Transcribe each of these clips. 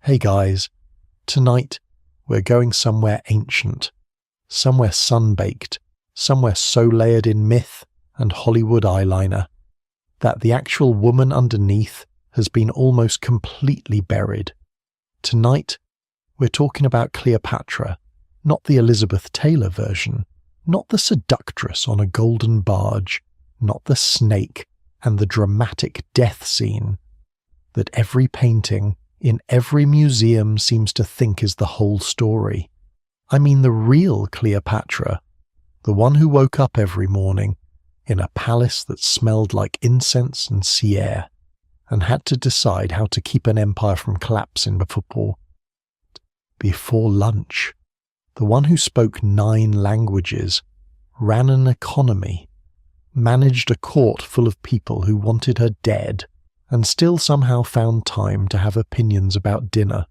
Hey guys, tonight we're going somewhere ancient, somewhere sunbaked, somewhere so layered in myth and Hollywood eyeliner that the actual woman underneath has been almost completely buried. Tonight we're talking about Cleopatra, not the Elizabeth Taylor version, not the seductress on a golden barge, not the snake and the dramatic death scene that every painting in every museum seems to think is the whole story. I mean the real Cleopatra, the one who woke up every morning in a palace that smelled like incense and sea air, and had to decide how to keep an empire from collapsing before lunch. The one who spoke 9 languages, ran an economy, managed a court full of people who wanted her dead, and still somehow found time to have opinions about dinner.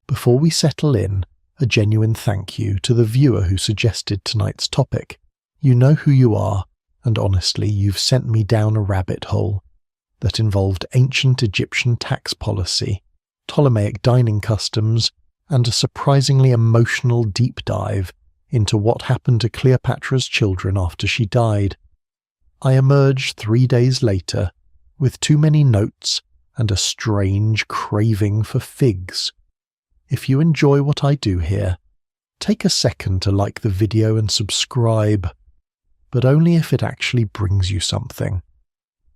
Before we settle in, a genuine thank you to the viewer who suggested tonight's topic. You know who you are, and honestly, you've sent me down a rabbit hole that involved ancient Egyptian tax policy, Ptolemaic dining customs, and a surprisingly emotional deep dive into what happened to Cleopatra's children after she died. I emerged 3 days later with too many notes and a strange craving for figs. If you enjoy what I do here, take a second to like the video and subscribe, but only if it actually brings you something.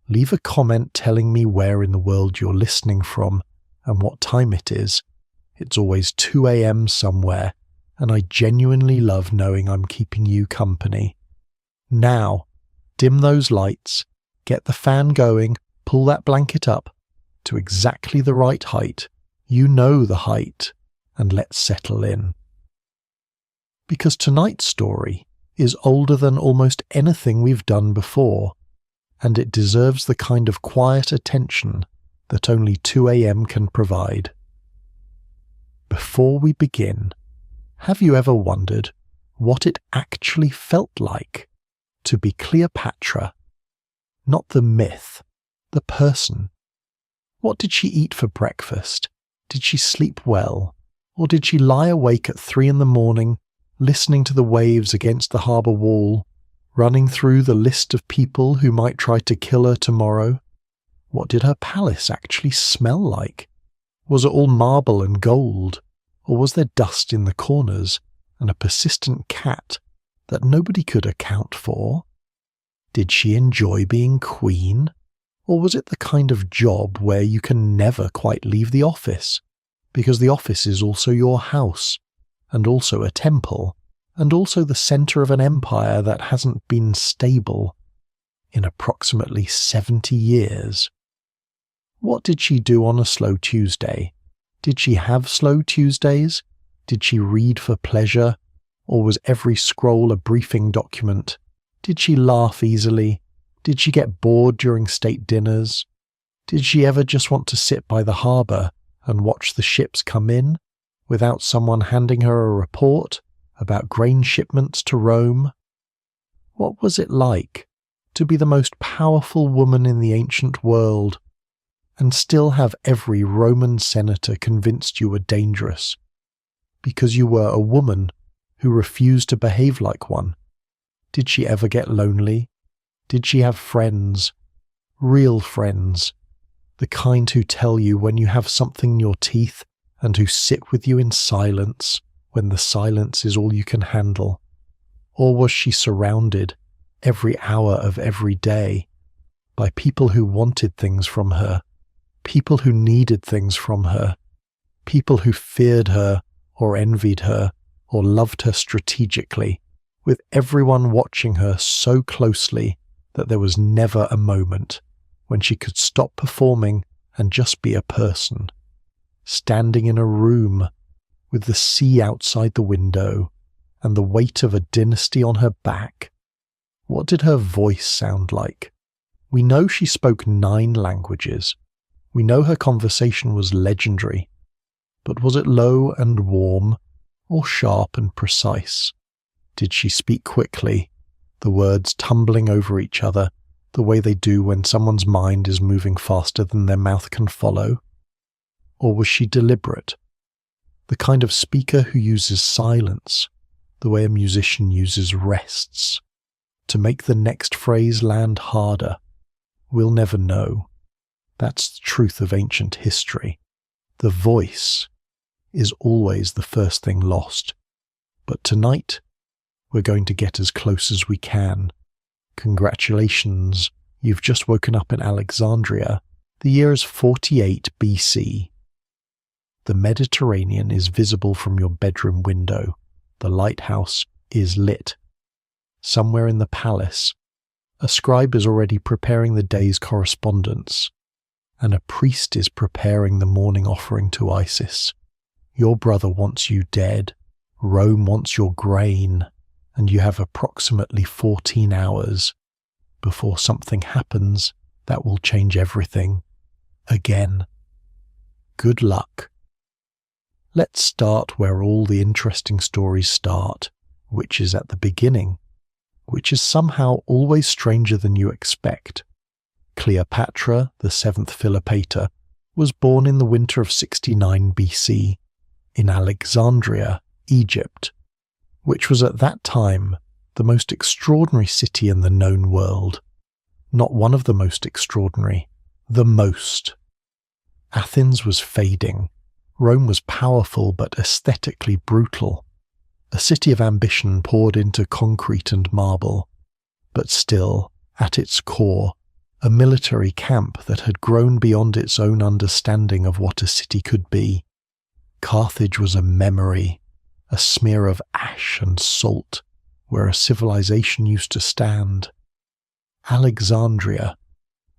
Leave a comment telling me where in the world you're listening from and what time it is. It's always 2 a.m. somewhere, and I genuinely love knowing I'm keeping you company. Now, dim those lights, get the fan going, pull that blanket up to exactly the right height. You know the height, and let's settle in. Because tonight's story is older than almost anything we've done before, and it deserves the kind of quiet attention that only 2 a.m. can provide. Before we begin, have you ever wondered what it actually felt like to be Cleopatra? Not the myth, the person. What did she eat for breakfast? Did she sleep well? Or did she lie awake at 3 a.m, listening to the waves against the harbour wall, running through the list of people who might try to kill her tomorrow? What did her palace actually smell like? Was it all marble and gold, or was there dust in the corners and a persistent cat that nobody could account for? Did she enjoy being queen, or was it the kind of job where you can never quite leave the office, because the office is also your house, and also a temple, and also the centre of an empire that hasn't been stable in approximately 70 years? What did she do on a slow Tuesday? Did she have slow Tuesdays? Did she read for pleasure? Or was every scroll a briefing document? Did she laugh easily? Did she get bored during state dinners? Did she ever just want to sit by the harbour and watch the ships come in without someone handing her a report about grain shipments to Rome? What was it like to be the most powerful woman in the ancient world and still have every Roman senator convinced you were dangerous because you were a woman who refused to behave like one? Did she ever get lonely? Did she have friends? Real friends? The kind who tell you when you have something in your teeth and who sit with you in silence when the silence is all you can handle? Or was she surrounded every hour of every day by people who wanted things from her, people who needed things from her, people who feared her or envied her or loved her strategically, with everyone watching her so closely that there was never a moment when she could stop performing and just be a person, standing in a room with the sea outside the window and the weight of a dynasty on her back? What did her voice sound like? We know she spoke 9 languages. We know her conversation was legendary. But was it low and warm, or sharp and precise? Did she speak quickly, the words tumbling over each other, the way they do when someone's mind is moving faster than their mouth can follow? Or was she deliberate, the kind of speaker who uses silence, the way a musician uses rests, to make the next phrase land harder. We'll never know. That's the truth of ancient history. The voice is always the first thing lost. But tonight, we're going to get as close as we can. Congratulations, you've just woken up in Alexandria. The year is 48 BC. The Mediterranean is visible from your bedroom window. The lighthouse is lit. Somewhere in the palace, a scribe is already preparing the day's correspondence, and a priest is preparing the morning offering to Isis. Your brother wants you dead. Rome wants your grain, and you have approximately 14 hours before something happens that will change everything again. Good luck. Let's start where all the interesting stories start, which is at the beginning, which is somehow always stranger than you expect. Cleopatra, the seventh Cleopatra, was born in the winter of 69 BC in Alexandria, Egypt, which was at that time the most extraordinary city in the known world. Not one of the most extraordinary, the most. Athens was fading. Rome was powerful but aesthetically brutal. A city of ambition poured into concrete and marble, but still, at its core, a military camp that had grown beyond its own understanding of what a city could be. Carthage was a memory, a smear of ash and salt, where a civilization used to stand. Alexandria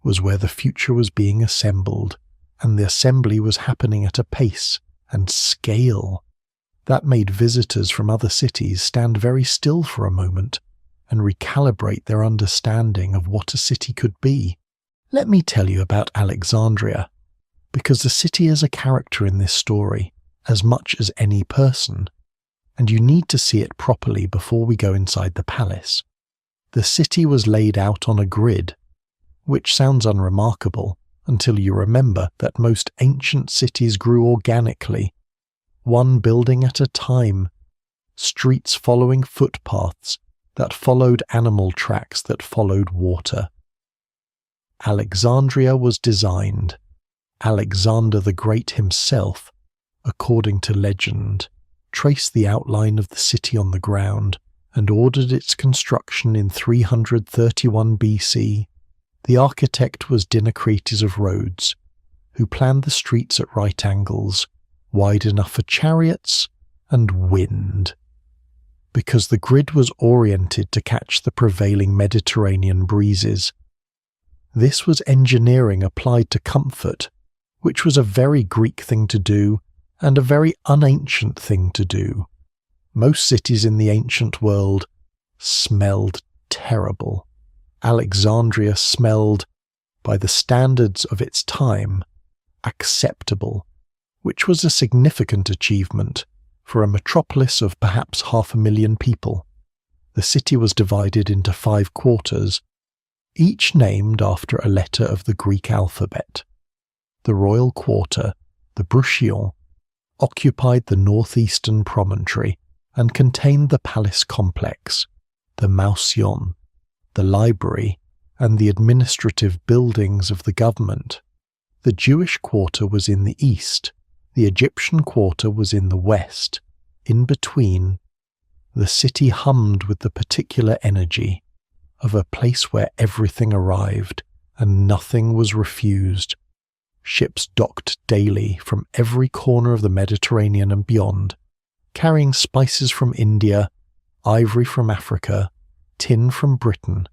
was where the future was being assembled, and the assembly was happening at a pace and scale that made visitors from other cities stand very still for a moment and recalibrate their understanding of what a city could be. Let me tell you about Alexandria, because the city is a character in this story as much as any person, and you need to see it properly before we go inside the palace. The city was laid out on a grid, which sounds unremarkable until you remember that most ancient cities grew organically, one building at a time, streets following footpaths that followed animal tracks that followed water. Alexandria was designed. Alexander the Great himself, according to legend, traced the outline of the city on the ground and ordered its construction in 331 BC. The architect was Dinocrates of Rhodes, who planned the streets at right angles, wide enough for chariots and wind, because the grid was oriented to catch the prevailing Mediterranean breezes. This was engineering applied to comfort, which was a very Greek thing to do and a very unancient thing to do. Most cities in the ancient world smelled terrible. Alexandria smelled, by the standards of its time, acceptable, which was a significant achievement for a metropolis of perhaps 500,000 people. The city was divided into 5 quarters, each named after a letter of the Greek alphabet. The royal quarter, the Bruchion, occupied the northeastern promontory and contained the palace complex, the Mausion, the library, and the administrative buildings of the government. The Jewish quarter was in the east, the Egyptian quarter was in the west. In between, the city hummed with the particular energy of a place where everything arrived and nothing was refused. Ships docked daily from every corner of the Mediterranean and beyond, carrying spices from India, ivory from Africa, tin from Britain,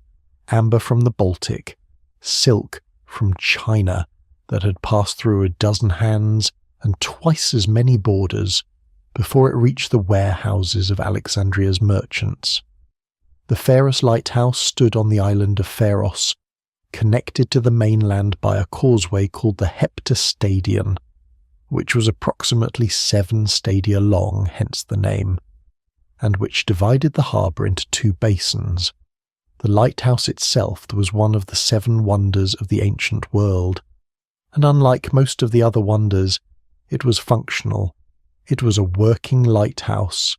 amber from the Baltic, silk from China that had passed through a dozen hands and twice as many borders before it reached the warehouses of Alexandria's merchants. The Pharos lighthouse stood on the island of Pharos, connected to the mainland by a causeway called the Heptastadion, which was approximately 7 stadia long, hence the name, and which divided the harbour into 2 basins. The lighthouse itself was one of the 7 wonders of the ancient world, and unlike most of the other wonders, it was functional, It was a working lighthouse,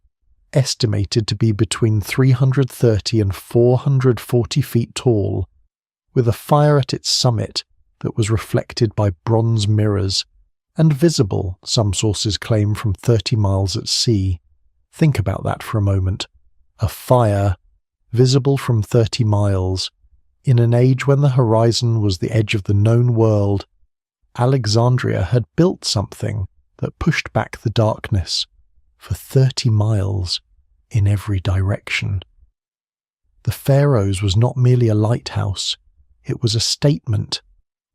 estimated to be between 330 and 440 feet tall, with a fire at its summit that was reflected by bronze mirrors and visible, some sources claim, from 30 miles at sea. Think about that for a moment. A fire, visible from 30 miles, in an age when the horizon was the edge of the known world. Alexandria had built something that pushed back the darkness for 30 miles in every direction. The Pharaoh's was not merely a lighthouse, it was a statement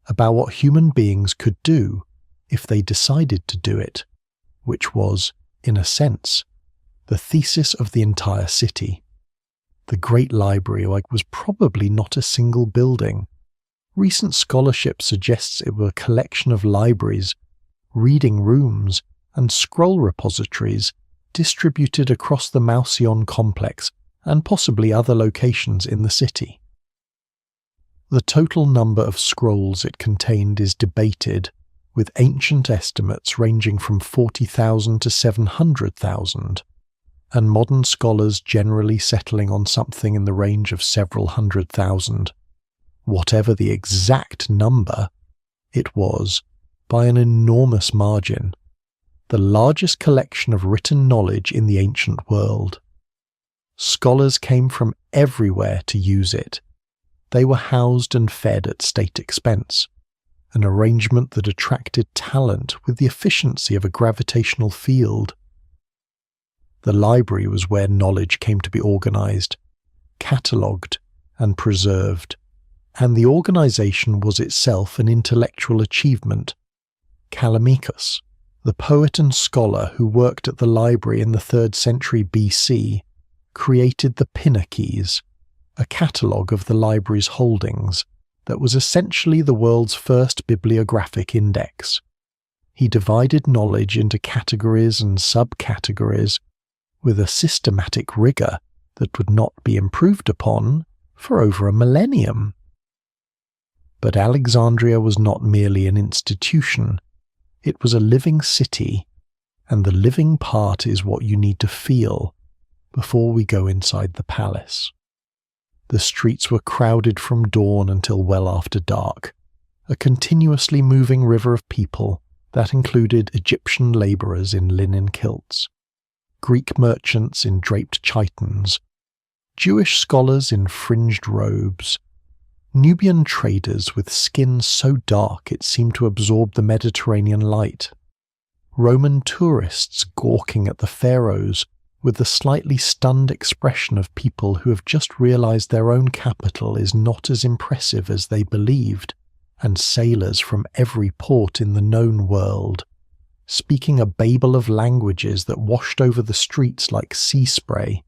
about what human beings could do if they decided to do it, which was, in a sense, the thesis of the entire city. The Great Library was probably not a single building. Recent scholarship suggests it was a collection of libraries, reading rooms, and scroll repositories distributed across the Mausion complex and possibly other locations in the city. The total number of scrolls it contained is debated, with ancient estimates ranging from 40,000 to 700,000, and modern scholars generally settling on something in the range of several 100,000. Whatever the exact number, it was, by an enormous margin, the largest collection of written knowledge in the ancient world. Scholars came from everywhere to use it. They were housed and fed at state expense, an arrangement that attracted talent with the efficiency of a gravitational field. The library was where knowledge came to be organized, catalogued, and preserved, and the organization was itself an intellectual achievement. Callimachus, the poet and scholar who worked at the library in the 3rd century BC, created the Pinnaces, a catalogue of the library's holdings that was essentially the world's first bibliographic index. He divided knowledge into categories and subcategories with a systematic rigour that would not be improved upon for over a millennium. But Alexandria was not merely an institution, it was a living city, and the living part is what you need to feel before we go inside the palace. The streets were crowded from dawn until well after dark, a continuously moving river of people that included Egyptian labourers in linen kilts, Greek merchants in draped chitons, Jewish scholars in fringed robes, Nubian traders with skin so dark it seemed to absorb the Mediterranean light, Roman tourists gawking at the pharaohs with the slightly stunned expression of people who have just realized their own capital is not as impressive as they believed, and sailors from every port in the known world, speaking a babel of languages that washed over the streets like sea spray.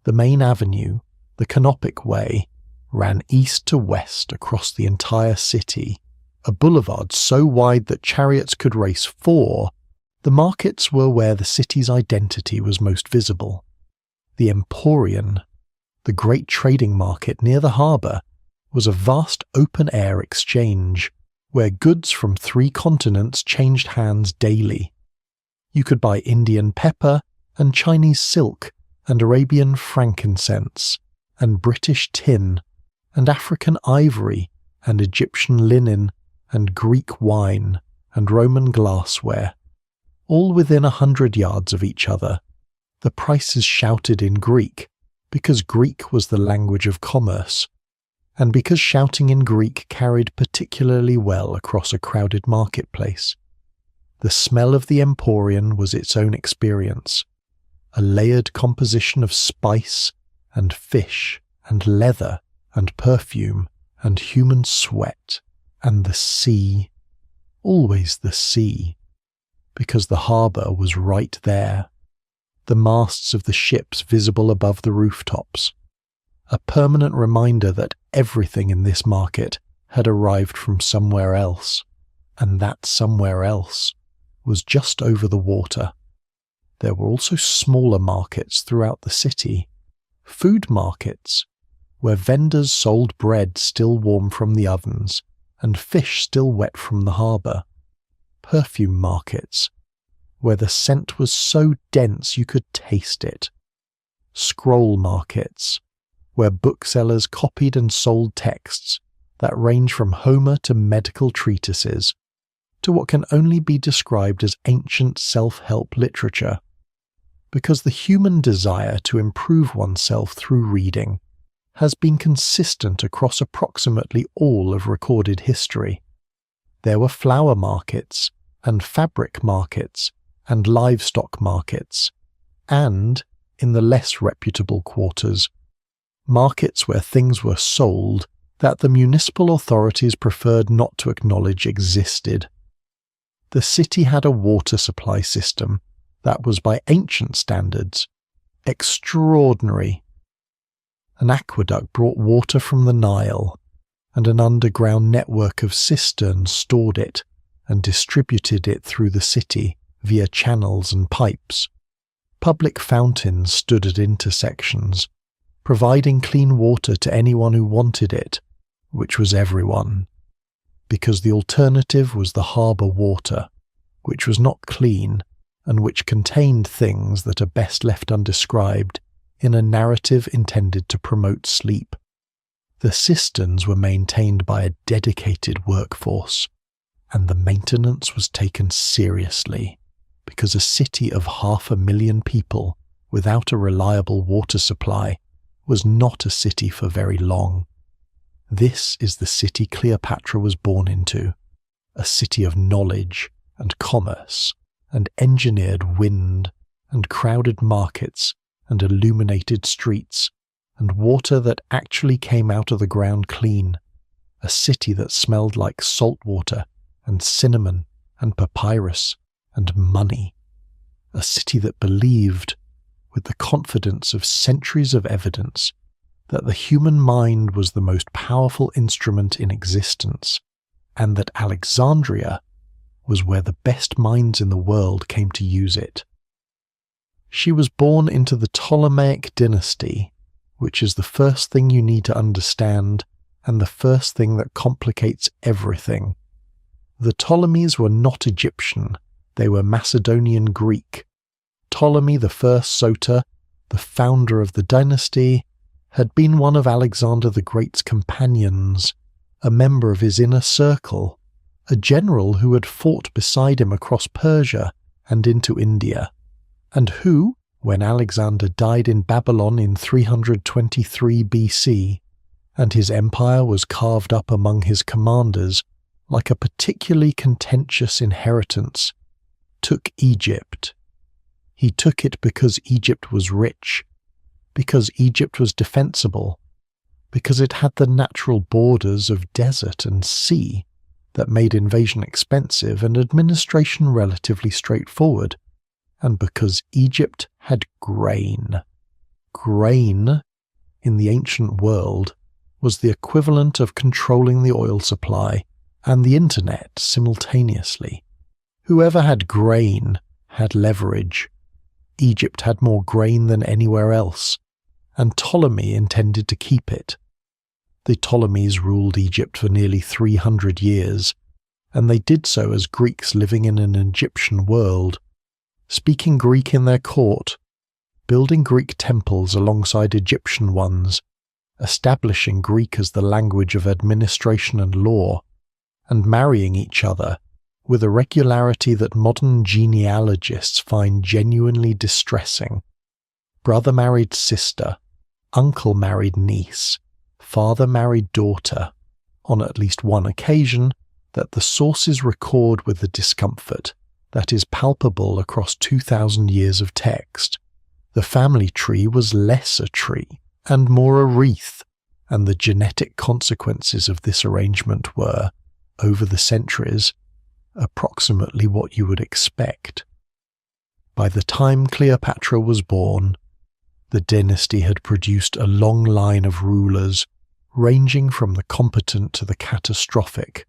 The main avenue, the Canopic Way, ran east to west across the entire city, a boulevard so wide that chariots could race 4. The markets were where the city's identity was most visible. The Emporion, the great trading market near the harbour, was a vast open-air exchange where goods from 3 continents changed hands daily. You could buy Indian pepper and Chinese silk and Arabian frankincense and British tin and African ivory and Egyptian linen and Greek wine and Roman glassware, all within 100 yards of each other. The prices shouted in Greek, because Greek was the language of commerce, and because shouting in Greek carried particularly well across a crowded marketplace. The smell of the Emporion was its own experience, a layered composition of spice and fish and leather and perfume and human sweat and the sea, always the sea, because the harbour was right there, the masts of the ships visible above the rooftops, a permanent reminder that everything in this market had arrived from somewhere else, and that somewhere else was just over the water. There were also smaller markets throughout the city, food markets, where vendors sold bread still warm from the ovens and fish still wet from the harbour, perfume markets, where the scent was so dense you could taste it. Scroll markets, where booksellers copied and sold texts that range from Homer to medical treatises, to what can only be described as ancient self-help literature, because the human desire to improve oneself through reading has been consistent across approximately all of recorded history. There were flower markets, and fabric markets, and livestock markets, and, in the less reputable quarters, markets where things were sold that the municipal authorities preferred not to acknowledge existed. The city had a water supply system that was, by ancient standards, extraordinary. An aqueduct brought water from the Nile, and an underground network of cisterns stored it and distributed it through the city via channels and pipes. Public fountains stood at intersections, providing clean water to anyone who wanted it, which was everyone, because the alternative was the harbour water, which was not clean and which contained things that are best left undescribed in a narrative intended to promote sleep. The cisterns were maintained by a dedicated workforce, and the maintenance was taken seriously, because a city of 500,000 people without a reliable water supply was not a city for very long. This is the city Cleopatra was born into, a city of knowledge and commerce and engineered wind and crowded markets and illuminated streets and water that actually came out of the ground clean, a city that smelled like salt water and cinnamon and papyrus and money, a city that believed, with the confidence of centuries of evidence, that the human mind was the most powerful instrument in existence, and that Alexandria was where the best minds in the world came to use it. She was born into the Ptolemaic dynasty, which is the first thing you need to understand and the first thing that complicates everything. The Ptolemies were not Egyptian, they were Macedonian Greek. Ptolemy I Soter, the founder of the dynasty, had been one of Alexander the Great's companions, a member of his inner circle, a general who had fought beside him across Persia and into India, and who, when Alexander died in Babylon in 323 BC, and his empire was carved up among his commanders like a particularly contentious inheritance, took Egypt. He took it because Egypt was rich, because Egypt was defensible, because it had the natural borders of desert and sea that made invasion expensive and administration relatively straightforward, and because Egypt had grain. Grain, in the ancient world, was the equivalent of controlling the oil supply and the internet simultaneously. Whoever had grain had leverage. Egypt had more grain than anywhere else, and Ptolemy intended to keep it. The Ptolemies ruled Egypt for nearly 300 years, and they did so as Greeks living in an Egyptian world, speaking Greek in their court, building Greek temples alongside Egyptian ones, establishing Greek as the language of administration and law, and marrying each other with a regularity that modern genealogists find genuinely distressing. Brother married sister, uncle married niece, father married daughter, on at least one occasion that the sources record with the discomfort that is palpable across 2,000 years of text. The family tree was less a tree and more a wreath, and the genetic consequences of this arrangement were, over the centuries, approximately what you would expect. By the time Cleopatra was born, the dynasty had produced a long line of rulers ranging from the competent to the catastrophic,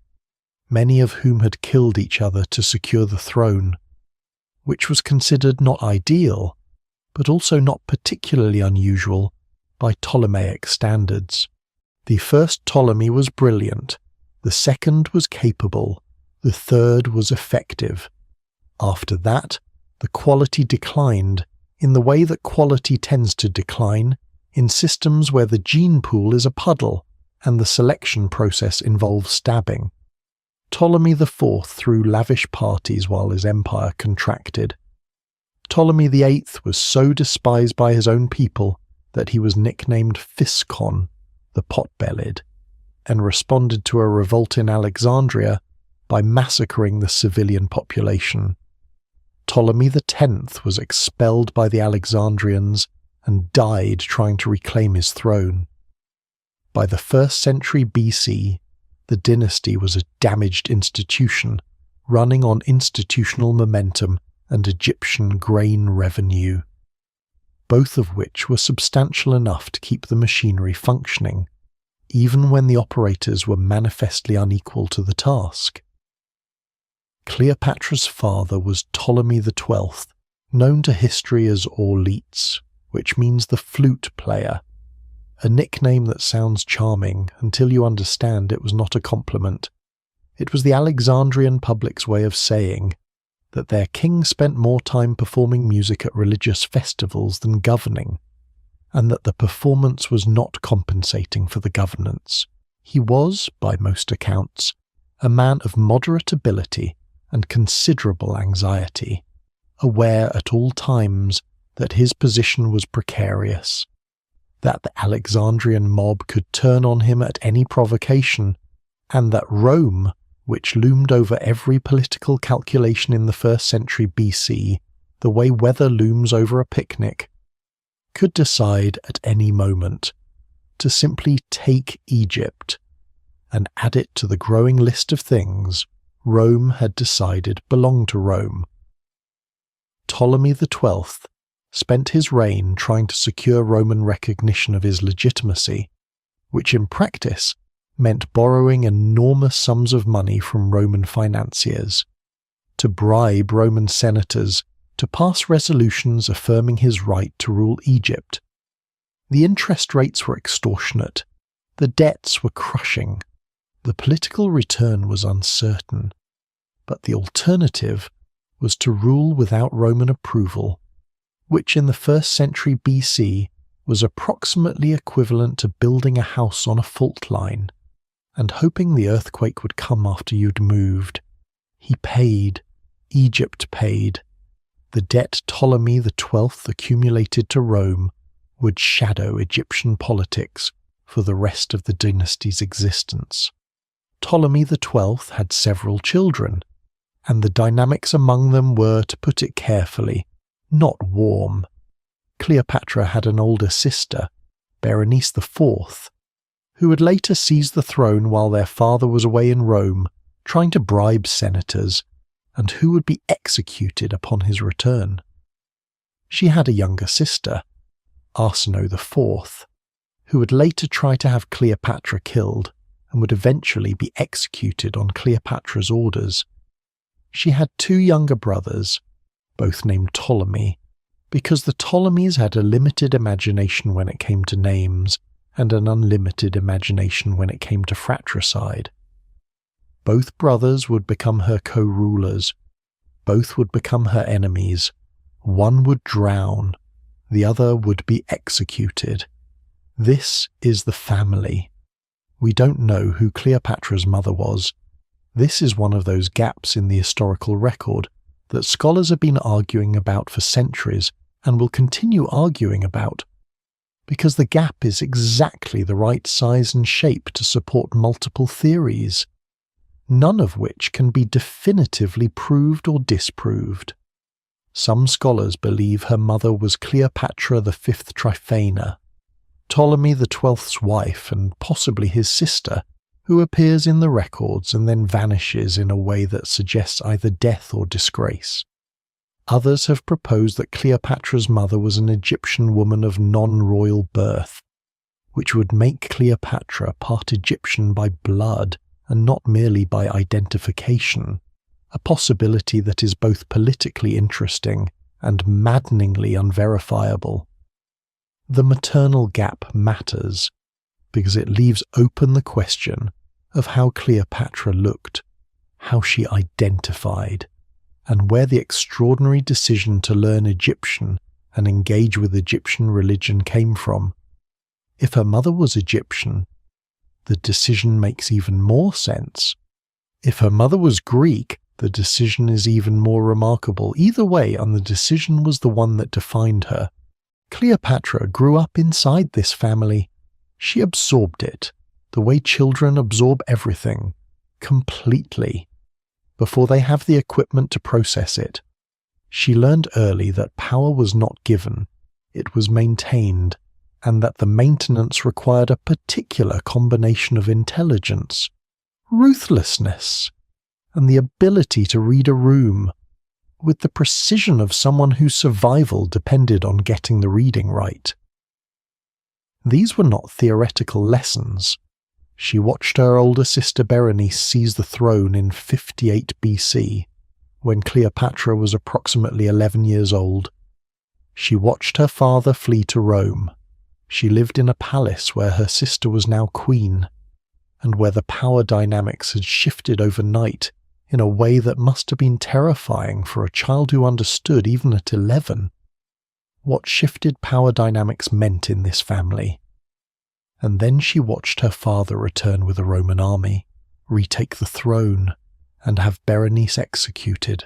many of whom had killed each other to secure the throne, which was considered not ideal, but also not particularly unusual by Ptolemaic standards. The first Ptolemy was brilliant, the second was capable, the third was effective. After that, the quality declined in the way that quality tends to decline in systems where the gene pool is a puddle and the selection process involves stabbing. Ptolemy IV threw lavish parties while his empire contracted. Ptolemy VIII was so despised by his own people that he was nicknamed Physcon, the pot-bellied, and responded to a revolt in Alexandria by massacring the civilian population. Ptolemy X was expelled by the Alexandrians and died trying to reclaim his throne. By the 1st century BC, the dynasty was a damaged institution, running on institutional momentum and Egyptian grain revenue, both of which were substantial enough to keep the machinery functioning, even when the operators were manifestly unequal to the task. Cleopatra's father was Ptolemy XII, known to history as Orleats, which means the flute player, a nickname that sounds charming until you understand it was not a compliment. It was the Alexandrian public's way of saying that their king spent more time performing music at religious festivals than governing, and that the performance was not compensating for the governance. He was, by most accounts, a man of moderate ability and considerable anxiety, aware at all times that his position was precarious, that the Alexandrian mob could turn on him at any provocation, and that Rome, which loomed over every political calculation in the 1st century BC, the way weather looms over a picnic, could decide at any moment to simply take Egypt and add it to the growing list of things Rome had decided belonged to Rome. Ptolemy XII spent his reign trying to secure Roman recognition of his legitimacy, which in practice meant borrowing enormous sums of money from Roman financiers, to bribe Roman senators to pass resolutions affirming his right to rule Egypt. The interest rates were extortionate, the debts were crushing, the political return was uncertain, but the alternative was to rule without Roman approval, which in the 1st century BC was approximately equivalent to building a house on a fault line and hoping the earthquake would come after you'd moved. He paid, Egypt paid. The debt Ptolemy XII accumulated to Rome would shadow Egyptian politics for the rest of the dynasty's existence. Ptolemy XII had several children, and the dynamics among them were, to put it carefully, not warm. Cleopatra had an older sister, Berenice IV, who would later seize the throne while their father was away in Rome, trying to bribe senators, and who would be executed upon his return. She had a younger sister, Arsinoe IV, who would later try to have Cleopatra killed and would eventually be executed on Cleopatra's orders. She had 2 younger brothers, both named Ptolemy, because the Ptolemies had a limited imagination when it came to names, and an unlimited imagination when it came to fratricide. Both brothers would become her co-rulers. Both would become her enemies. One would drown. The other would be executed. This is the family. We don't know who Cleopatra's mother was. This is one of those gaps in the historical record that scholars have been arguing about for centuries and will continue arguing about, because the gap is exactly the right size and shape to support multiple theories, none of which can be definitively proved or disproved. Some scholars believe her mother was Cleopatra V Tryphena, Ptolemy XII's wife and possibly his sister, who appears in the records and then vanishes in a way that suggests either death or disgrace. Others have proposed that Cleopatra's mother was an Egyptian woman of non-royal birth, which would make Cleopatra part Egyptian by blood and not merely by identification, a possibility that is both politically interesting and maddeningly unverifiable. The maternal gap matters because it leaves open the question of how Cleopatra looked, how she identified, and where the extraordinary decision to learn Egyptian and engage with Egyptian religion came from. If her mother was Egyptian, the decision makes even more sense. If her mother was Greek, the decision is even more remarkable. Either way, and the decision was the one that defined her. Cleopatra grew up inside this family. She absorbed it, the way children absorb everything, completely, before they have the equipment to process it. She learned early that power was not given, it was maintained, and that the maintenance required a particular combination of intelligence, ruthlessness, and the ability to read a room with the precision of someone whose survival depended on getting the reading right. These were not theoretical lessons. She watched her older sister Berenice seize the throne in 58 BC, when Cleopatra was approximately 11 years old. She watched her father flee to Rome. She lived in a palace where her sister was now queen, and where the power dynamics had shifted overnight in a way that must have been terrifying for a child who understood, even at 11, what shifted power dynamics meant in this family. And then she watched her father return with a Roman army, retake the throne, and have Berenice executed.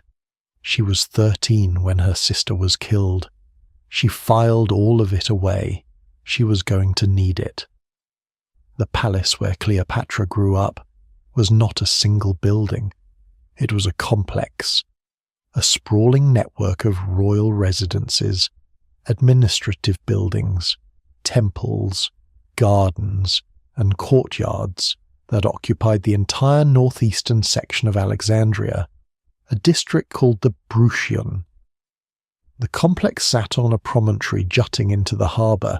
She was 13 when her sister was killed. She filed all of it away. She was going to need it. The palace where Cleopatra grew up was not a single building. It was a complex, a sprawling network of royal residences, administrative buildings, temples, gardens, and courtyards that occupied the entire northeastern section of Alexandria, a district called the Bruchion. The complex sat on a promontory jutting into the harbour,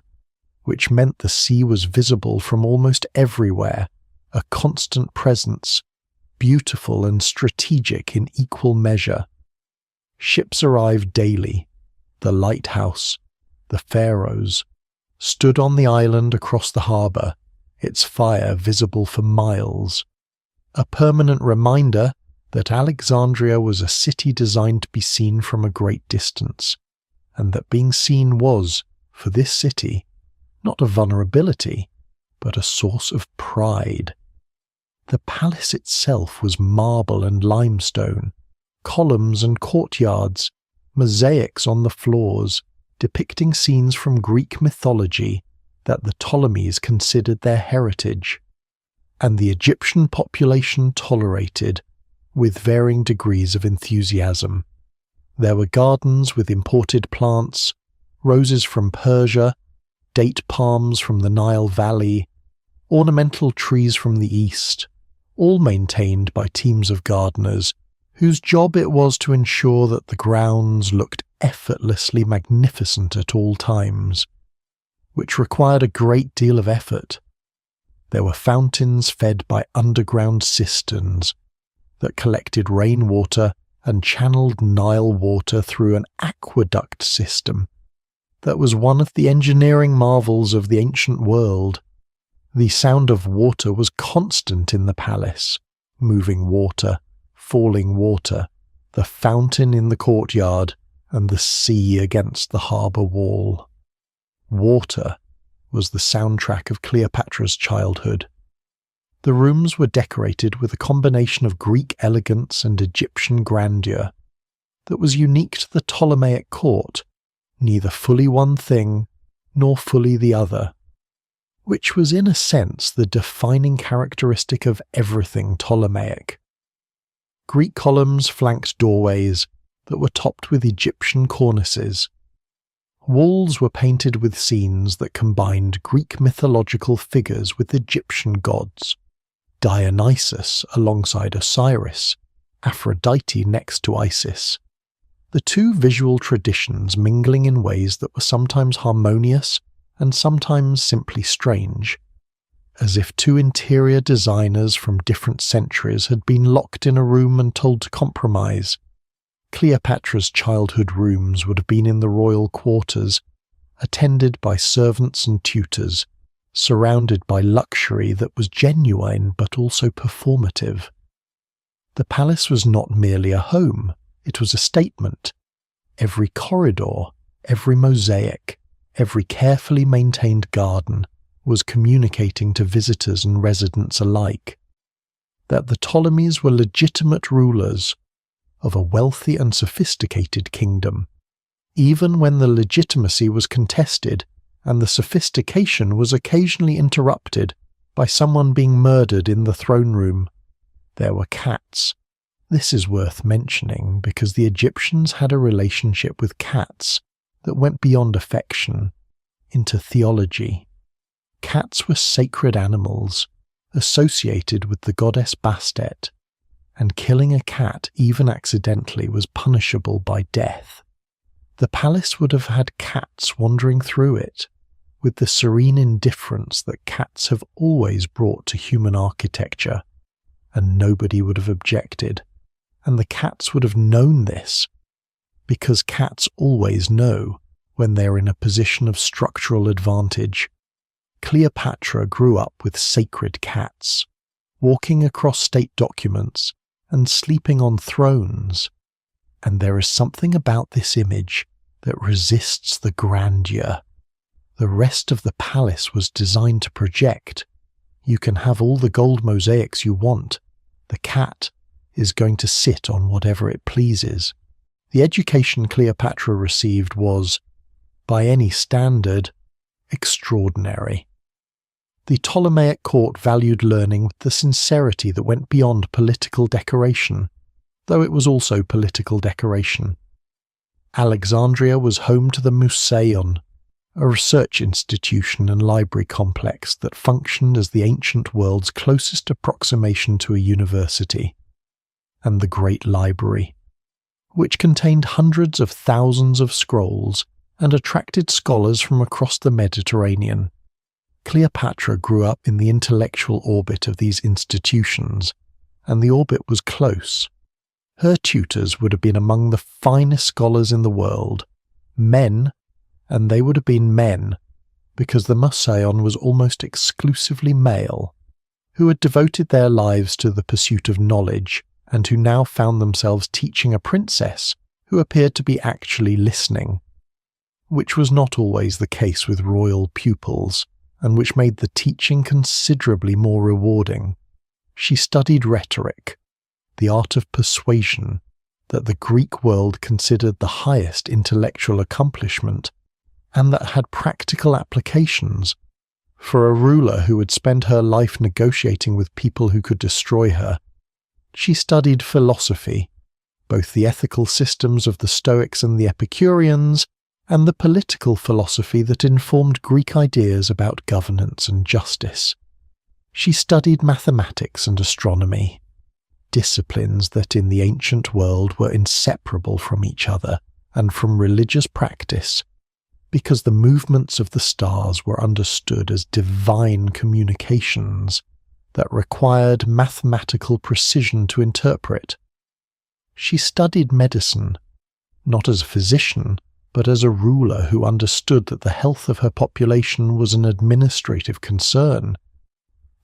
which meant the sea was visible from almost everywhere, a constant presence, beautiful and strategic in equal measure. Ships arrived daily. The lighthouse, the pharaohs, stood on the island across the harbour, its fire visible for miles, a permanent reminder that Alexandria was a city designed to be seen from a great distance, and that being seen was, for this city, not a vulnerability, but a source of pride. The palace itself was marble and limestone, columns and courtyards, mosaics on the floors, depicting scenes from Greek mythology that the Ptolemies considered their heritage, and the Egyptian population tolerated with varying degrees of enthusiasm. There were gardens with imported plants, roses from Persia, date palms from the Nile Valley, ornamental trees from the east, all maintained by teams of gardeners whose job it was to ensure that the grounds looked effortlessly magnificent at all times, which required a great deal of effort. There were fountains fed by underground cisterns that collected rainwater and channeled Nile water through an aqueduct system that was one of the engineering marvels of the ancient world. The sound of water was constant in the palace, moving water, falling water, the fountain in the courtyard, and the sea against the harbour wall. Water was the soundtrack of Cleopatra's childhood. The rooms were decorated with a combination of Greek elegance and Egyptian grandeur that was unique to the Ptolemaic court, neither fully one thing nor fully the other, which was in a sense the defining characteristic of everything Ptolemaic. Greek columns flanked doorways that were topped with Egyptian cornices. Walls were painted with scenes that combined Greek mythological figures with Egyptian gods. Dionysus alongside Osiris, Aphrodite next to Isis. The two visual traditions mingling in ways that were sometimes harmonious and sometimes simply strange, as if two interior designers from different centuries had been locked in a room and told to compromise. Cleopatra's childhood rooms would have been in the royal quarters, attended by servants and tutors, surrounded by luxury that was genuine but also performative. The palace was not merely a home, It was a statement. Every corridor, every mosaic, every carefully maintained garden was communicating to visitors and residents alike that the Ptolemies were legitimate rulers of a wealthy and sophisticated kingdom, even when the legitimacy was contested and the sophistication was occasionally interrupted by someone being murdered in the throne room. There were cats. This is worth mentioning because the Egyptians had a relationship with cats that went beyond affection into theology. Cats were sacred animals associated with the goddess Bastet, and killing a cat even accidentally was punishable by death. The palace would have had cats wandering through it, with the serene indifference that cats have always brought to human architecture, and nobody would have objected, and the cats would have known this, because cats always know when they're in a position of structural advantage. Cleopatra grew up with sacred cats, walking across state documents and sleeping on thrones, and there is something about this image that resists the grandeur. The rest of the palace was designed to project. You can have all the gold mosaics you want. The cat is going to sit on whatever it pleases. The education Cleopatra received was, by any standard, extraordinary. The Ptolemaic court valued learning with the sincerity that went beyond political decoration, though it was also political decoration. Alexandria was home to the Museion, a research institution and library complex that functioned as the ancient world's closest approximation to a university, and the Great Library, which contained hundreds of thousands of scrolls and attracted scholars from across the Mediterranean. Cleopatra grew up in the intellectual orbit of these institutions, and the orbit was close. Her tutors would have been among the finest scholars in the world, men, and they would have been men, because the Museion was almost exclusively male, who had devoted their lives to the pursuit of knowledge, and who now found themselves teaching a princess who appeared to be actually listening, which was not always the case with royal pupils, and which made the teaching considerably more rewarding. She studied rhetoric, the art of persuasion that the Greek world considered the highest intellectual accomplishment, and that had practical applications. For a ruler who would spend her life negotiating with people who could destroy her, she studied philosophy, both the ethical systems of the Stoics and the Epicureans, and the political philosophy that informed Greek ideas about governance and justice. She studied mathematics and astronomy, disciplines that in the ancient world were inseparable from each other and from religious practice, because the movements of the stars were understood as divine communications that required mathematical precision to interpret. She studied medicine, not as a physician, but as a ruler who understood that the health of her population was an administrative concern,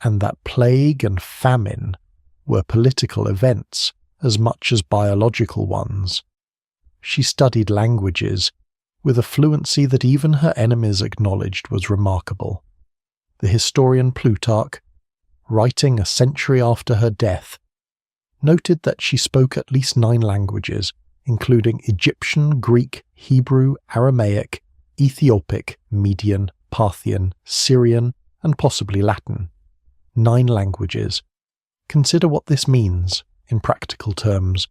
and that plague and famine were political events as much as biological ones. She studied languages with a fluency that even her enemies acknowledged was remarkable. The historian Plutarch, writing a century after her death, noted that she spoke at least 9 languages, including Egyptian, Greek, Hebrew, Aramaic, Ethiopic, Median, Parthian, Syrian, and possibly Latin. 9 languages. Consider what this means in practical terms.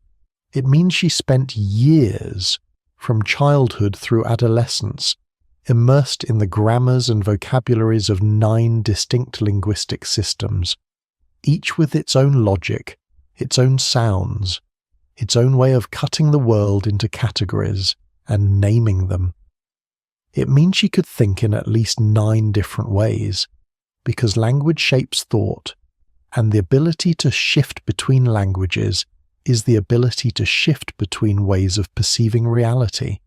It means she spent years, from childhood through adolescence, immersed in the grammars and vocabularies of 9 distinct linguistic systems, each with its own logic, its own sounds, its own way of cutting the world into categories and naming them. It means she could think in at least 9 different ways, because language shapes thought, and the ability to shift between languages is the ability to shift between ways of perceiving reality.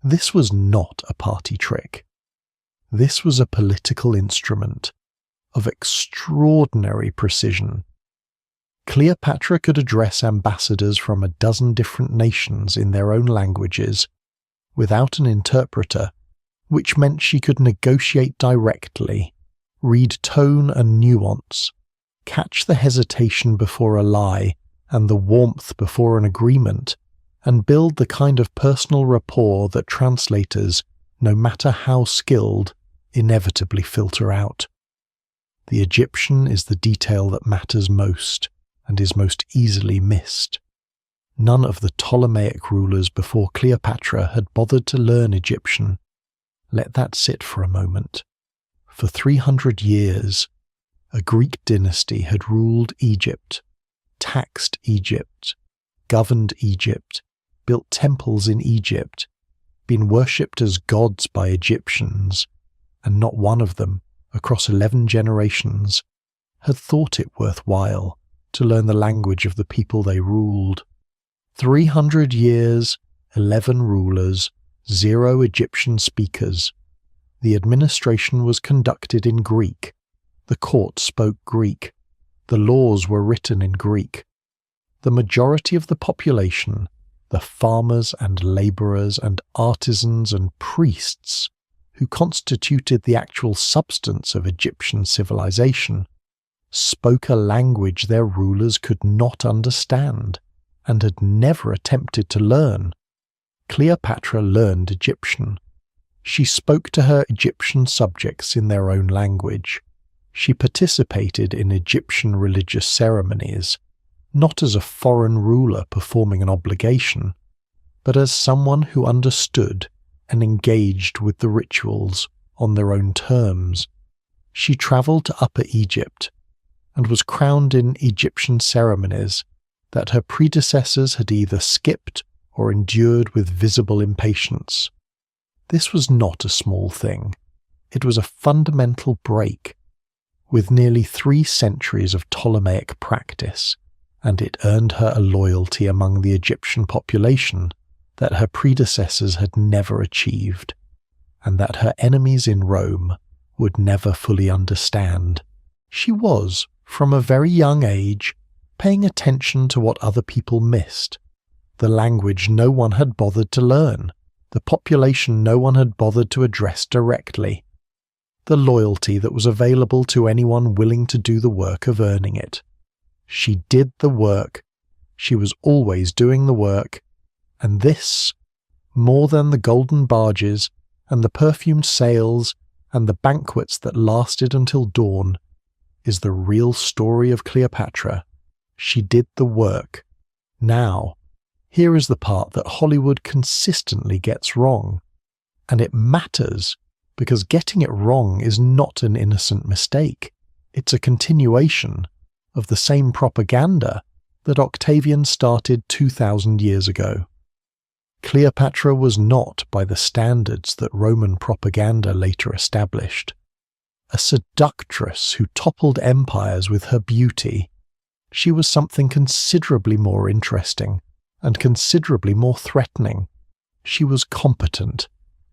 This was not a party trick. This was a political instrument of extraordinary precision. Cleopatra could address ambassadors from a dozen different nations in their own languages without an interpreter, which meant she could negotiate directly, read tone and nuance, catch the hesitation before a lie and the warmth before an agreement, and build the kind of personal rapport that translators, no matter how skilled, inevitably filter out. The Egyptian is the detail that matters most and is most easily missed. None of the Ptolemaic rulers before Cleopatra had bothered to learn Egyptian. Let that sit for a moment. For 300 years, a Greek dynasty had ruled Egypt, taxed Egypt, governed Egypt, built temples in Egypt, been worshipped as gods by Egyptians, and not one of them, across 11 generations, had thought it worthwhile to learn the language of the people they ruled. 300 years, 11 rulers, 0 Egyptian speakers. The administration was conducted in Greek. The court spoke Greek. The laws were written in Greek. The majority of the population, the farmers and labourers and artisans and priests, who constituted the actual substance of Egyptian civilization, spoke a language their rulers could not understand and had never attempted to learn. Cleopatra learned Egyptian. She spoke to her Egyptian subjects in their own language. She participated in Egyptian religious ceremonies, not as a foreign ruler performing an obligation, but as someone who understood and engaged with the rituals on their own terms. She travelled to Upper Egypt and was crowned in Egyptian ceremonies that her predecessors had either skipped or endured with visible impatience. This was not a small thing. It was a fundamental break with nearly 3 centuries of Ptolemaic practice, and it earned her a loyalty among the Egyptian population that her predecessors had never achieved, and that her enemies in Rome would never fully understand. She was, from a very young age, paying attention to what other people missed, the language no one had bothered to learn, the population no one had bothered to address directly, the loyalty that was available to anyone willing to do the work of earning it. She did the work. She was always doing the work, and this, more than the golden barges and the perfumed sails and the banquets that lasted until dawn, is the real story of Cleopatra. She did the work. Now, here is the part that Hollywood consistently gets wrong. And it matters, because getting it wrong is not an innocent mistake. It's a continuation of the same propaganda that Octavian started 2,000 years ago. Cleopatra was not by the standards that Roman propaganda later established. A seductress who toppled empires with her beauty, she was something considerably more interesting and considerably more threatening. She was competent.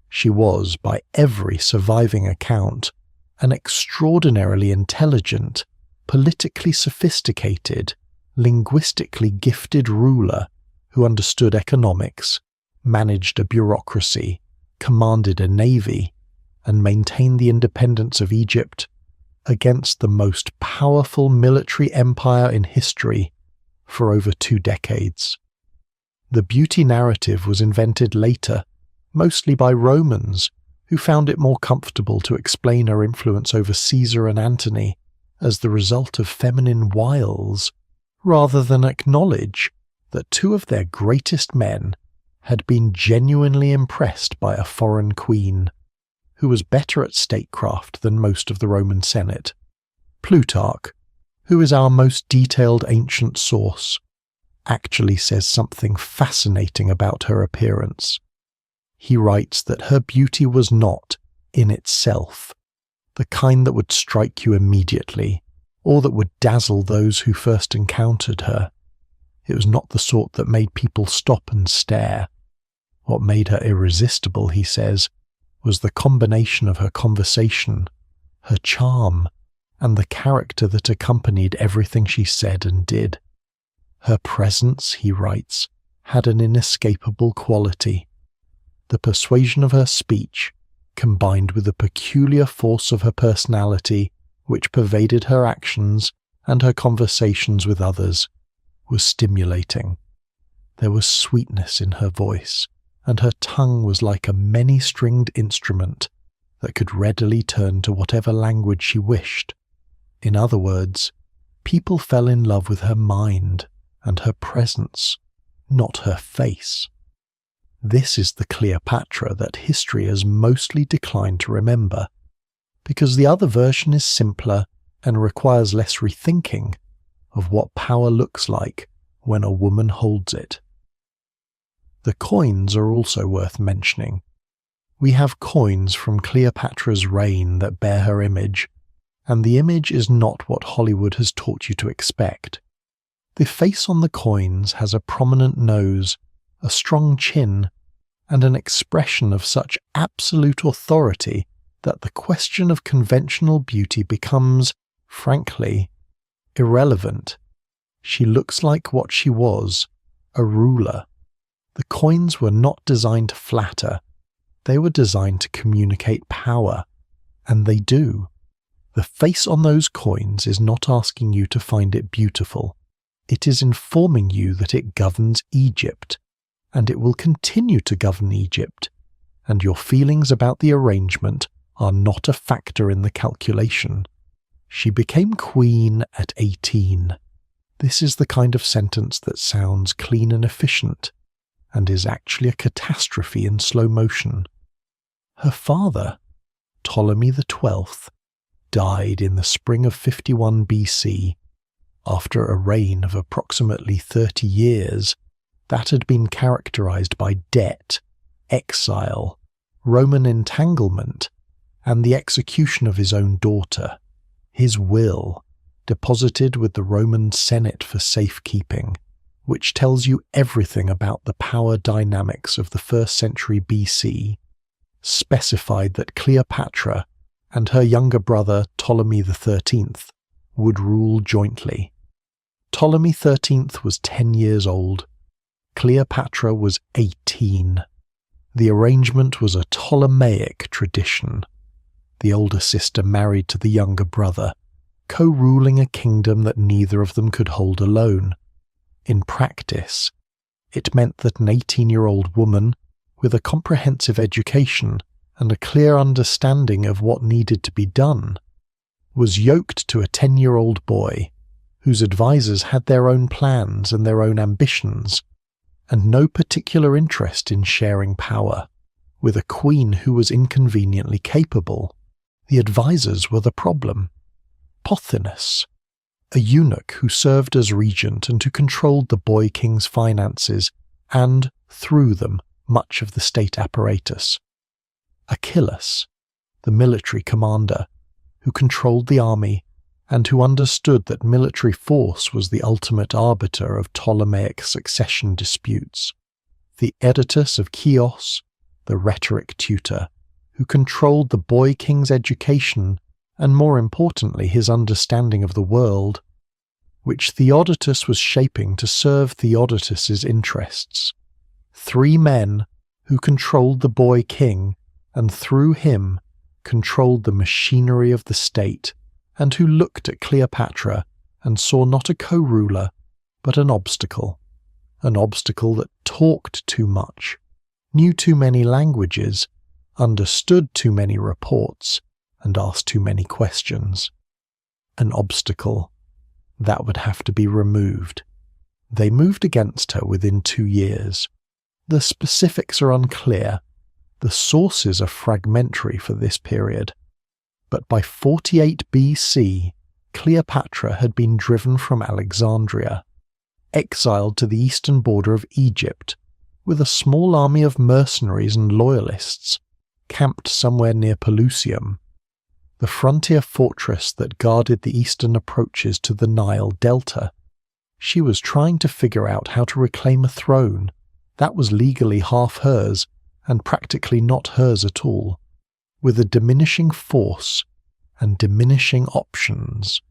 She was, by every surviving account, an extraordinarily intelligent, politically sophisticated, linguistically gifted ruler who understood economics, managed a bureaucracy, commanded a navy, and maintained the independence of Egypt against the most powerful military empire in history for over 2 decades. The beauty narrative was invented later, mostly by Romans, who found it more comfortable to explain her influence over Caesar and Antony as the result of feminine wiles, rather than acknowledge that 2 of their greatest men had been genuinely impressed by a foreign queen, who was better at statecraft than most of the Roman Senate. Plutarch, who is our most detailed ancient source, actually says something fascinating about her appearance. He writes that her beauty was not, in itself, the kind that would strike you immediately, or that would dazzle those who first encountered her. It was not the sort that made people stop and stare. What made her irresistible, he says, was the combination of her conversation, her charm, and the character that accompanied everything she said and did. Her presence, he writes, had an inescapable quality. The persuasion of her speech, combined with the peculiar force of her personality, which pervaded her actions and her conversations with others, was stimulating. There was sweetness in her voice, and her tongue was like a many-stringed instrument that could readily turn to whatever language she wished. In other words, people fell in love with her mind and her presence, not her face. This is the Cleopatra that history has mostly declined to remember, because the other version is simpler and requires less rethinking of what power looks like when a woman holds it. The coins are also worth mentioning. We have coins from Cleopatra's reign that bear her image, and the image is not what Hollywood has taught you to expect. The face on the coins has a prominent nose, a strong chin, and an expression of such absolute authority that the question of conventional beauty becomes, frankly, irrelevant. She looks like what she was, a ruler. The coins were not designed to flatter. They were designed to communicate power, and they do. The face on those coins is not asking you to find it beautiful. It is informing you that it governs Egypt, and it will continue to govern Egypt, and your feelings about the arrangement are not a factor in the calculation. She became queen at 18. This is the kind of sentence that sounds clean and efficient, and is actually a catastrophe in slow motion. Her father, Ptolemy XII, died in the spring of 51 BC, after a reign of approximately 30 years that had been characterized by debt, exile, Roman entanglement, and the execution of his own daughter. His will, deposited with the Roman Senate for safekeeping, which tells you everything about the power dynamics of the 1st century BC, specified that Cleopatra and her younger brother Ptolemy XIII would rule jointly. Ptolemy XIII was 10 years old. Cleopatra was 18. The arrangement was a Ptolemaic tradition. The older sister married to the younger brother, co-ruling a kingdom that neither of them could hold alone. In practice, it meant that an 18-year-old woman, with a comprehensive education and a clear understanding of what needed to be done, was yoked to a 10-year-old boy whose advisors had their own plans and their own ambitions, and no particular interest in sharing power. With a queen who was inconveniently capable, the advisors were the problem. Pothinus, a eunuch who served as regent and who controlled the boy king's finances and, through them, much of the state apparatus. Achilles, the military commander, who controlled the army and who understood that military force was the ultimate arbiter of Ptolemaic succession disputes. The Editus of Chios, the rhetoric tutor, who controlled the boy king's education and, more importantly, his understanding of the world, which Theodotus was shaping to serve Theodotus's interests. 3 men who controlled the boy king and, through him, controlled the machinery of the state, and who looked at Cleopatra and saw not a co-ruler, but an obstacle that talked too much, knew too many languages, understood too many reports, and asked too many questions. An obstacle that would have to be removed. They moved against her within 2 years. The specifics are unclear. The sources are fragmentary for this period. But by 48 BC, Cleopatra had been driven from Alexandria, exiled to the eastern border of Egypt, with a small army of mercenaries and loyalists camped somewhere near Pelusium, the frontier fortress that guarded the eastern approaches to the Nile Delta. She was trying to figure out how to reclaim a throne that was legally half hers and practically not hers at all, with a diminishing force and diminishing options,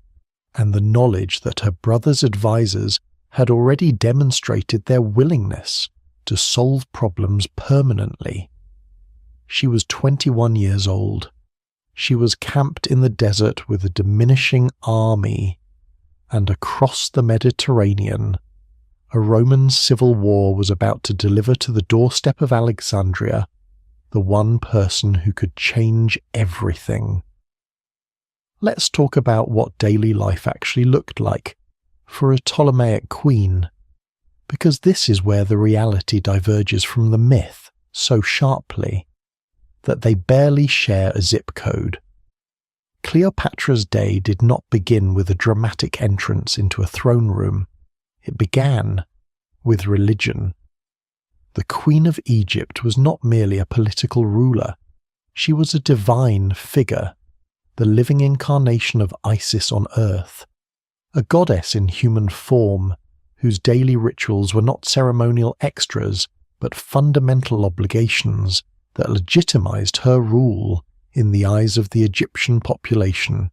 and the knowledge that her brother's advisors had already demonstrated their willingness to solve problems permanently. She was 21 years old. She was camped in the desert with a diminishing army, and across the Mediterranean, a Roman civil war was about to deliver to the doorstep of Alexandria the one person who could change everything. Let's talk about what daily life actually looked like for a Ptolemaic queen, because this is where the reality diverges from the myth so sharply that they barely share a zip code. Cleopatra's day did not begin with a dramatic entrance into a throne room. It began with religion. The Queen of Egypt was not merely a political ruler. She was a divine figure, the living incarnation of Isis on earth, a goddess in human form whose daily rituals were not ceremonial extras but fundamental obligations that legitimized her rule in the eyes of the Egyptian population.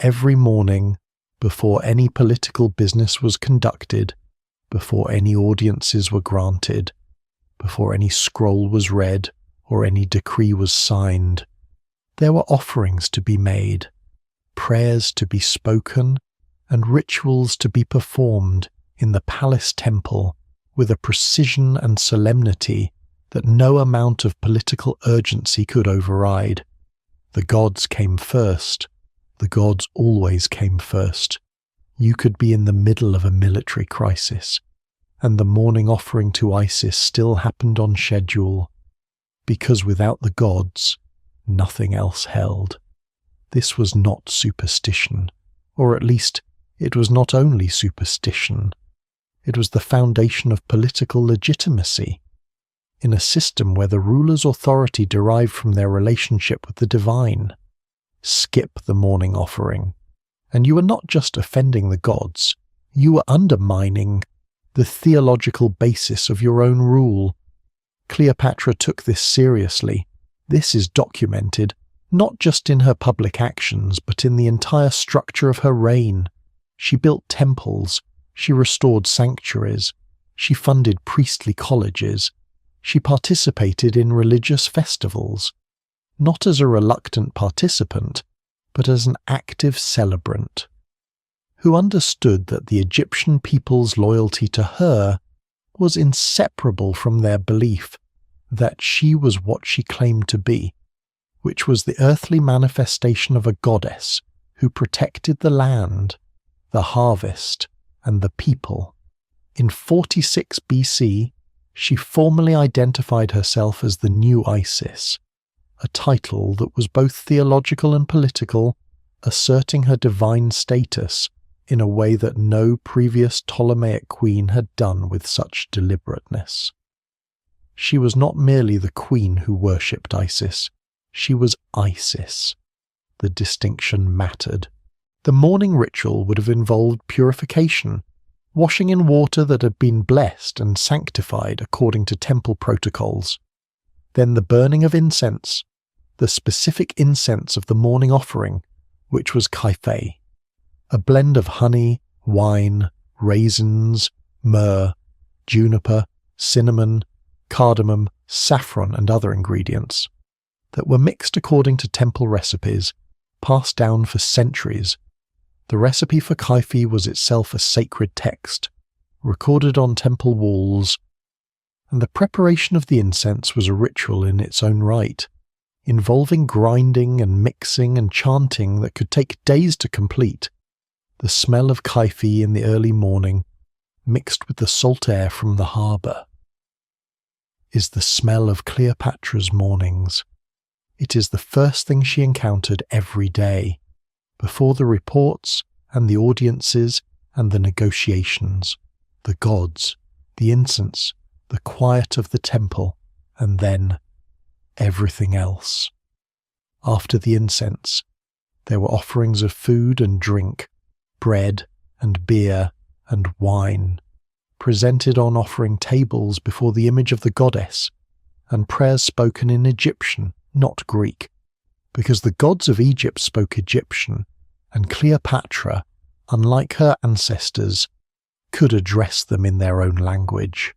Every morning, before any political business was conducted, before any audiences were granted, before any scroll was read or any decree was signed, there were offerings to be made, prayers to be spoken, and rituals to be performed in the palace temple with a precision and solemnity that no amount of political urgency could override. The gods came first. The gods always came first. You could be in the middle of a military crisis, and the morning offering to Isis still happened on schedule, because without the gods, nothing else held. This was not superstition, or at least it was not only superstition. It was the foundation of political legitimacy. In a system where the ruler's authority derived from their relationship with the divine. Skip the morning offering, and you were not just offending the gods, you were undermining the theological basis of your own rule. Cleopatra took this seriously. This is documented, not just in her public actions, but in the entire structure of her reign. She built temples, she restored sanctuaries, she funded priestly colleges, she participated in religious festivals, not as a reluctant participant, but as an active celebrant, who understood that the Egyptian people's loyalty to her was inseparable from their belief that she was what she claimed to be, which was the earthly manifestation of a goddess who protected the land, the harvest, and the people. In 46 BC, she formally identified herself as the new Isis, a title that was both theological and political, asserting her divine status in a way that no previous Ptolemaic queen had done with such deliberateness. She was not merely the queen who worshipped Isis, she was Isis. The distinction mattered. The morning ritual would have involved purification, washing in water that had been blessed and sanctified according to temple protocols. Then the burning of incense, the specific incense of the morning offering, which was kaife, a blend of honey, wine, raisins, myrrh, juniper, cinnamon, cardamom, saffron and other ingredients, that were mixed according to temple recipes, passed down for centuries. The recipe for kaife was itself a sacred text, recorded on temple walls, and the preparation of the incense was a ritual in its own right, involving grinding and mixing and chanting that could take days to complete. The smell of kaife in the early morning, mixed with the salt air from the harbour, is the smell of Cleopatra's mornings. It is the first thing she encountered every day, before the reports and the audiences and the negotiations, the gods, the incense, the quiet of the temple, and then everything else. After the incense, there were offerings of food and drink, bread and beer and wine, presented on offering tables before the image of the goddess, and prayers spoken in Egyptian, not Greek, because the gods of Egypt spoke Egyptian, and Cleopatra, unlike her ancestors, could address them in their own language.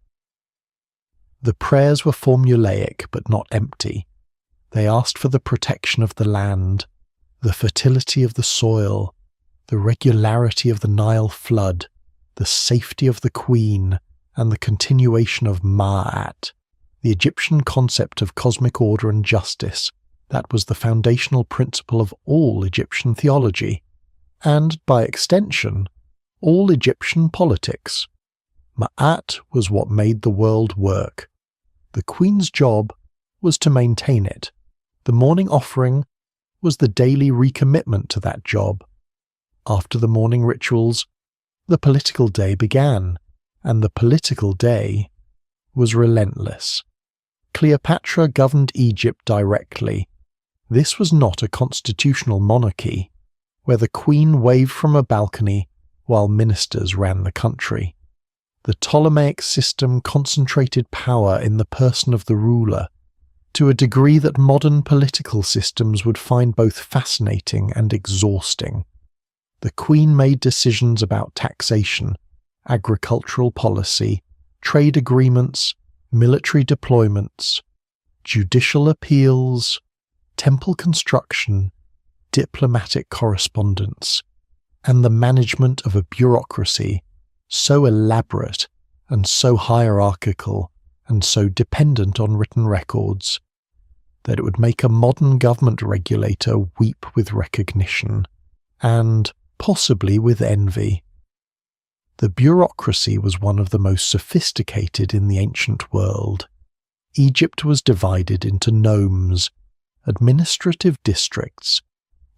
The prayers were formulaic but not empty. They asked for the protection of the land, the fertility of the soil, the regularity of the Nile flood, the safety of the queen, and the continuation of Ma'at, the Egyptian concept of cosmic order and justice that was the foundational principle of all Egyptian theology, and, by extension, all Egyptian politics. Ma'at was what made the world work. The queen's job was to maintain it. The morning offering was the daily recommitment to that job. After the morning rituals, the political day began, and the political day was relentless. Cleopatra governed Egypt directly. This was not a constitutional monarchy, where the queen waved from a balcony while ministers ran the country. The Ptolemaic system concentrated power in the person of the ruler, to a degree that modern political systems would find both fascinating and exhausting. The queen made decisions about taxation, agricultural policy, trade agreements, military deployments, judicial appeals, temple construction, diplomatic correspondence, and the management of a bureaucracy so elaborate and so hierarchical and so dependent on written records that it would make a modern government regulator weep with recognition and possibly with envy. The bureaucracy was one of the most sophisticated in the ancient world. Egypt was divided into nomes, administrative districts,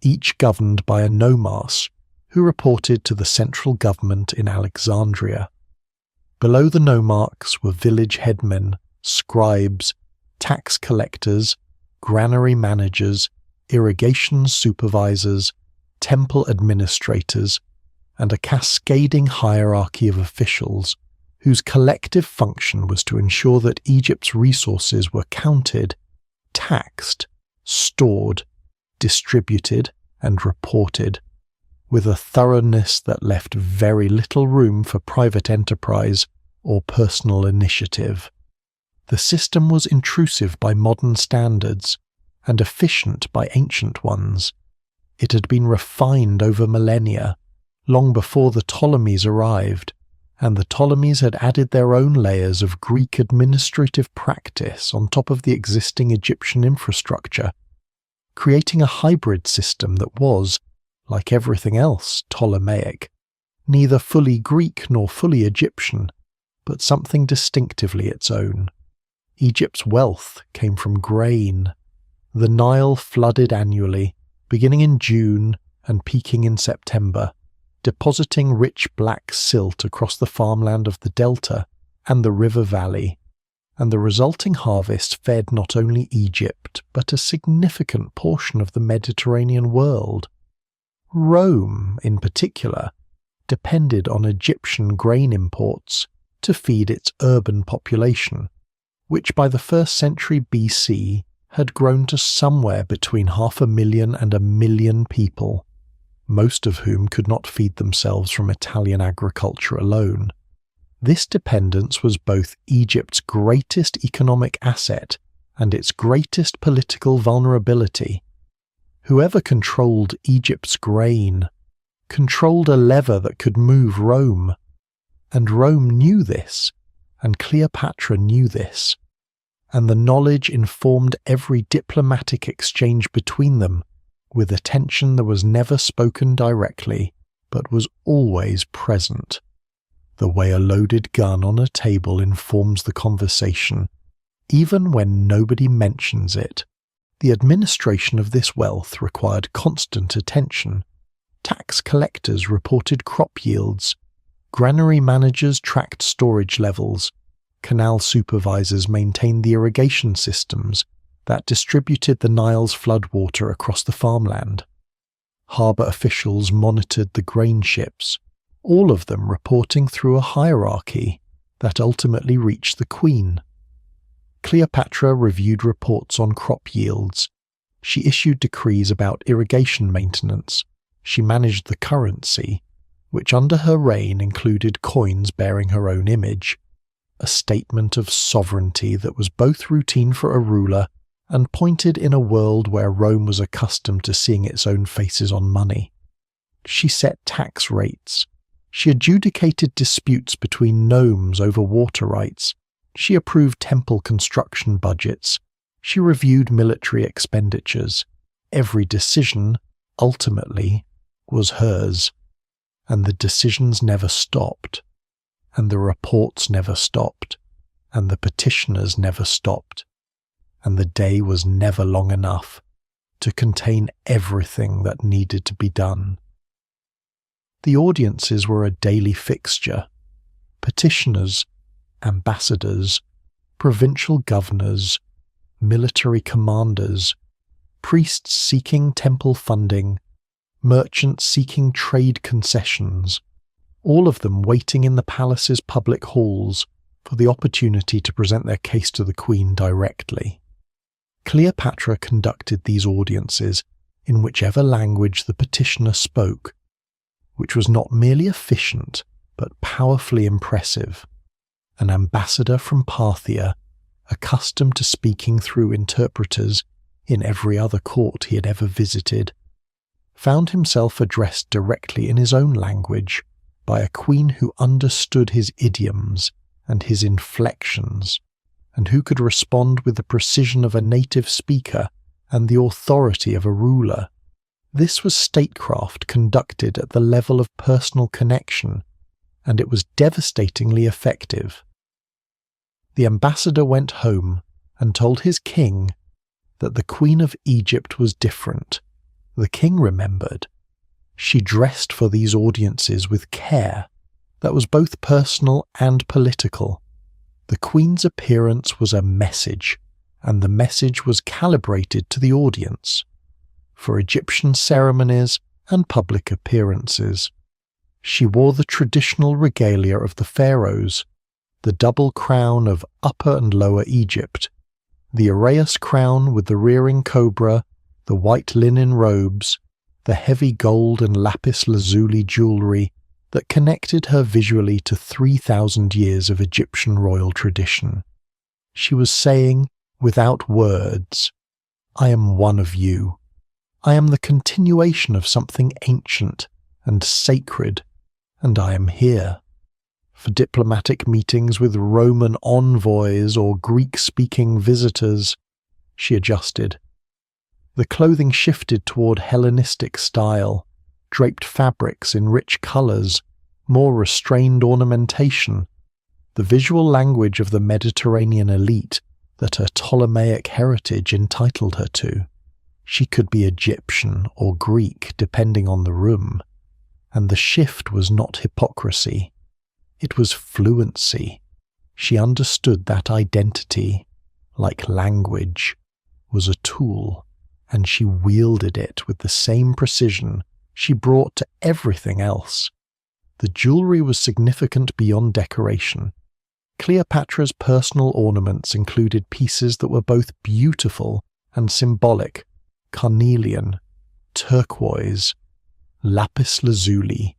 each governed by a nomarch who reported to the central government in Alexandria. Below the nomarchs were village headmen, scribes, tax collectors, granary managers, irrigation supervisors, temple administrators, and a cascading hierarchy of officials whose collective function was to ensure that Egypt's resources were counted, taxed, stored, distributed, and reported, with a thoroughness that left very little room for private enterprise or personal initiative. The system was intrusive by modern standards and efficient by ancient ones. It had been refined over millennia, long before the Ptolemies arrived, and the Ptolemies had added their own layers of Greek administrative practice on top of the existing Egyptian infrastructure, creating a hybrid system that was, like everything else Ptolemaic, neither fully Greek nor fully Egyptian, but something distinctively its own. Egypt's wealth came from grain. The Nile flooded annually, beginning in June and peaking in September, depositing rich black silt across the farmland of the delta and the river valley, and the resulting harvest fed not only Egypt but a significant portion of the Mediterranean world. Rome, in particular, depended on Egyptian grain imports to feed its urban population, which by the 1st century BC had grown to somewhere between 500,000 and 1 million people, most of whom could not feed themselves from Italian agriculture alone. This dependence was both Egypt's greatest economic asset and its greatest political vulnerability. Whoever controlled Egypt's grain controlled a lever that could move Rome, and Rome knew this, and Cleopatra knew this, and the knowledge informed every diplomatic exchange between them with a tension that was never spoken directly, but was always present. The way a loaded gun on a table informs the conversation, even when nobody mentions it. The administration of this wealth required constant attention. Tax collectors reported crop yields, granary managers tracked storage levels, canal supervisors maintained the irrigation systems that distributed the Nile's floodwater across the farmland. Harbour officials monitored the grain ships, all of them reporting through a hierarchy that ultimately reached the queen. Cleopatra reviewed reports on crop yields. She issued decrees about irrigation maintenance. She managed the currency, which under her reign included coins bearing her own image, a statement of sovereignty that was both routine for a ruler and pointed in a world where Rome was accustomed to seeing its own faces on money. She set tax rates. She adjudicated disputes between nomes over water rights. She approved temple construction budgets. She reviewed military expenditures. Every decision, ultimately, was hers. And the decisions never stopped. And the reports never stopped. And the petitioners never stopped. And the day was never long enough to contain everything that needed to be done. The audiences were a daily fixture. Petitioners, ambassadors, provincial governors, military commanders, priests seeking temple funding, merchants seeking trade concessions, all of them waiting in the palace's public halls for the opportunity to present their case to the Queen directly. Cleopatra conducted these audiences in whichever language the petitioner spoke, which was not merely efficient but powerfully impressive. An ambassador from Parthia, accustomed to speaking through interpreters in every other court he had ever visited, found himself addressed directly in his own language by a queen who understood his idioms and his inflections, and who could respond with the precision of a native speaker and the authority of a ruler. This was statecraft conducted at the level of personal connection, and it was devastatingly effective. The ambassador went home and told his king that the Queen of Egypt was different. The king remembered. She dressed for these audiences with care that was both personal and political. The Queen's appearance was a message, and the message was calibrated to the audience. For Egyptian ceremonies and public appearances, she wore the traditional regalia of the pharaohs, the double crown of Upper and Lower Egypt, the uraeus crown with the rearing cobra, the white linen robes, the heavy gold and lapis lazuli jewellery that connected her visually to 3,000 years of Egyptian royal tradition. She was saying, without words, "I am one of you. I am the continuation of something ancient and sacred, and I am here." For diplomatic meetings with Roman envoys or Greek-speaking visitors, she adjusted. The clothing shifted toward Hellenistic style, draped fabrics in rich colours, more restrained ornamentation, the visual language of the Mediterranean elite that her Ptolemaic heritage entitled her to. She could be Egyptian or Greek depending on the room, and the shift was not hypocrisy. It was fluency. She understood that identity, like language, was a tool, and she wielded it with the same precision she brought to everything else. The jewellery was significant beyond decoration. Cleopatra's personal ornaments included pieces that were both beautiful and symbolic: carnelian, turquoise, lapis lazuli,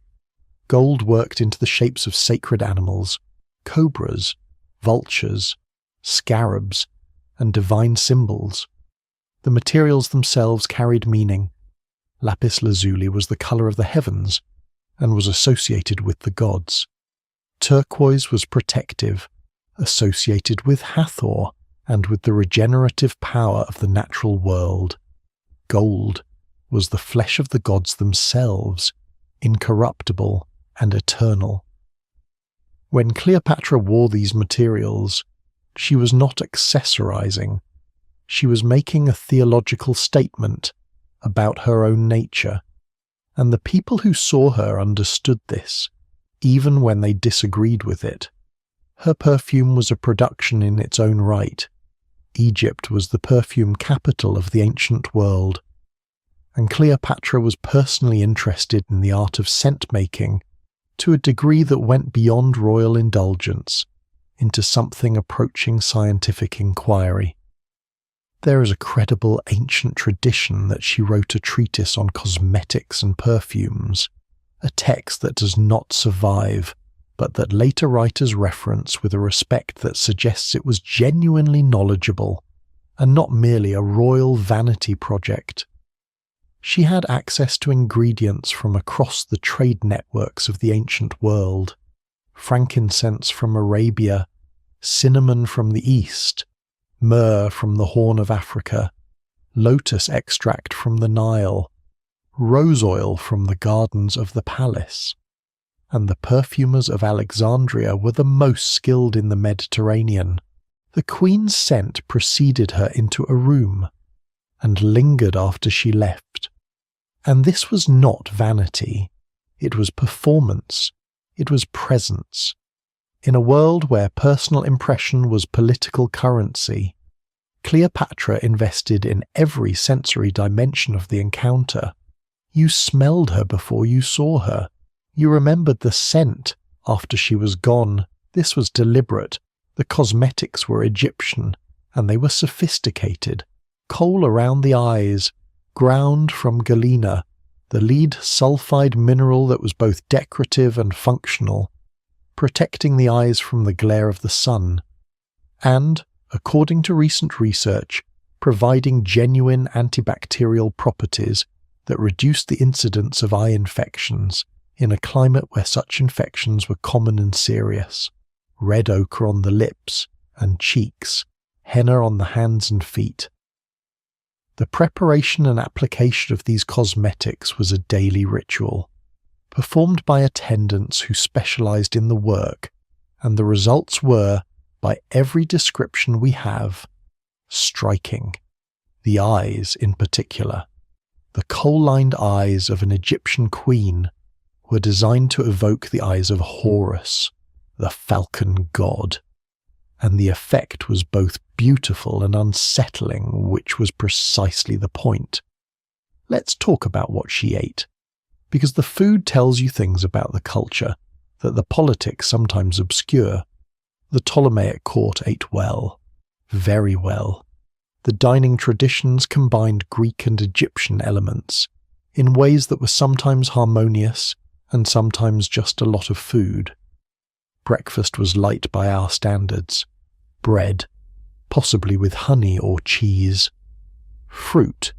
gold worked into the shapes of sacred animals, cobras, vultures, scarabs, and divine symbols. The materials themselves carried meaning. Lapis lazuli was the colour of the heavens and was associated with the gods. Turquoise was protective, associated with Hathor and with the regenerative power of the natural world. Gold was the flesh of the gods themselves, incorruptible and eternal. When Cleopatra wore these materials, she was not accessorizing. She was making a theological statement about her own nature, and the people who saw her understood this, even when they disagreed with it. Her perfume was a production in its own right. Egypt was the perfume capital of the ancient world, and Cleopatra was personally interested in the art of scent-making to a degree that went beyond royal indulgence into something approaching scientific inquiry. There is a credible ancient tradition that she wrote a treatise on cosmetics and perfumes, a text that does not survive, but that later writers reference with a respect that suggests it was genuinely knowledgeable, and not merely a royal vanity project. She had access to ingredients from across the trade networks of the ancient world: frankincense from Arabia, cinnamon from the East, myrrh from the Horn of Africa, lotus extract from the Nile, rose oil from the gardens of the palace, and the perfumers of Alexandria were the most skilled in the Mediterranean. The queen's scent preceded her into a room, and lingered after she left. And this was not vanity, it was performance, it was presence. In a world where personal impression was political currency, Cleopatra invested in every sensory dimension of the encounter. You smelled her before you saw her. You remembered the scent after she was gone. This was deliberate. The cosmetics were Egyptian, and they were sophisticated. Kohl around the eyes, ground from galena, the lead sulfide mineral that was both decorative and functional, protecting the eyes from the glare of the sun, and, according to recent research, providing genuine antibacterial properties that reduced the incidence of eye infections in a climate where such infections were common and serious. Red ochre on the lips and cheeks, henna on the hands and feet. The preparation and application of these cosmetics was a daily ritual, performed by attendants who specialized in the work, and the results were, by every description we have, striking. The eyes, in particular, the kohl-lined eyes of an Egyptian queen, were designed to evoke the eyes of Horus, the falcon god, and the effect was both beautiful and unsettling, which was precisely the point. Let's talk about what she ate, because the food tells you things about the culture that the politics sometimes obscure. The Ptolemaic court ate well, very well. The dining traditions combined Greek and Egyptian elements in ways that were sometimes harmonious and sometimes just a lot of food. Breakfast was light by our standards. Bread, possibly with honey or cheese. Fruit,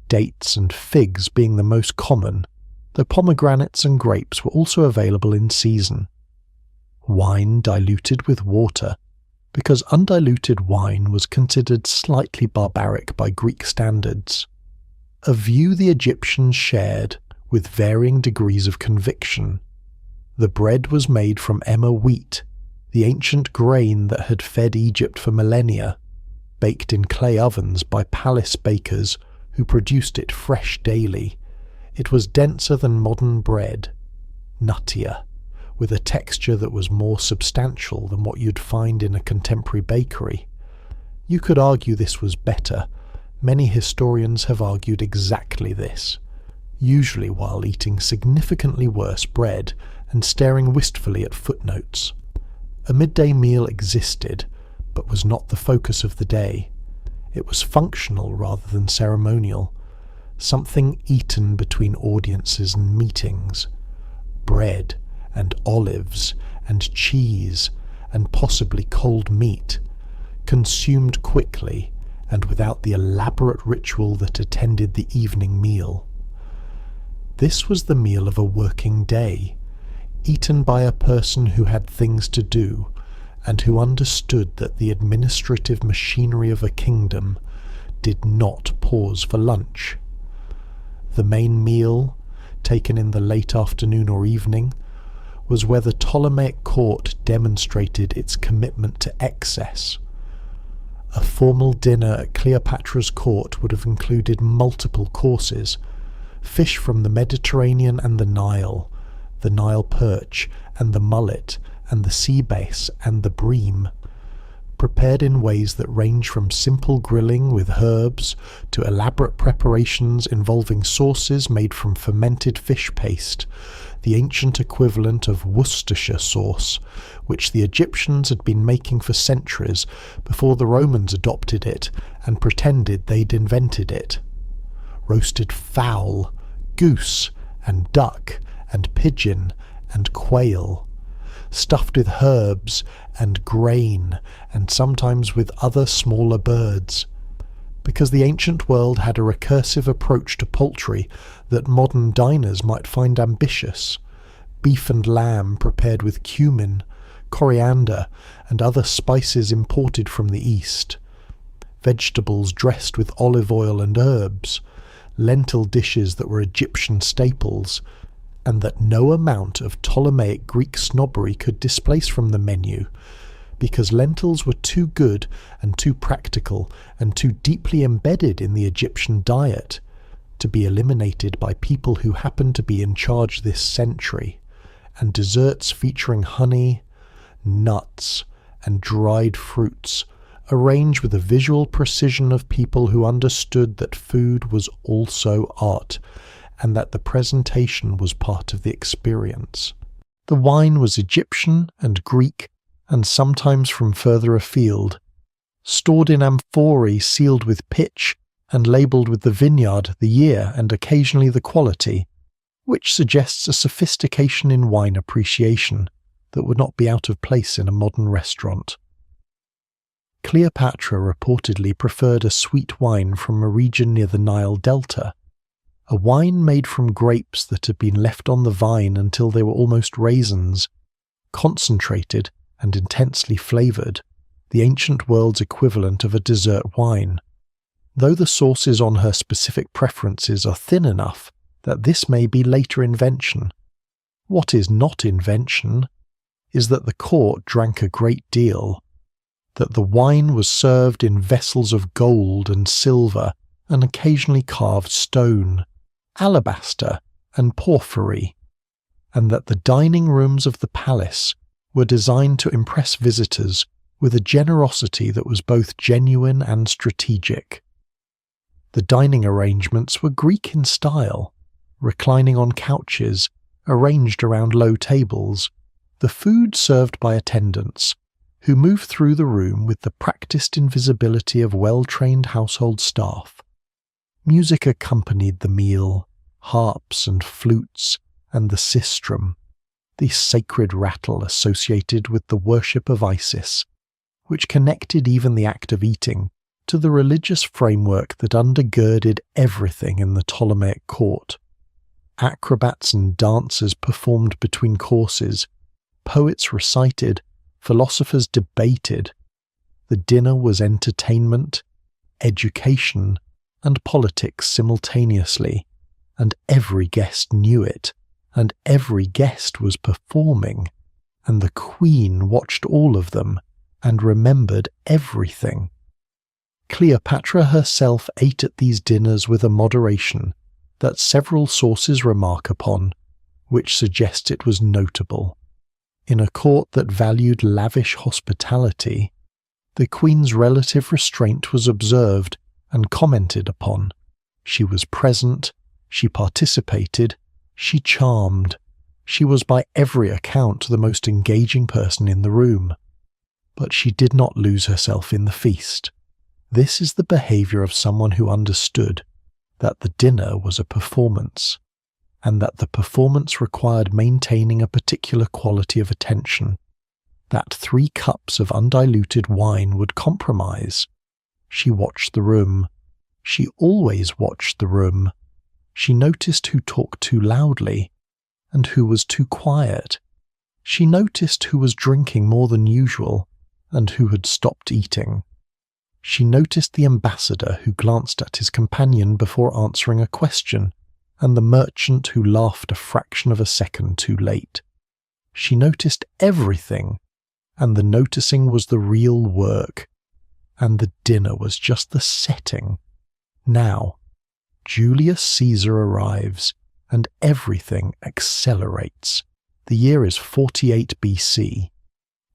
dates and figs being the most common, though pomegranates and grapes were also available in season. Wine diluted with water, because undiluted wine was considered slightly barbaric by Greek standards. A view the Egyptians shared with varying degrees of conviction. The bread was made from emmer wheat, the ancient grain that had fed Egypt for millennia, baked in clay ovens by palace bakers who produced it fresh daily. It was denser than modern bread, nuttier, with a texture that was more substantial than what you'd find in a contemporary bakery. You could argue this was better. Many historians have argued exactly this, usually while eating significantly worse bread and staring wistfully at footnotes. A midday meal existed, but was not the focus of the day. It was functional rather than ceremonial, something eaten between audiences and meetings. Bread and olives and cheese and possibly cold meat, consumed quickly and without the elaborate ritual that attended the evening meal. This was the meal of a working day, eaten by a person who had things to do and who understood that the administrative machinery of a kingdom did not pause for lunch. The main meal, taken in the late afternoon or evening, was where the Ptolemaic court demonstrated its commitment to excess. A formal dinner at Cleopatra's court would have included multiple courses: fish from the Mediterranean and the Nile perch and the mullet and the sea bass and the bream, prepared in ways that range from simple grilling with herbs to elaborate preparations involving sauces made from fermented fish paste, the ancient equivalent of Worcestershire sauce, which the Egyptians had been making for centuries before the Romans adopted it and pretended they'd invented it. Roasted fowl, goose and duck and pigeon and quail, stuffed with herbs and grain and sometimes with other smaller birds, because the ancient world had a recursive approach to poultry that modern diners might find ambitious. Beef and lamb prepared with cumin, coriander and other spices imported from the East, vegetables dressed with olive oil and herbs, lentil dishes that were Egyptian staples, and that no amount of Ptolemaic Greek snobbery could displace from the menu, because lentils were too good and too practical and too deeply embedded in the Egyptian diet to be eliminated by people who happened to be in charge this century, and desserts featuring honey, nuts, and dried fruits, arranged with a visual precision of people who understood that food was also art, and that the presentation was part of the experience. The wine was Egyptian and Greek, and sometimes from further afield, stored in amphorae sealed with pitch and labelled with the vineyard, the year, and occasionally the quality, which suggests a sophistication in wine appreciation that would not be out of place in a modern restaurant. Cleopatra reportedly preferred a sweet wine from a region near the Nile Delta, a wine made from grapes that had been left on the vine until they were almost raisins, concentrated and intensely flavoured, the ancient world's equivalent of a dessert wine, though the sources on her specific preferences are thin enough that this may be later invention. What is not invention is that the court drank a great deal, that the wine was served in vessels of gold and silver and occasionally carved stone, alabaster and porphyry, and that the dining rooms of the palace were designed to impress visitors with a generosity that was both genuine and strategic. The dining arrangements were Greek in style, reclining on couches, arranged around low tables, the food served by attendants, who moved through the room with the practiced invisibility of well-trained household staff. Music accompanied the meal, harps and flutes, and the sistrum, the sacred rattle associated with the worship of Isis, which connected even the act of eating to the religious framework that undergirded everything in the Ptolemaic court. Acrobats and dancers performed between courses, poets recited, philosophers debated. The dinner was entertainment, education, and politics simultaneously, and every guest knew it, and every guest was performing, and the queen watched all of them and remembered everything. Cleopatra herself ate at these dinners with a moderation that several sources remark upon, which suggests it was notable. In a court that valued lavish hospitality, the queen's relative restraint was observed and commented upon. She was present, she participated, she charmed, she was by every account the most engaging person in the room. But she did not lose herself in the feast. This is the behaviour of someone who understood that the dinner was a performance, and that the performance required maintaining a particular quality of attention, that 3 cups of undiluted wine would compromise. She watched the room. She always watched the room. She noticed who talked too loudly, and who was too quiet. She noticed who was drinking more than usual, and who had stopped eating. She noticed the ambassador who glanced at his companion before answering a question, and the merchant who laughed a fraction of a second too late. She noticed everything, and the noticing was the real work, and the dinner was just the setting. Now, Julius Caesar arrives, and everything accelerates. The year is 48 BC.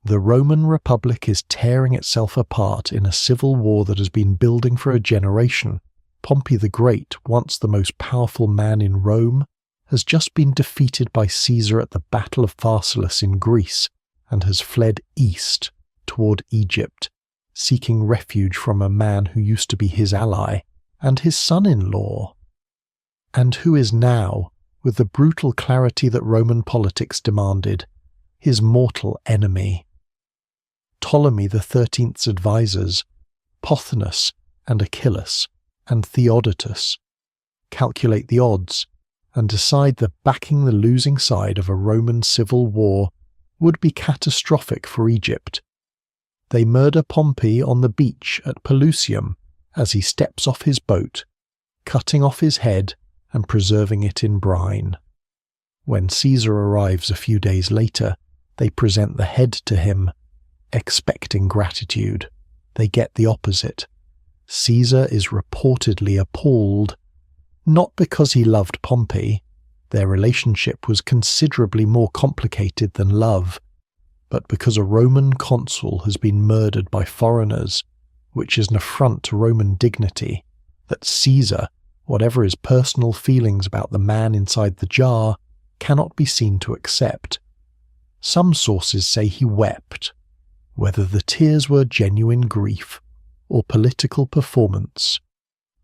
The Roman Republic is tearing itself apart in a civil war that has been building for a generation. Pompey the Great, once the most powerful man in Rome, has just been defeated by Caesar at the Battle of Pharsalus in Greece and has fled east toward Egypt, seeking refuge from a man who used to be his ally and his son-in-law, and who is now, with the brutal clarity that Roman politics demanded, his mortal enemy. Ptolemy XIII's advisors, Pothinus and Achillas and Theodotus, calculate the odds and decide that backing the losing side of a Roman civil war would be catastrophic for Egypt. They murder Pompey on the beach at Pelusium as he steps off his boat, cutting off his head and preserving it in brine. When Caesar arrives a few days later, they present the head to him, expecting gratitude. They get the opposite. Caesar is reportedly appalled, not because he loved Pompey. Their relationship was considerably more complicated than love, but because a Roman consul has been murdered by foreigners, which is an affront to Roman dignity, that Caesar, whatever his personal feelings about the man inside the jar, cannot be seen to accept. Some sources say he wept. Whether the tears were genuine grief or political performance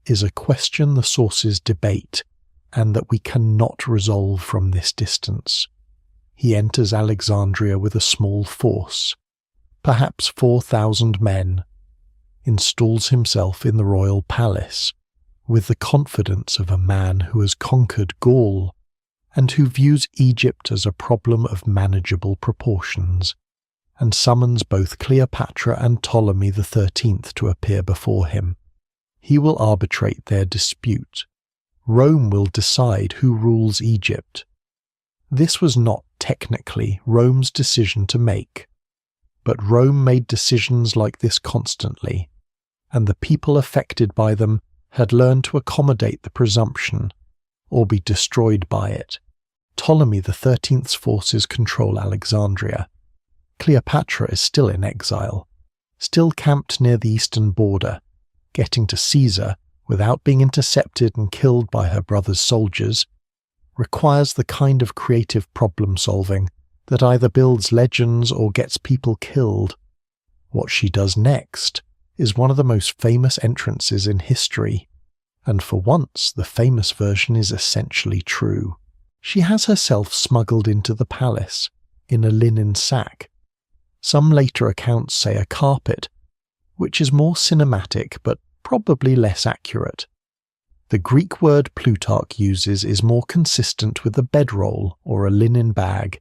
is a question the sources debate and that we cannot resolve from this distance. He enters Alexandria with a small force, perhaps 4,000 men, installs himself in the royal palace with the confidence of a man who has conquered Gaul and who views Egypt as a problem of manageable proportions, and summons both Cleopatra and Ptolemy XIII to appear before him. He will arbitrate their dispute. Rome will decide who rules Egypt. This was not technically Rome's decision to make, but Rome made decisions like this constantly, and the people affected by them had learned to accommodate the presumption, or be destroyed by it. Ptolemy XIII's forces control Alexandria. Cleopatra is still in exile, still camped near the eastern border. Getting to Caesar without being intercepted and killed by her brother's soldiers requires the kind of creative problem-solving that either builds legends or gets people killed. What she does next is one of the most famous entrances in history, and for once the famous version is essentially true. She has herself smuggled into the palace in a linen sack. Some later accounts say a carpet, which is more cinematic but probably less accurate. The Greek word Plutarch uses is more consistent with a bedroll or a linen bag.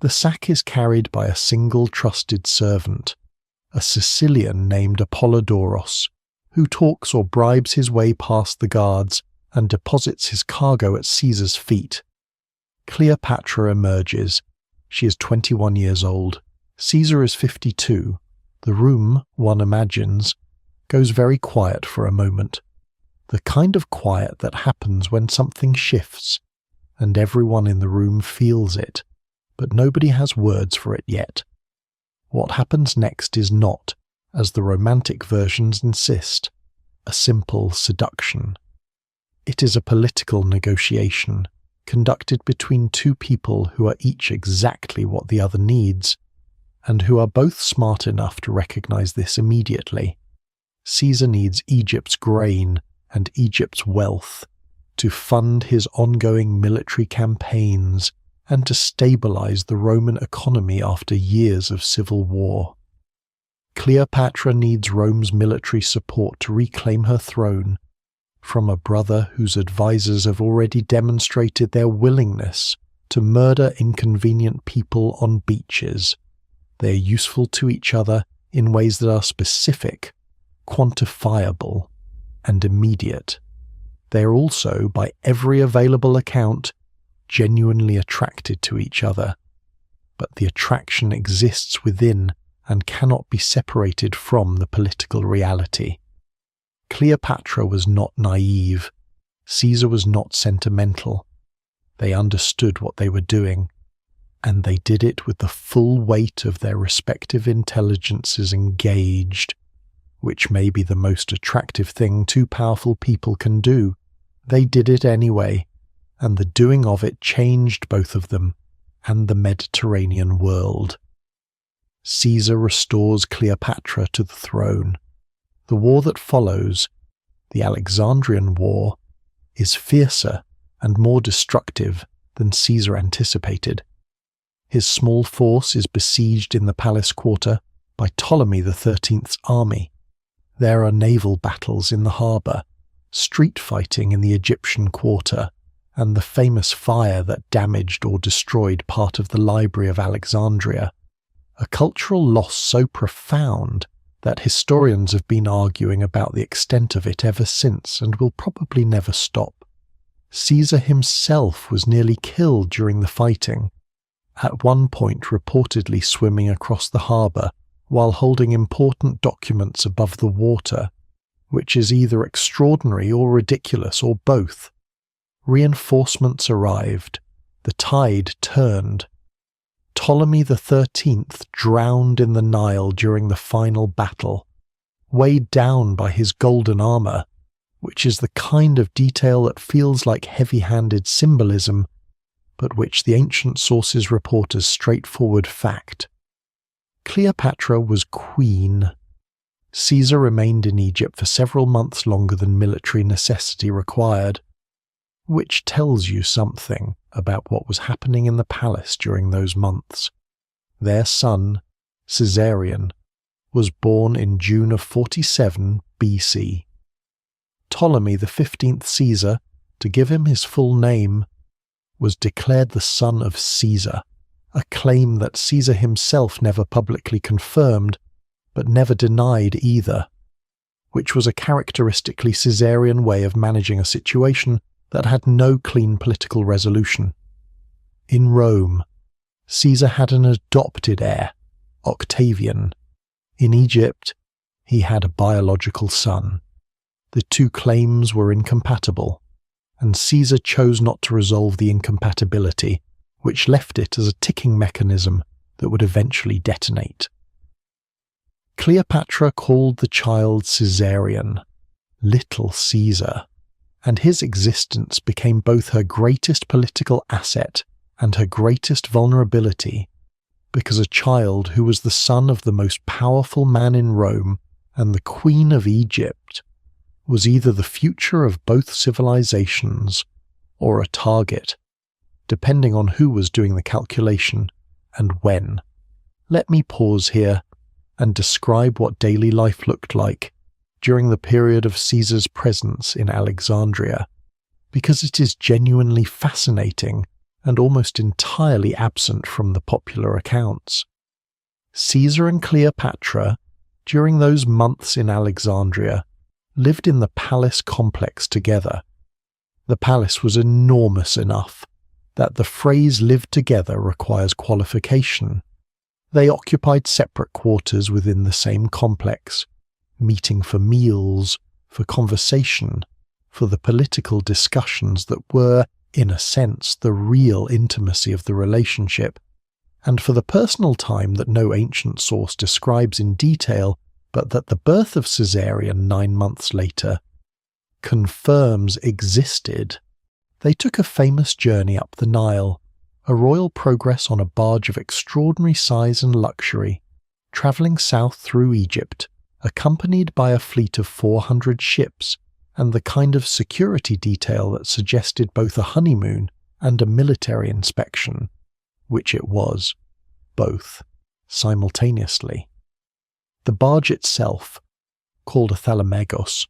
The sack is carried by a single trusted servant, a Sicilian named Apollodoros, who talks or bribes his way past the guards and deposits his cargo at Caesar's feet. Cleopatra emerges. She is 21 years old. Caesar is 52. The room, one imagines, goes very quiet for a moment. The kind of quiet that happens when something shifts, and everyone in the room feels it, but nobody has words for it yet. What happens next is not, as the romantic versions insist, a simple seduction. It is a political negotiation, conducted between two people who are each exactly what the other needs, and who are both smart enough to recognize this immediately. Caesar needs Egypt's grain and Egypt's wealth to fund his ongoing military campaigns and to stabilize the Roman economy after years of civil war. Cleopatra needs Rome's military support to reclaim her throne from a brother whose advisors have already demonstrated their willingness to murder inconvenient people on beaches. They are useful to each other in ways that are specific, quantifiable, and immediate. They are also, by every available account, genuinely attracted to each other, but the attraction exists within and cannot be separated from the political reality. Cleopatra was not naive. Caesar was not sentimental. They understood what they were doing, and they did it with the full weight of their respective intelligences engaged, which may be the most attractive thing two powerful people can do. They did it anyway, and the doing of it changed both of them and the Mediterranean world. Caesar restores Cleopatra to the throne. The war that follows, the Alexandrian War, is fiercer and more destructive than Caesar anticipated. His small force is besieged in the palace quarter by Ptolemy XIII's army. There are naval battles in the harbour, street fighting in the Egyptian quarter, and the famous fire that damaged or destroyed part of the Library of Alexandria. A cultural loss so profound that historians have been arguing about the extent of it ever since and will probably never stop. Caesar himself was nearly killed during the fighting, at one point reportedly swimming across the harbour while holding important documents above the water, which is either extraordinary or ridiculous or both. Reinforcements arrived. The tide turned. Ptolemy XIII drowned in the Nile during the final battle, weighed down by his golden armour, which is the kind of detail that feels like heavy-handed symbolism, but which the ancient sources report as straightforward fact. Cleopatra was queen. Caesar remained in Egypt for several months longer than military necessity required, which tells you something about what was happening in the palace during those months. Their son, Caesarion, was born in June of 47 BC. Ptolemy XV Caesar, to give him his full name, was declared the son of Caesar, a claim that Caesar himself never publicly confirmed, but never denied either, which was a characteristically Caesarian way of managing a situation that had no clean political resolution. In Rome, Caesar had an adopted heir, Octavian. In Egypt, he had a biological son. The two claims were incompatible, and Caesar chose not to resolve the incompatibility, which left it as a ticking mechanism that would eventually detonate. Cleopatra called the child Caesarion, Little Caesar, and his existence became both her greatest political asset and her greatest vulnerability, because a child who was the son of the most powerful man in Rome and the Queen of Egypt was either the future of both civilizations or a target, depending on who was doing the calculation and when. Let me pause here and describe what daily life looked like during the period of Caesar's presence in Alexandria, because it is genuinely fascinating and almost entirely absent from the popular accounts. Caesar and Cleopatra, during those months in Alexandria, lived in the palace complex together. The palace was enormous enough that the phrase "live together" requires qualification. They occupied separate quarters within the same complex, meeting for meals, for conversation, for the political discussions that were, in a sense, the real intimacy of the relationship, and for the personal time that no ancient source describes in detail, but that the birth of Caesarion 9 months later confirms existed. They took a famous journey up the Nile, a royal progress on a barge of extraordinary size and luxury, travelling south through Egypt, accompanied by a fleet of 400 ships, and the kind of security detail that suggested both a honeymoon and a military inspection, which it was, both, simultaneously. The barge itself, called a thalamagos,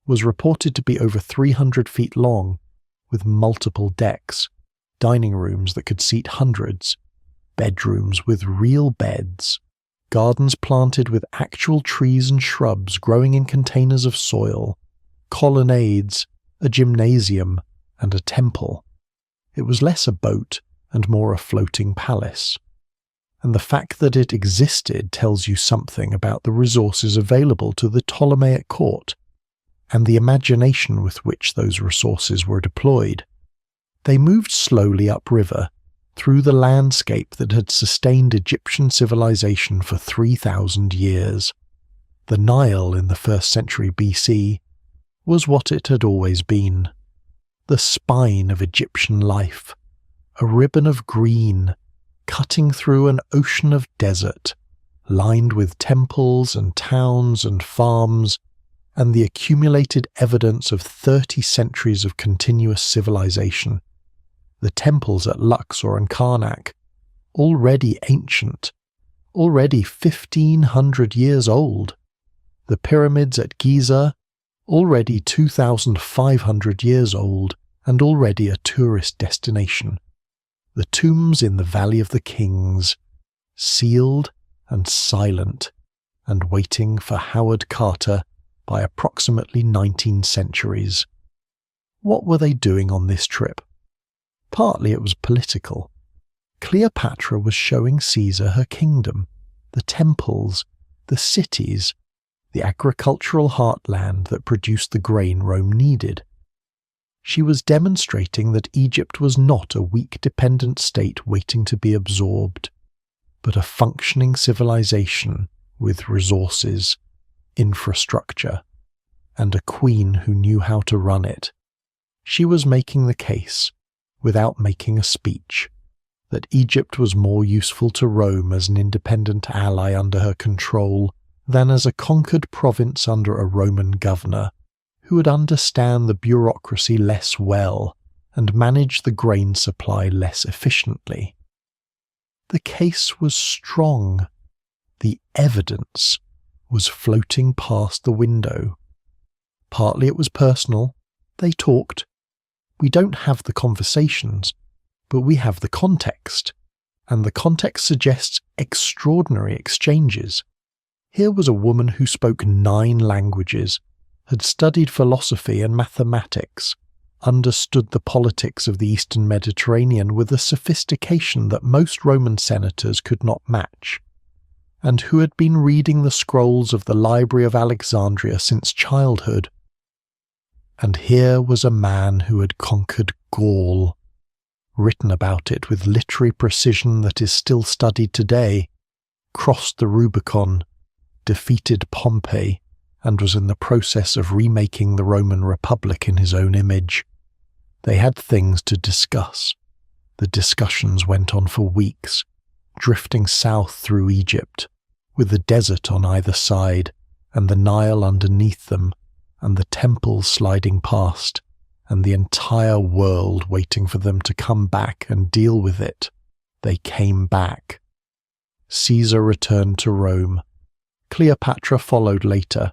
was reported to be over 300 feet long, with multiple decks, dining rooms that could seat hundreds, bedrooms with real beds, gardens planted with actual trees and shrubs growing in containers of soil, colonnades, a gymnasium, and a temple. It was less a boat and more a floating palace. And the fact that it existed tells you something about the resources available to the Ptolemaic court, and the imagination with which those resources were deployed. They moved slowly upriver, through the landscape that had sustained Egyptian civilization for 3,000 years. The Nile in the 1st century BC was what it had always been, the spine of Egyptian life, a ribbon of green, cutting through an ocean of desert, lined with temples and towns and farms, and the accumulated evidence of 30 centuries of continuous civilization. The temples at Luxor and Karnak, already ancient, already 1,500 years old. The pyramids at Giza, already 2,500 years old and already a tourist destination. The tombs in the Valley of the Kings, sealed and silent and waiting for Howard Carter by approximately 19 centuries. What were they doing on this trip? Partly it was political. Cleopatra was showing Caesar her kingdom, the temples, the cities, the agricultural heartland that produced the grain Rome needed. She was demonstrating that Egypt was not a weak dependent state waiting to be absorbed, but a functioning civilization with resources, infrastructure, and a queen who knew how to run it. She was making the case, without making a speech, that Egypt was more useful to Rome as an independent ally under her control than as a conquered province under a Roman governor who would understand the bureaucracy less well and manage the grain supply less efficiently. The case was strong. The evidence was floating past the window. Partly it was personal. They talked. We don't have the conversations, but we have the context, and the context suggests extraordinary exchanges. Here was a woman who spoke 9 languages, had studied philosophy and mathematics, understood the politics of the Eastern Mediterranean with a sophistication that most Roman senators could not match, and who had been reading the scrolls of the Library of Alexandria since childhood. And here was a man who had conquered Gaul, written about it with literary precision that is still studied today, crossed the Rubicon, defeated Pompey, and was in the process of remaking the Roman Republic in his own image. They had things to discuss. The discussions went on for weeks, drifting south through Egypt, with the desert on either side, and the Nile underneath them, and the temples sliding past, and the entire world waiting for them to come back and deal with it. They came back. Caesar returned to Rome. Cleopatra followed later,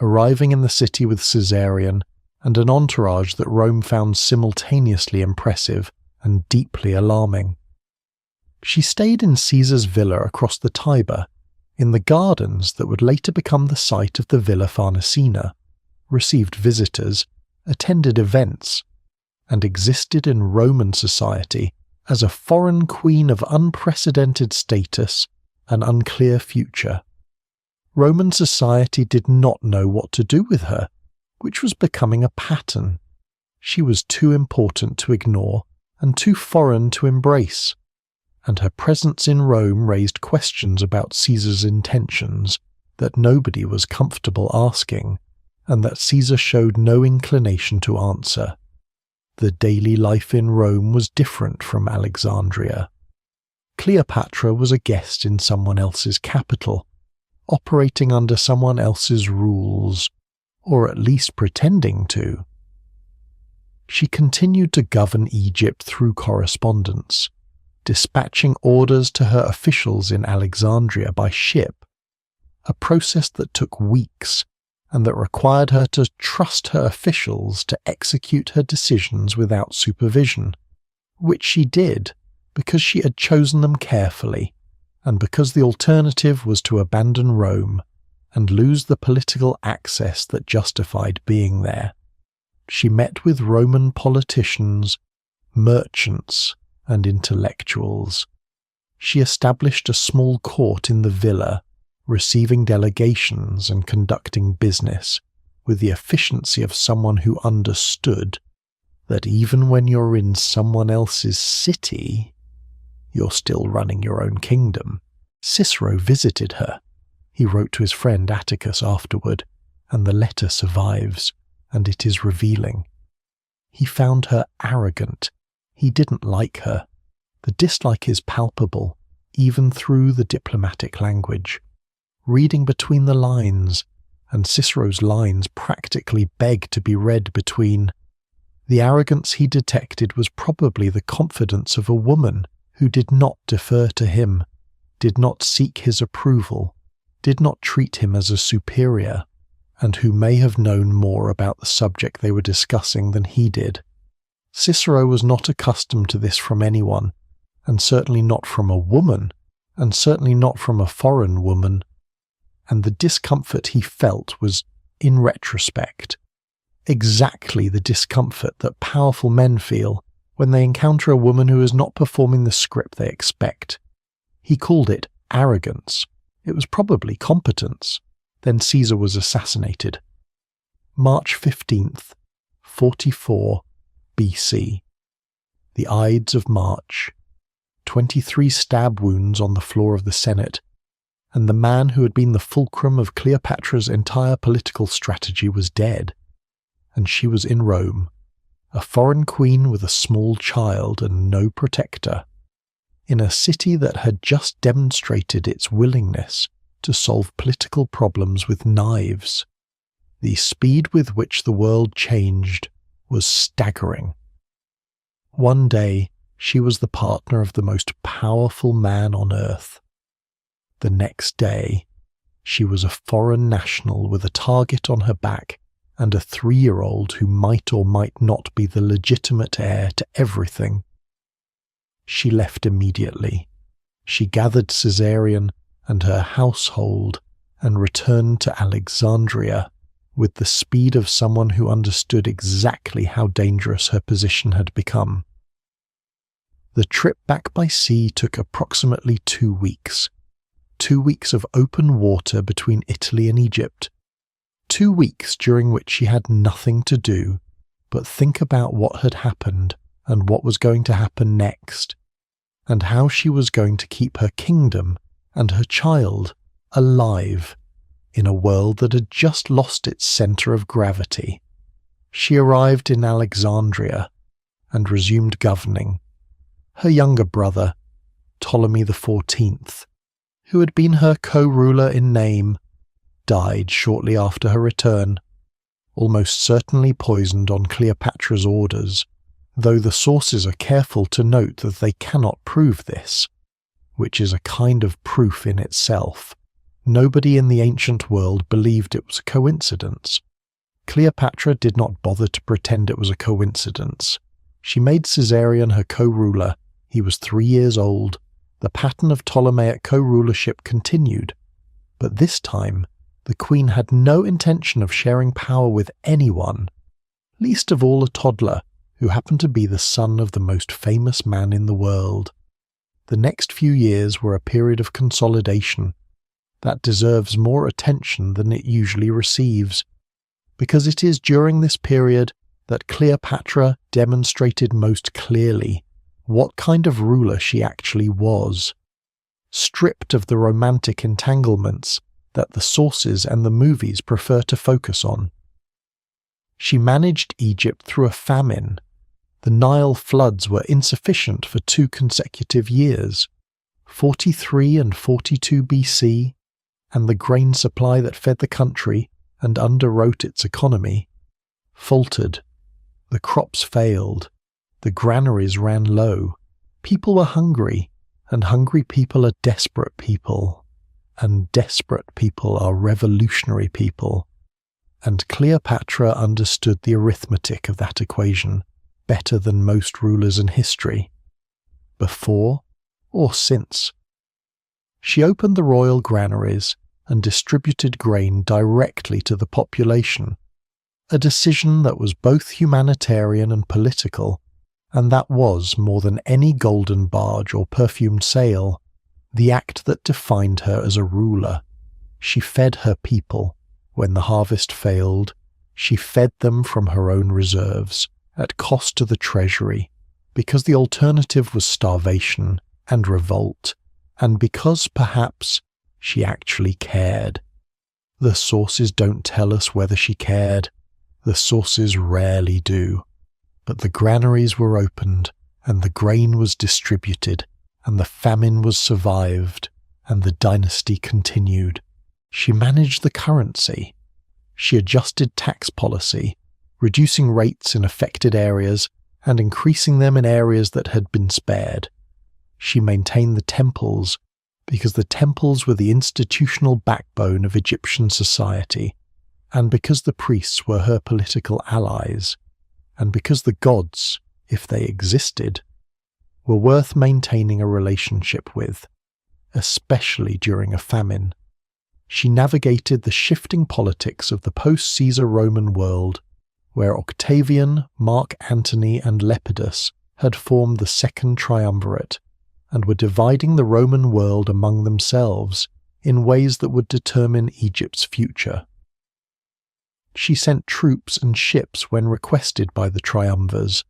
arriving in the city with Caesarion and an entourage that Rome found simultaneously impressive and deeply alarming. She stayed in Caesar's villa across the Tiber, in the gardens that would later become the site of the Villa Farnesina, received visitors, attended events, and existed in Roman society as a foreign queen of unprecedented status and unclear future. Roman society did not know what to do with her, which was becoming a pattern. She was too important to ignore and too foreign to embrace, and her presence in Rome raised questions about Caesar's intentions that nobody was comfortable asking, and that Caesar showed no inclination to answer. The daily life in Rome was different from Alexandria. Cleopatra was a guest in someone else's capital, operating under someone else's rules, or at least pretending to. She continued to govern Egypt through correspondence, dispatching orders to her officials in Alexandria by ship, a process that took weeks and that required her to trust her officials to execute her decisions without supervision, which she did because she had chosen them carefully, and because the alternative was to abandon Rome and lose the political access that justified being there. She met with Roman politicians, merchants, and intellectuals. She established a small court in the villa, receiving delegations and conducting business with the efficiency of someone who understood that even when you're in someone else's city, you're still running your own kingdom. Cicero visited her. He wrote to his friend Atticus afterward, and the letter survives, and it is revealing. He found her arrogant. He didn't like her. The dislike is palpable, even through the diplomatic language, reading between the lines, and Cicero's lines practically beg to be read between. The arrogance he detected was probably the confidence of a woman who did not defer to him, did not seek his approval, did not treat him as a superior, and who may have known more about the subject they were discussing than he did. Cicero was not accustomed to this from anyone, and certainly not from a woman, and certainly not from a foreign woman, and the discomfort he felt was, in retrospect, exactly the discomfort that powerful men feel when they encounter a woman who is not performing the script they expect. He called it arrogance. It was probably competence. Then Caesar was assassinated. March 15th, 44 BC. The Ides of March. 23 stab wounds on the floor of the Senate, and the man who had been the fulcrum of Cleopatra's entire political strategy was dead, and she was in Rome, a foreign queen with a small child and no protector, in a city that had just demonstrated its willingness to solve political problems with knives. The speed with which the world changed was staggering. One day, she was the partner of the most powerful man on earth. The next day, she was a foreign national with a target on her back and a 3-year-old who might or might not be the legitimate heir to everything. She left immediately. She gathered Caesarion and her household and returned to Alexandria with the speed of someone who understood exactly how dangerous her position had become. The trip back by sea took approximately 2 weeks. 2 weeks of open water between Italy and Egypt. 2 weeks during which she had nothing to do but think about what had happened and what was going to happen next, and how she was going to keep her kingdom and her child alive in a world that had just lost its centre of gravity. She arrived in Alexandria and resumed governing. Her younger brother, Ptolemy XIV, who had been her co-ruler in name, died shortly after her return, almost certainly poisoned on Cleopatra's orders, though the sources are careful to note that they cannot prove this, which is a kind of proof in itself. Nobody in the ancient world believed it was a coincidence. Cleopatra did not bother to pretend it was a coincidence. She made Caesarion her co-ruler. He was 3 years old. The pattern of Ptolemaic co-rulership continued, but this time the queen had no intention of sharing power with anyone, least of all a toddler who happened to be the son of the most famous man in the world. The next few years were a period of consolidation that deserves more attention than it usually receives, because it is during this period that Cleopatra demonstrated most clearly what kind of ruler she actually was, stripped of the romantic entanglements that the sources and the movies prefer to focus on. She managed Egypt through a famine. The Nile floods were insufficient for 2 consecutive years, 43 and 42 BC, and the grain supply that fed the country and underwrote its economy faltered. The crops failed. The granaries ran low. People were hungry, and hungry people are desperate people, and desperate people are revolutionary people. And Cleopatra understood the arithmetic of that equation better than most rulers in history, before or since. She opened the royal granaries and distributed grain directly to the population, a decision that was both humanitarian and political, and that was, more than any golden barge or perfumed sail, the act that defined her as a ruler. She fed her people. When the harvest failed, she fed them from her own reserves, at cost to the treasury, because the alternative was starvation and revolt, and because, perhaps, she actually cared. The sources don't tell us whether she cared. The sources rarely do. But the granaries were opened, and the grain was distributed, and the famine was survived, and the dynasty continued. She managed the currency. She adjusted tax policy, reducing rates in affected areas and increasing them in areas that had been spared. She maintained the temples, because the temples were the institutional backbone of Egyptian society, and because the priests were her political allies, and because the gods, if they existed, were worth maintaining a relationship with, especially during a famine. She navigated the shifting politics of the post-Caesar Roman world, where Octavian, Mark Antony, and Lepidus had formed the second triumvirate, and were dividing the Roman world among themselves in ways that would determine Egypt's future. She sent troops and ships when requested by the triumvirs,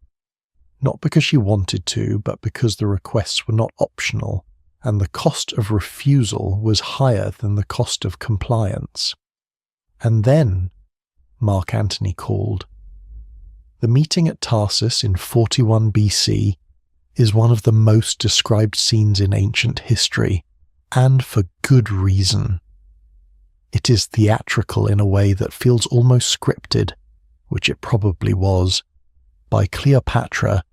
not because she wanted to, but because the requests were not optional, and the cost of refusal was higher than the cost of compliance. And then Mark Antony called. The meeting at Tarsus in 41 BC is one of the most described scenes in ancient history, and for good reason. It is theatrical in a way that feels almost scripted, which it probably was, by Cleopatra,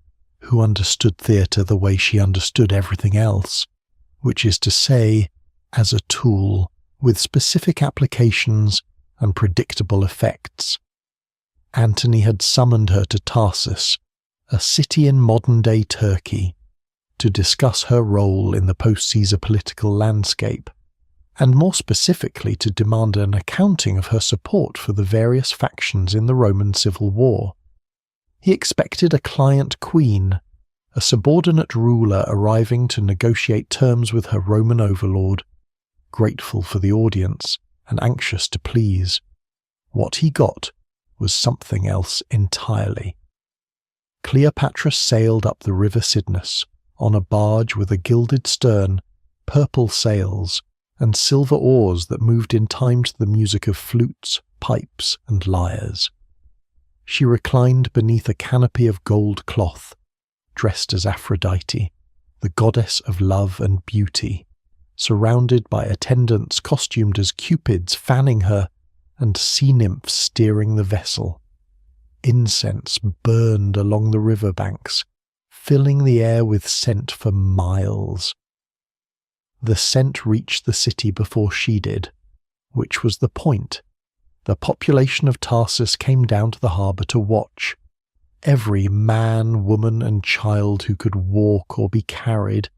who understood theatre the way she understood everything else, which is to say, as a tool with specific applications and predictable effects. Antony had summoned her to Tarsus, a city in modern-day Turkey, to discuss her role in the post-Caesar political landscape, and more specifically to demand an accounting of her support for the various factions in the Roman Civil War. He expected a client queen, a subordinate ruler arriving to negotiate terms with her Roman overlord, grateful for the audience and anxious to please. What he got was something else entirely. Cleopatra sailed up the river Cydnus on a barge with a gilded stern, purple sails, and silver oars that moved in time to the music of flutes, pipes, and lyres. She reclined beneath a canopy of gold cloth, dressed as Aphrodite, the goddess of love and beauty, surrounded by attendants costumed as cupids fanning her and sea nymphs steering the vessel. Incense burned along the river banks, filling the air with scent for miles. The scent reached the city before she did, which was the point. The population of Tarsus came down to the harbour to watch. Every man, woman, and child who could walk or be carried.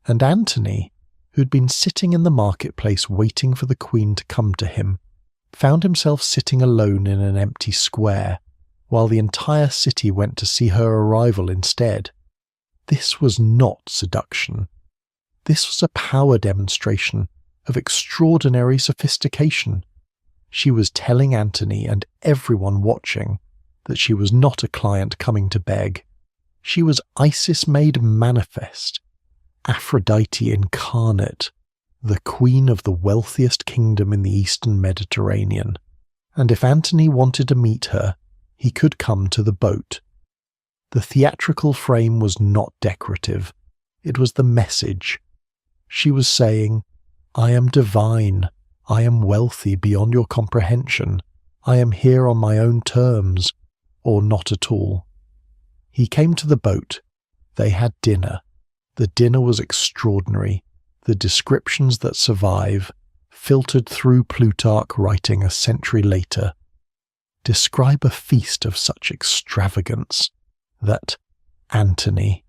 And Antony, who'd been sitting in the marketplace waiting for the queen to come to him, found himself sitting alone in an empty square, while the entire city went to see her arrival instead. This was not seduction. This was a power demonstration of extraordinary sophistication. She was telling Antony and everyone watching that she was not a client coming to beg. She was Isis made manifest, Aphrodite incarnate, the queen of the wealthiest kingdom in the Eastern Mediterranean. And if Antony wanted to meet her, he could come to the boat. The theatrical frame was not decorative. It was the message. She was saying, I am divine. I am wealthy beyond your comprehension. I am here on my own terms, or not at all. He came to the boat. They had dinner. The dinner was extraordinary. The descriptions that survive, filtered through Plutarch writing a century later, describe a feast of such extravagance that Antony,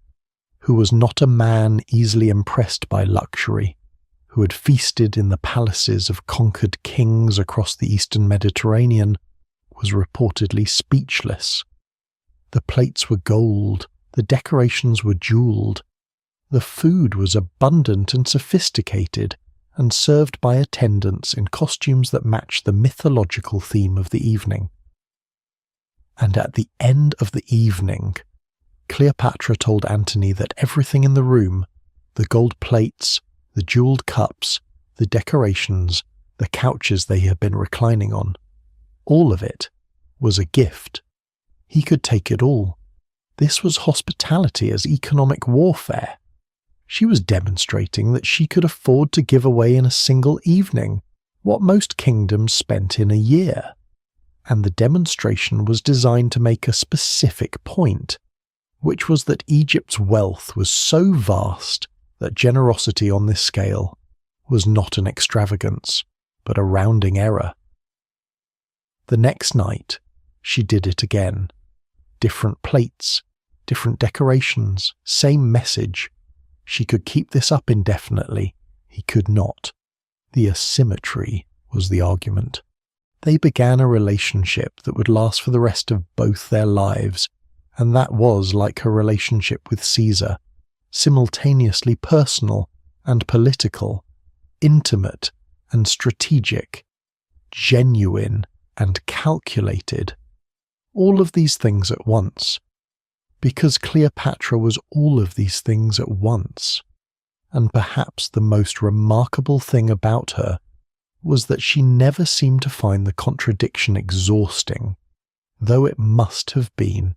who was not a man easily impressed by luxury, who had feasted in the palaces of conquered kings across the Eastern Mediterranean, was reportedly speechless. The plates were gold, the decorations were jewelled, the food was abundant and sophisticated, and served by attendants in costumes that matched the mythological theme of the evening. And at the end of the evening, Cleopatra told Antony that everything in the room, the gold plates, the jewelled cups, the decorations, the couches they had been reclining on, all of it was a gift. He could take it all. This was hospitality as economic warfare. She was demonstrating that she could afford to give away in a single evening what most kingdoms spent in a year. And the demonstration was designed to make a specific point, which was that Egypt's wealth was so vast that generosity on this scale was not an extravagance, but a rounding error. The next night, she did it again. Different plates, different decorations, same message. She could keep this up indefinitely. He could not. The asymmetry was the argument. They began a relationship that would last for the rest of both their lives, and that was like her relationship with Caesar, simultaneously personal and political, intimate and strategic, genuine and calculated. All of these things at once, because Cleopatra was all of these things at once. And perhaps the most remarkable thing about her was that she never seemed to find the contradiction exhausting, though it must have been.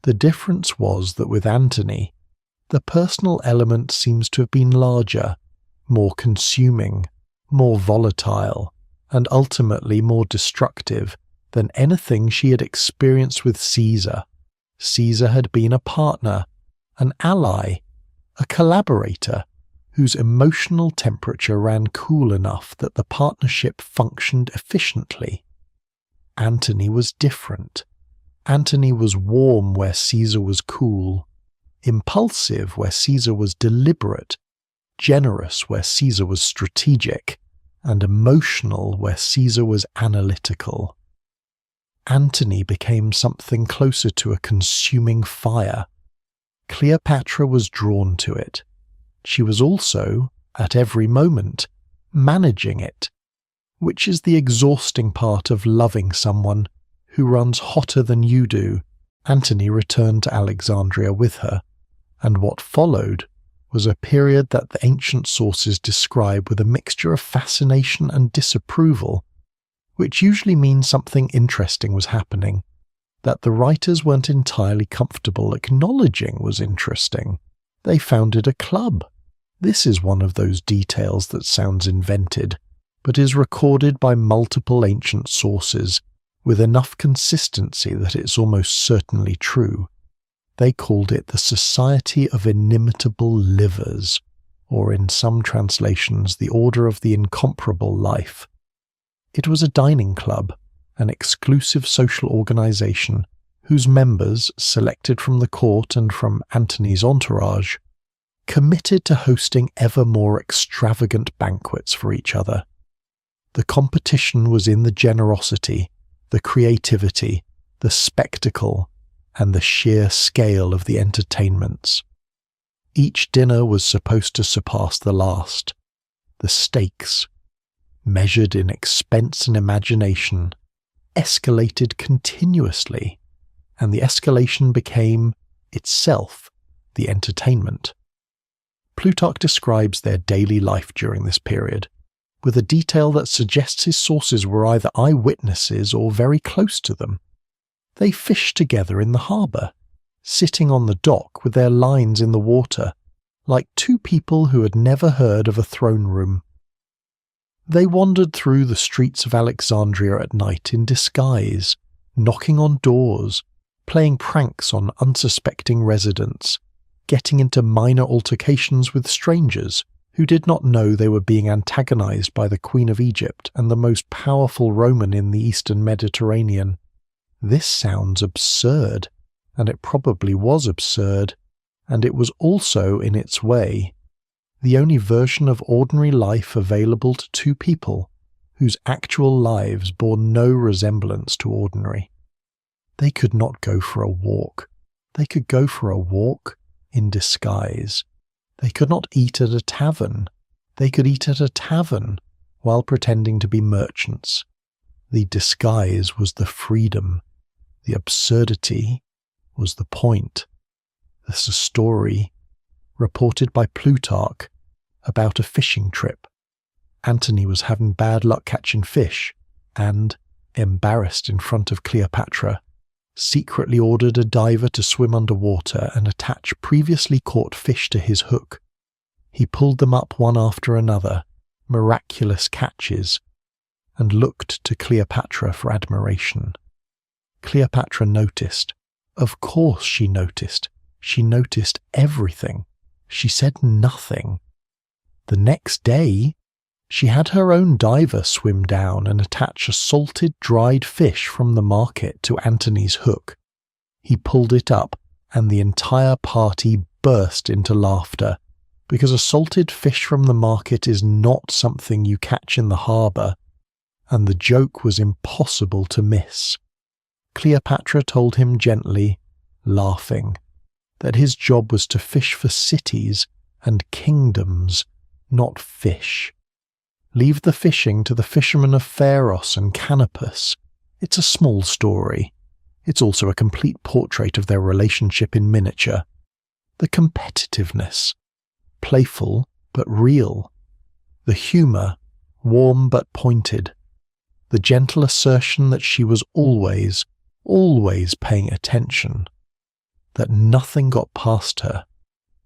The difference was that with Antony, the personal element seems to have been larger, more consuming, more volatile, and ultimately more destructive than anything she had experienced with Caesar. Caesar had been a partner, an ally, a collaborator, whose emotional temperature ran cool enough that the partnership functioned efficiently. Antony was different. Antony was warm where Caesar was cool, impulsive where Caesar was deliberate, generous where Caesar was strategic, and emotional where Caesar was analytical. Antony became something closer to a consuming fire. Cleopatra was drawn to it. She was also, at every moment, managing it, which is the exhausting part of loving someone who runs hotter than you do. Antony returned to Alexandria with her, and what followed was a period that the ancient sources describe with a mixture of fascination and disapproval, which usually means something interesting was happening, that the writers weren't entirely comfortable acknowledging was interesting. They founded a club. This is one of those details that sounds invented, but is recorded by multiple ancient sources with enough consistency that it's almost certainly true. They called it the Society of Inimitable Livers, or in some translations, the Order of the Incomparable Life. It was a dining club, an exclusive social organization whose members, selected from the court and from Antony's entourage, committed to hosting ever more extravagant banquets for each other. The competition was in the generosity, the creativity, the spectacle, and the sheer scale of the entertainments. Each dinner was supposed to surpass the last. The stakes, measured in expense and imagination, escalated continuously, and the escalation became, itself, the entertainment. Plutarch describes their daily life during this period, with a detail that suggests his sources were either eyewitnesses or very close to them. They fished together in the harbour, sitting on the dock with their lines in the water, like two people who had never heard of a throne room. They wandered through the streets of Alexandria at night in disguise, knocking on doors, playing pranks on unsuspecting residents, getting into minor altercations with strangers who did not know they were being antagonized by the Queen of Egypt and the most powerful Roman in the Eastern Mediterranean. This sounds absurd, and it probably was absurd, and it was also, in its way, the only version of ordinary life available to two people whose actual lives bore no resemblance to ordinary. They could not go for a walk. They could go for a walk in disguise. They could not eat at a tavern. They could eat at a tavern while pretending to be merchants. The disguise was the freedom. The absurdity was the point. This is a story reported by Plutarch about a fishing trip. Antony was having bad luck catching fish and, embarrassed in front of Cleopatra, secretly ordered a diver to swim underwater and attach previously caught fish to his hook He pulled them up one after another, miraculous catches, and looked to Cleopatra for admiration. Cleopatra noticed. Of course she noticed. She noticed everything. She said nothing. The next day, she had her own diver swim down and attach a salted dried fish from the market to Antony's hook. He pulled it up, and the entire party burst into laughter, because a salted fish from the market is not something you catch in the harbour, and the joke was impossible to miss. Cleopatra told him gently, laughing, that his job was to fish for cities and kingdoms, not fish. Leave the fishing to the fishermen of Pharos and Canopus. It's a small story. It's also a complete portrait of their relationship in miniature. The competitiveness, playful but real. The humour, warm but pointed. The gentle assertion that she was always paying attention. That nothing got past her,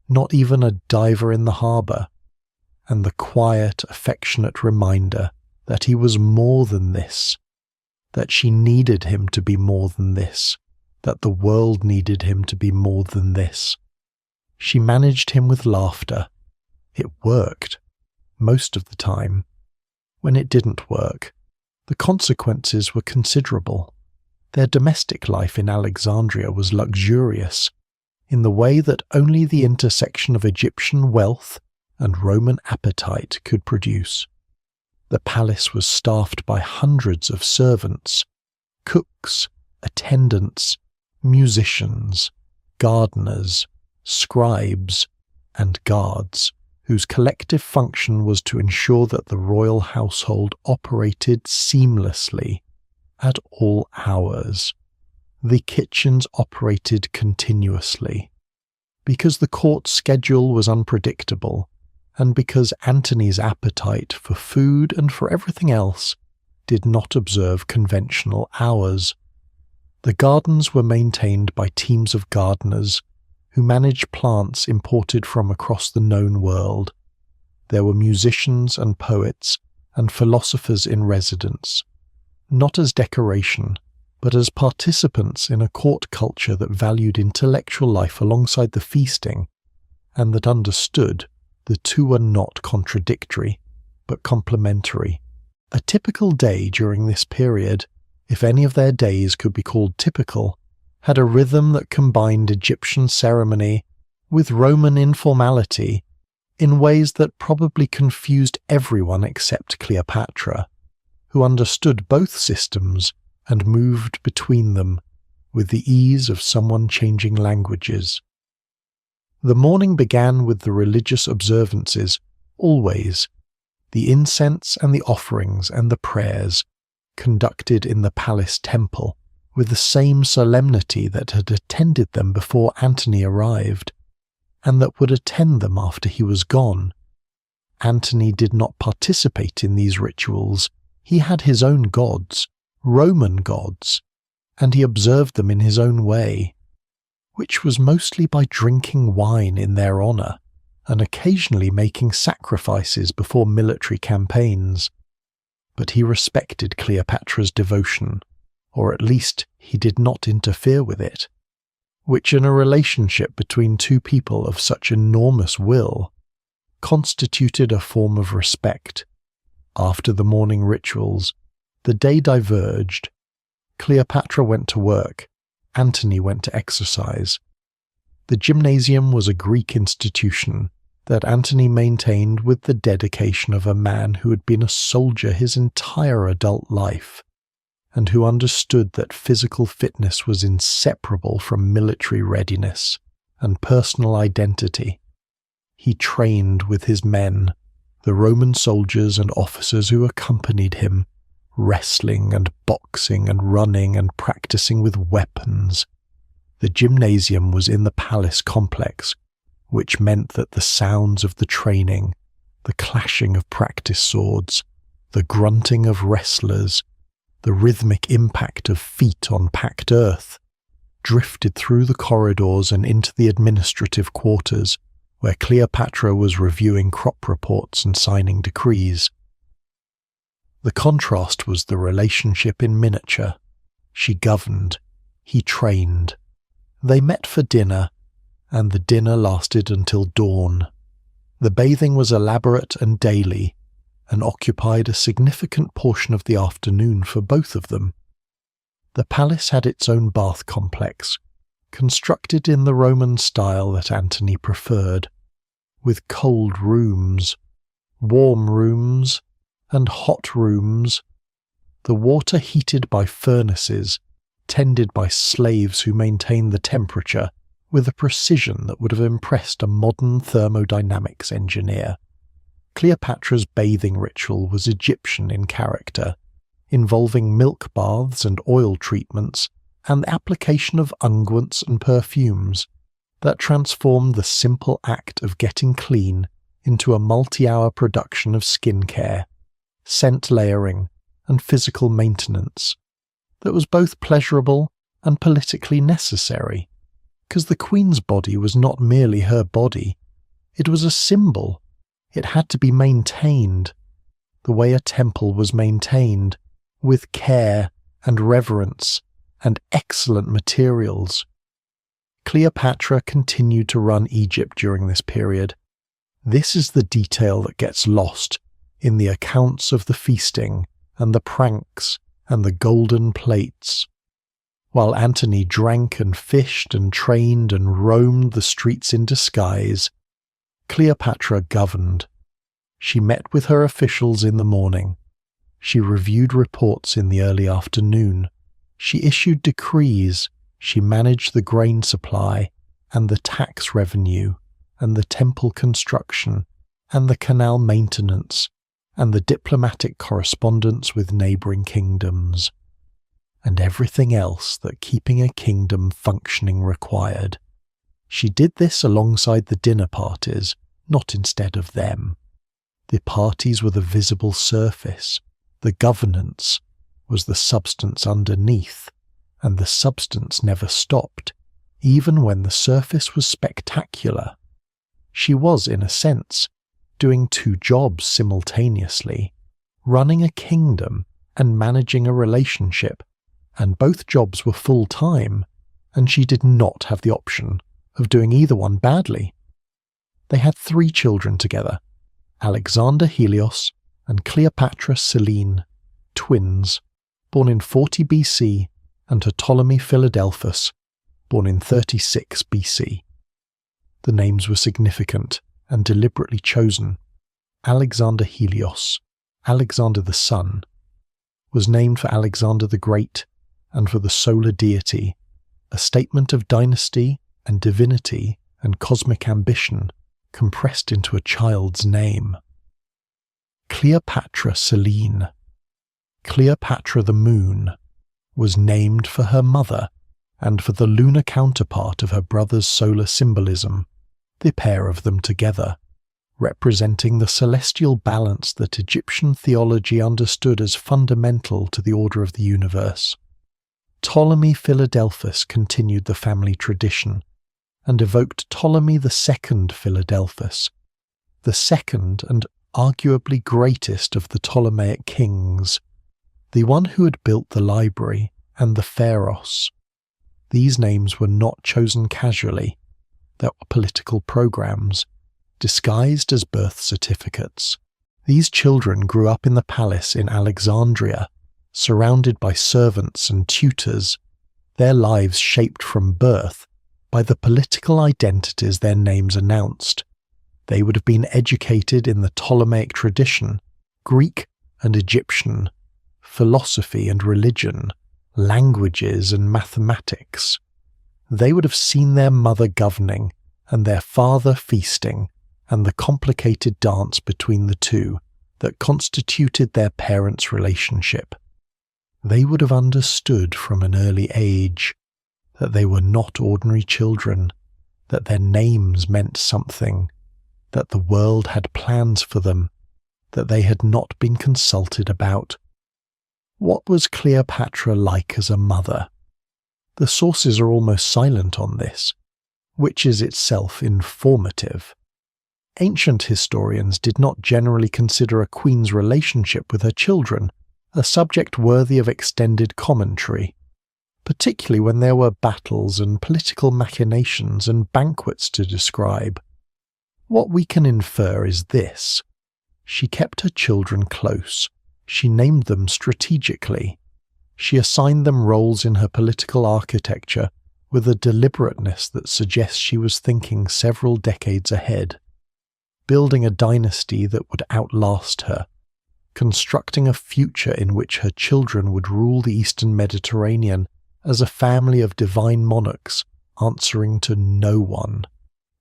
not even a diver in the harbour. And the quiet, affectionate reminder that he was more than this, that she needed him to be more than this, that the world needed him to be more than this. She managed him with laughter. It worked, most of the time. When it didn't work, the consequences were considerable. Their domestic life in Alexandria was luxurious, in the way that only the intersection of Egyptian wealth and Roman appetite could produce. The palace was staffed by hundreds of servants, cooks, attendants, musicians, gardeners, scribes, and guards, whose collective function was to ensure that the royal household operated seamlessly at all hours. The kitchens operated continuously. Because the court schedule was unpredictable, and because Antony's appetite for food and for everything else did not observe conventional hours. The gardens were maintained by teams of gardeners who managed plants imported from across the known world. There were musicians and poets and philosophers in residence, not as decoration, but as participants in a court culture that valued intellectual life alongside the feasting, and that understood the two were not contradictory, but complementary. A typical day during this period, if any of their days could be called typical, had a rhythm that combined Egyptian ceremony with Roman informality in ways that probably confused everyone except Cleopatra, who understood both systems and moved between them with the ease of someone changing languages. The morning began with the religious observances, always, the incense and the offerings and the prayers, conducted in the palace temple, with the same solemnity that had attended them before Antony arrived, and that would attend them after he was gone. Antony did not participate in these rituals. He had his own gods, Roman gods, and he observed them in his own way, which was mostly by drinking wine in their honour, and occasionally making sacrifices before military campaigns. But he respected Cleopatra's devotion, or at least he did not interfere with it, which in a relationship between two people of such enormous will constituted a form of respect. After the morning rituals, the day diverged. Cleopatra went to work, Antony went to exercise. The gymnasium was a Greek institution that Antony maintained with the dedication of a man who had been a soldier his entire adult life, and who understood that physical fitness was inseparable from military readiness and personal identity. He trained with his men, the Roman soldiers and officers who accompanied him, wrestling and boxing and running and practicing with weapons. The gymnasium was in the palace complex, which meant that the sounds of the training, the clashing of practice swords, the grunting of wrestlers, the rhythmic impact of feet on packed earth, drifted through the corridors and into the administrative quarters, where Cleopatra was reviewing crop reports and signing decrees. The contrast was the relationship in miniature. She governed, he trained. They met for dinner, and the dinner lasted until dawn. The bathing was elaborate and daily, and occupied a significant portion of the afternoon for both of them. The palace had its own bath complex, constructed in the Roman style that Antony preferred, with cold rooms, warm rooms, and hot rooms, the water heated by furnaces, tended by slaves who maintained the temperature with a precision that would have impressed a modern thermodynamics engineer. Cleopatra's bathing ritual was Egyptian in character, involving milk baths and oil treatments and the application of unguents and perfumes that transformed the simple act of getting clean into a multi-hour production of skincare, scent layering, and physical maintenance that was both pleasurable and politically necessary, because the Queen's body was not merely her body, it was a symbol. It had to be maintained, the way a temple was maintained, with care and reverence and excellent materials. Cleopatra continued to run Egypt during this period. This is the detail that gets lost in the accounts of the feasting and the pranks and the golden plates. While Antony drank and fished and trained and roamed the streets in disguise, Cleopatra governed. She met with her officials in the morning. She reviewed reports in the early afternoon. She issued decrees. She managed the grain supply and the tax revenue and the temple construction and the canal maintenance and the diplomatic correspondence with neighbouring kingdoms, and everything else that keeping a kingdom functioning required. She did this alongside the dinner parties, not instead of them. The parties were the visible surface. The governance was the substance underneath, and the substance never stopped, even when the surface was spectacular. She was, in a sense, doing two jobs simultaneously, running a kingdom and managing a relationship, and both jobs were full-time, and she did not have the option of doing either one badly. They had 3 children together, Alexander Helios and Cleopatra Selene, twins, born in 40 BC, and Ptolemy Philadelphus, born in 36 BC. The names were significant and deliberately chosen. Alexander Helios, Alexander the Sun, was named for Alexander the Great and for the solar deity, a statement of dynasty and divinity and cosmic ambition compressed into a child's name. Cleopatra Selene, Cleopatra the Moon, was named for her mother and for the lunar counterpart of her brother's solar symbolism, the pair of them together, representing the celestial balance that Egyptian theology understood as fundamental to the order of the universe. Ptolemy Philadelphus continued the family tradition and evoked Ptolemy II Philadelphus, the second and arguably greatest of the Ptolemaic kings, the one who had built the library and the pharaohs. These names were not chosen casually. They were political programs, disguised as birth certificates. These children grew up in the palace in Alexandria, surrounded by servants and tutors, their lives shaped from birth by the political identities their names announced. They would have been educated in the Ptolemaic tradition, Greek and Egyptian, philosophy and religion, languages and mathematics. They would have seen their mother governing and their father feasting, and the complicated dance between the two that constituted their parents' relationship. They would have understood from an early age that they were not ordinary children, that their names meant something, that the world had plans for them, that they had not been consulted about. What was Cleopatra like as a mother? The sources are almost silent on this, which is itself informative. Ancient historians did not generally consider a queen's relationship with her children a subject worthy of extended commentary, particularly when there were battles and political machinations and banquets to describe. What we can infer is this: she kept her children close, she named them strategically, she assigned them roles in her political architecture with a deliberateness that suggests she was thinking several decades ahead, building a dynasty that would outlast her, constructing a future in which her children would rule the Eastern Mediterranean as a family of divine monarchs answering to no one,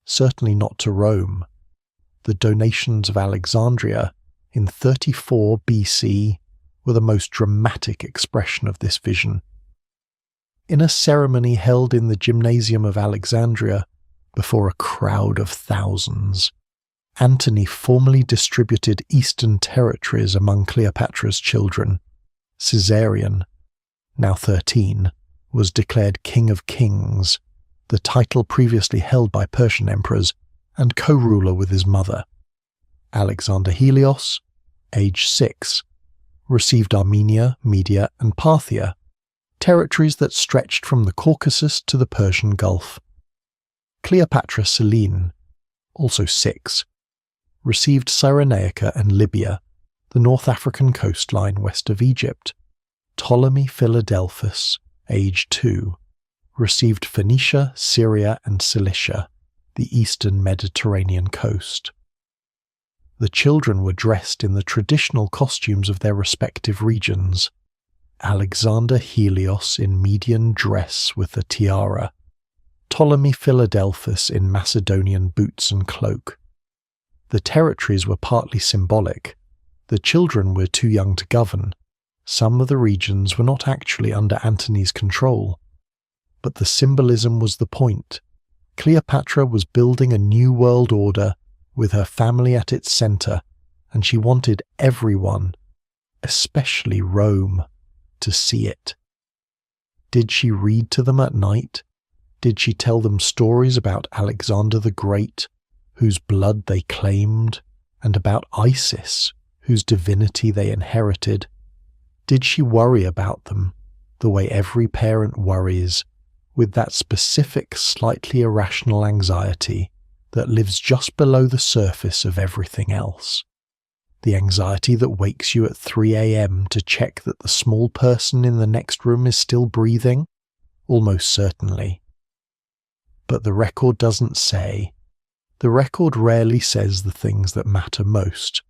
certainly not to Rome. The donations of Alexandria in 34 BC were the most dramatic expression of this vision. In a ceremony held in the Gymnasium of Alexandria before a crowd of thousands, Antony formally distributed eastern territories among Cleopatra's children. Caesarion, now 13, was declared King of Kings, the title previously held by Persian emperors, and co-ruler with his mother. Alexander Helios, age 6, received Armenia, Media, and Parthia, territories that stretched from the Caucasus to the Persian Gulf. Cleopatra Selene, also 6, received Cyrenaica and Libya, the North African coastline west of Egypt. Ptolemy Philadelphus, age 2, received Phoenicia, Syria, and Cilicia, the eastern Mediterranean coast. The children were dressed in the traditional costumes of their respective regions. Alexander Helios in Median dress with a tiara, Ptolemy Philadelphus in Macedonian boots and cloak. The territories were partly symbolic. The children were too young to govern. Some of the regions were not actually under Antony's control. But the symbolism was the point. Cleopatra was building a new world order with her family at its centre, and she wanted everyone, especially Rome, to see it. Did she read to them at night? Did she tell them stories about Alexander the Great, whose blood they claimed, and about Isis, whose divinity they inherited? Did she worry about them, the way every parent worries, with that specific, slightly irrational anxiety that lives just below the surface of everything else? The anxiety that wakes you at 3 a.m. to check that the small person in the next room is still breathing? Almost certainly. But the record doesn't say. The record rarely says the things that matter most,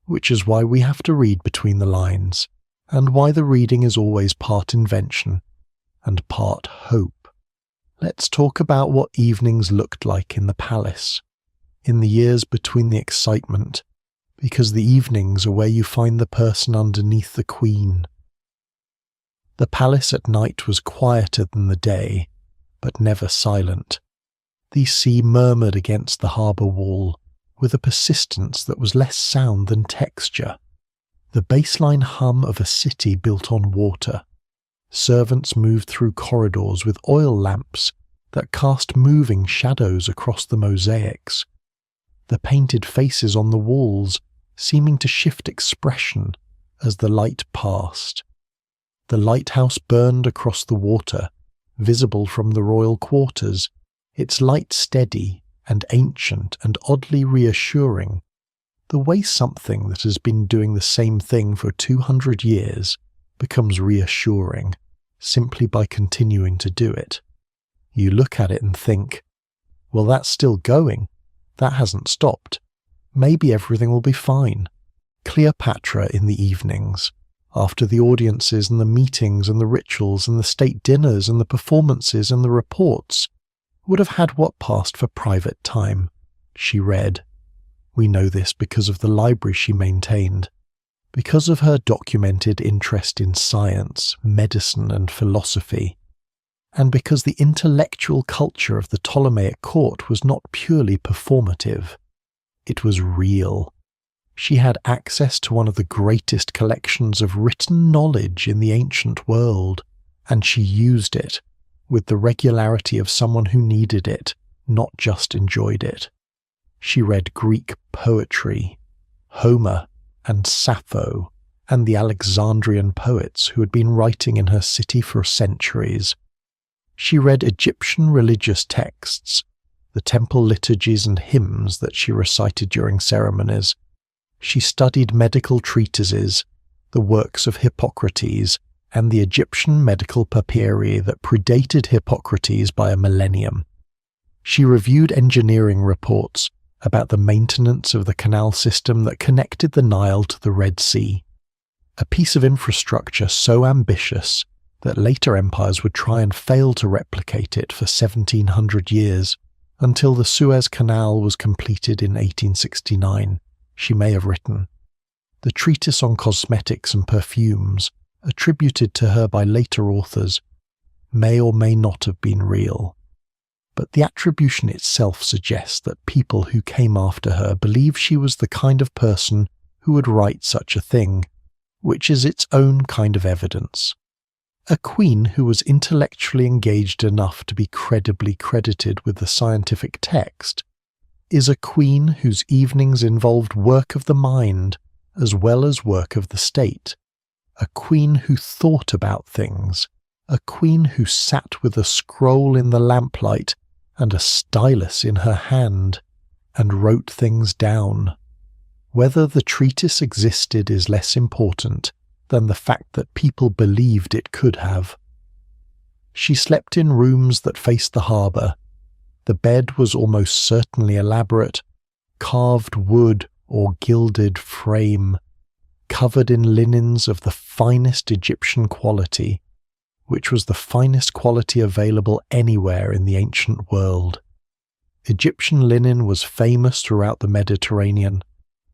which is why we have to read between the lines, and why the reading is always part invention and part hope. Let's talk about what evenings looked like in the palace, in the years between the excitement, because the evenings are where you find the person underneath the queen. The palace at night was quieter than the day, but never silent. The sea murmured against the harbour wall with a persistence that was less sound than texture, the baseline hum of a city built on water. Servants moved through corridors with oil lamps that cast moving shadows across the mosaics, the painted faces on the walls seeming to shift expression as the light passed. The lighthouse burned across the water, visible from the royal quarters, its light steady and ancient and oddly reassuring, the way something that has been doing the same thing for 200 years becomes reassuring simply by continuing to do it. You look at it and think, well, that's still going. That hasn't stopped. Maybe everything will be fine. Cleopatra in the evenings, after the audiences and the meetings and the rituals and the state dinners and the performances and the reports, would have had what passed for private time. She read. We know this because of the library she maintained, because of her documented interest in science, medicine, and philosophy, and because the intellectual culture of the Ptolemaic court was not purely performative. It was real. She had access to one of the greatest collections of written knowledge in the ancient world, and she used it with the regularity of someone who needed it, not just enjoyed it. She read Greek poetry, Homer and Sappho, and the Alexandrian poets who had been writing in her city for centuries. She read Egyptian religious texts, the temple liturgies and hymns that she recited during ceremonies. She studied medical treatises, the works of Hippocrates, and the Egyptian medical papyri that predated Hippocrates by a millennium. She reviewed engineering reports about the maintenance of the canal system that connected the Nile to the Red Sea, a piece of infrastructure so ambitious that later empires would try and fail to replicate it for 1700 years, until the Suez Canal was completed in 1869, she may have written. The treatise on cosmetics and perfumes, attributed to her by later authors, may or may not have been real. But the attribution itself suggests that people who came after her believed she was the kind of person who would write such a thing, which is its own kind of evidence. A queen who was intellectually engaged enough to be credibly credited with the scientific text is a queen whose evenings involved work of the mind as well as work of the state, a queen who thought about things, a queen who sat with a scroll in the lamplight and a stylus in her hand and wrote things down. Whether the treatise existed is less important than the fact that people believed it could have. She slept in rooms that faced the harbour. The bed was almost certainly elaborate, carved wood or gilded frame, covered in linens of the finest Egyptian quality, which was the finest quality available anywhere in the ancient world. Egyptian linen was famous throughout the Mediterranean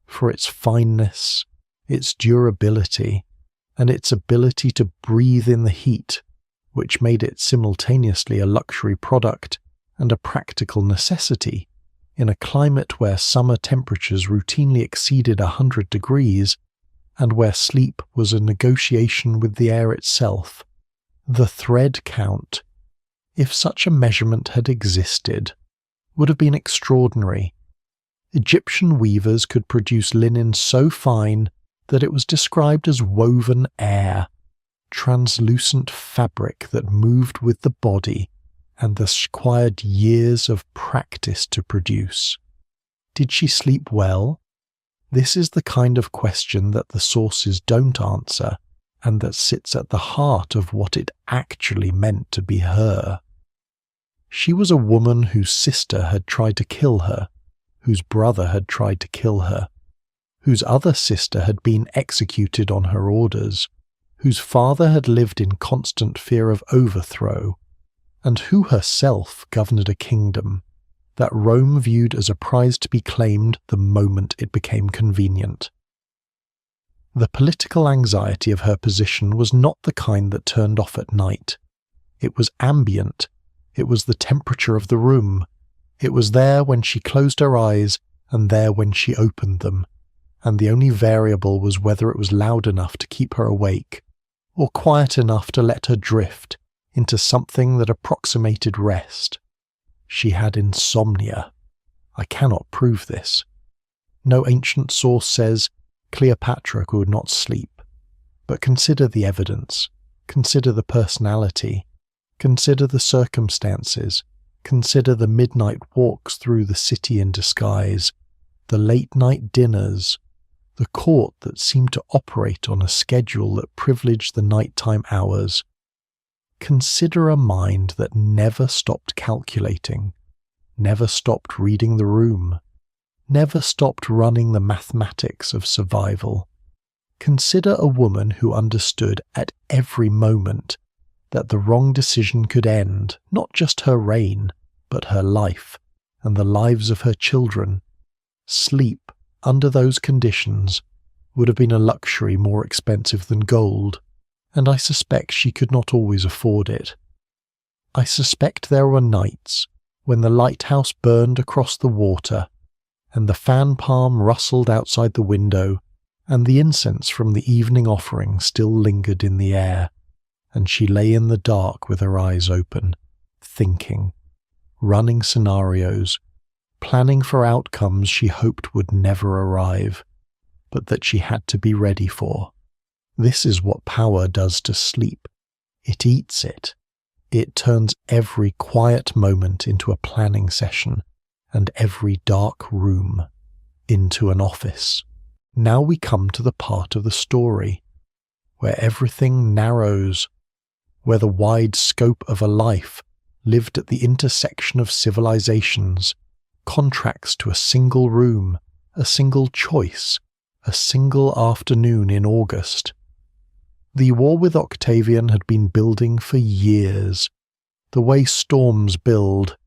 for its fineness, its durability, and its ability to breathe in the heat, which made it simultaneously a luxury product and a practical necessity in a climate where summer temperatures routinely exceeded 100 degrees and where sleep was a negotiation with the air itself. The thread count, if such a measurement had existed, would have been extraordinary. Egyptian weavers could produce linen so fine that it was described as woven air, translucent fabric that moved with the body and thus required years of practice to produce. Did she sleep well? This is the kind of question that the sources don't answer, and that sits at the heart of what it actually meant to be her. She was a woman whose sister had tried to kill her, whose brother had tried to kill her, whose other sister had been executed on her orders, whose father had lived in constant fear of overthrow, and who herself governed a kingdom that Rome viewed as a prize to be claimed the moment it became convenient. The political anxiety of her position was not the kind that turned off at night. It was ambient. It was the temperature of the room. It was there when she closed her eyes and there when she opened them, and the only variable was whether it was loud enough to keep her awake, or quiet enough to let her drift into something that approximated rest. She had insomnia. I cannot prove this. No ancient source says Cleopatra could not sleep. But consider the evidence. Consider the personality. Consider the circumstances. Consider the midnight walks through the city in disguise, the late-night dinners, the court that seemed to operate on a schedule that privileged the nighttime hours. Consider a mind that never stopped calculating, never stopped reading the room, never stopped running the mathematics of survival. Consider a woman who understood at every moment that the wrong decision could end not just her reign, but her life and the lives of her children. Sleep under those conditions would have been a luxury more expensive than gold, and I suspect she could not always afford it. I suspect there were nights when the lighthouse burned across the water, and the fan palm rustled outside the window, and the incense from the evening offering still lingered in the air, and she lay in the dark with her eyes open, thinking, running scenarios, planning for outcomes she hoped would never arrive, but that she had to be ready for. This is what power does to sleep. It eats it. It turns every quiet moment into a planning session, and every dark room into an office. Now we come to the part of the story where everything narrows, where the wide scope of a life lived at the intersection of civilizations contracts to a single room, a single choice, a single afternoon in August. The war with Octavian had been building for years, the way storms build,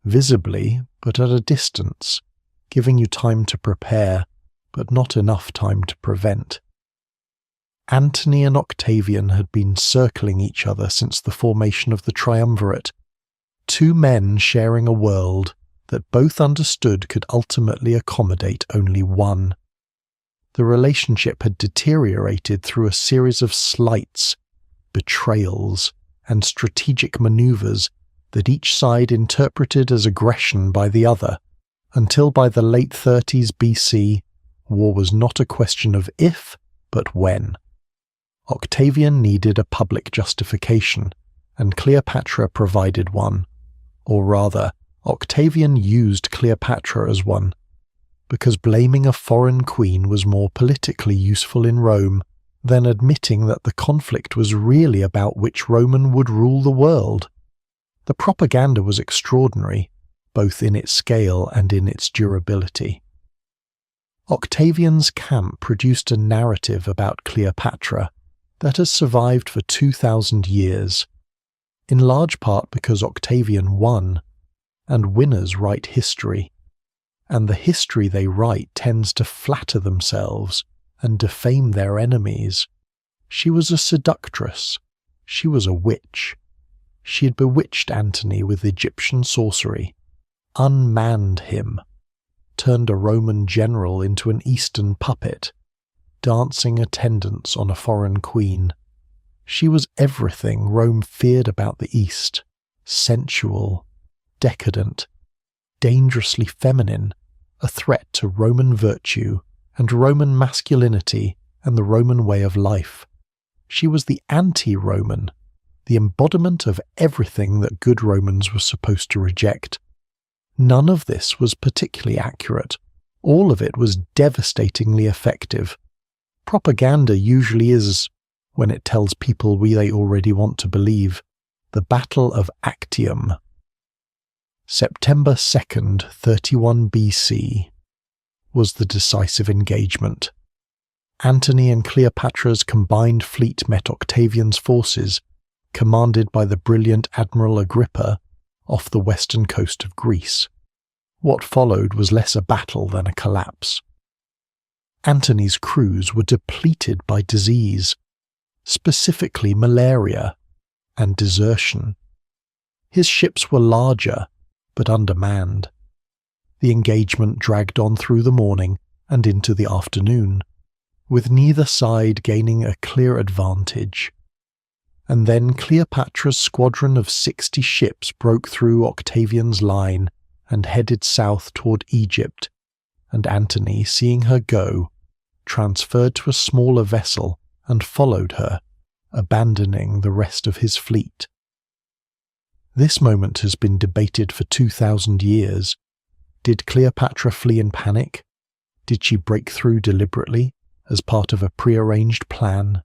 visibly but at a distance, giving you time to prepare, but not enough time to prevent. Antony and Octavian had been circling each other since the formation of the triumvirate, two men sharing a world that both understood could ultimately accommodate only one. The relationship had deteriorated through a series of slights, betrayals, and strategic maneuvers that each side interpreted as aggression by the other, until by the late 30s BC, war was not a question of if, but when. Octavian needed a public justification, and Cleopatra provided one. Or rather, Octavian used Cleopatra as one, because blaming a foreign queen was more politically useful in Rome than admitting that the conflict was really about which Roman would rule the world. The propaganda was extraordinary, both in its scale and in its durability. Octavian's camp produced a narrative about Cleopatra that has survived for 2,000 years, in large part because Octavian won, and winners write history, and the history they write tends to flatter themselves and defame their enemies. She was a seductress. She was a witch. She had bewitched Antony with Egyptian sorcery, unmanned him, turned a Roman general into an Eastern puppet, dancing attendance on a foreign queen. She was everything Rome feared about the East: sensual, decadent, dangerously feminine, a threat to Roman virtue and Roman masculinity and the Roman way of life. She was the anti-Roman, the embodiment of everything that good Romans were supposed to reject. None of this was particularly accurate. All of it was devastatingly effective. Propaganda usually is, when it tells people they already want to believe. The Battle of Actium. September 2nd, 31 BC, was the decisive engagement. Antony and Cleopatra's combined fleet met Octavian's forces, commanded by the brilliant Admiral Agrippa, off the western coast of Greece. What followed was less a battle than a collapse. Antony's crews were depleted by disease, specifically malaria and desertion. His ships were larger, but undermanned. The engagement dragged on through the morning and into the afternoon, with neither side gaining a clear advantage. And then Cleopatra's squadron of 60 ships broke through Octavian's line and headed south toward Egypt, and Antony, seeing her go, transferred to a smaller vessel and followed her, abandoning the rest of his fleet. This moment has been debated for 2,000 years. Did Cleopatra flee in panic? Did she break through deliberately, as part of a prearranged plan?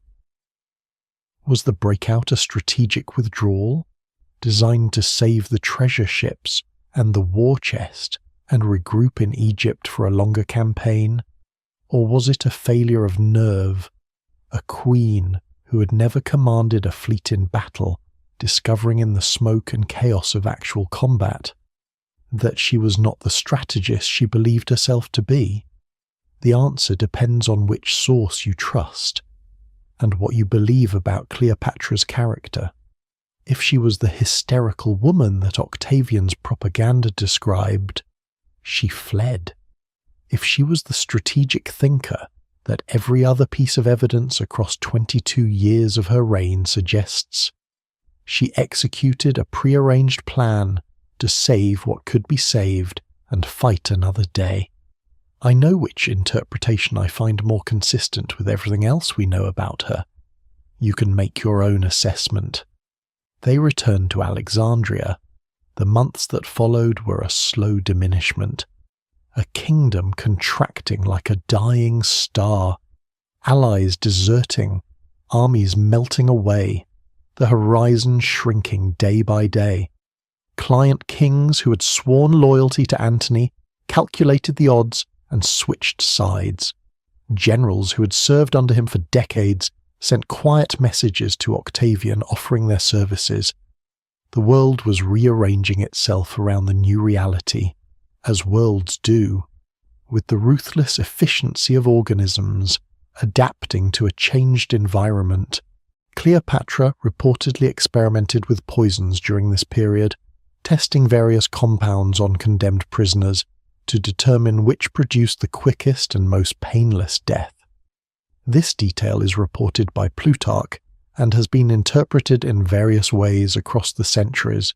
Was the breakout a strategic withdrawal, designed to save the treasure ships and the war chest and regroup in Egypt for a longer campaign? Or was it a failure of nerve, a queen who had never commanded a fleet in battle, discovering in the smoke and chaos of actual combat that she was not the strategist she believed herself to be? The answer depends on which source you trust, and what you believe about Cleopatra's character. If she was the hysterical woman that Octavian's propaganda described, she fled. If she was the strategic thinker that every other piece of evidence across 22 years of her reign suggests, she executed a prearranged plan to save what could be saved and fight another day. I know which interpretation I find more consistent with everything else we know about her. You can make your own assessment. They returned to Alexandria. The months that followed were a slow diminishment, a kingdom contracting like a dying star, allies deserting, armies melting away, the horizon shrinking day by day. Client kings who had sworn loyalty to Antony calculated the odds and switched sides. Generals who had served under him for decades sent quiet messages to Octavian offering their services. The world was rearranging itself around the new reality, as worlds do, with the ruthless efficiency of organisms adapting to a changed environment. Cleopatra reportedly experimented with poisons during this period, testing various compounds on condemned prisoners to determine which produced the quickest and most painless death. This detail is reported by Plutarch and has been interpreted in various ways across the centuries.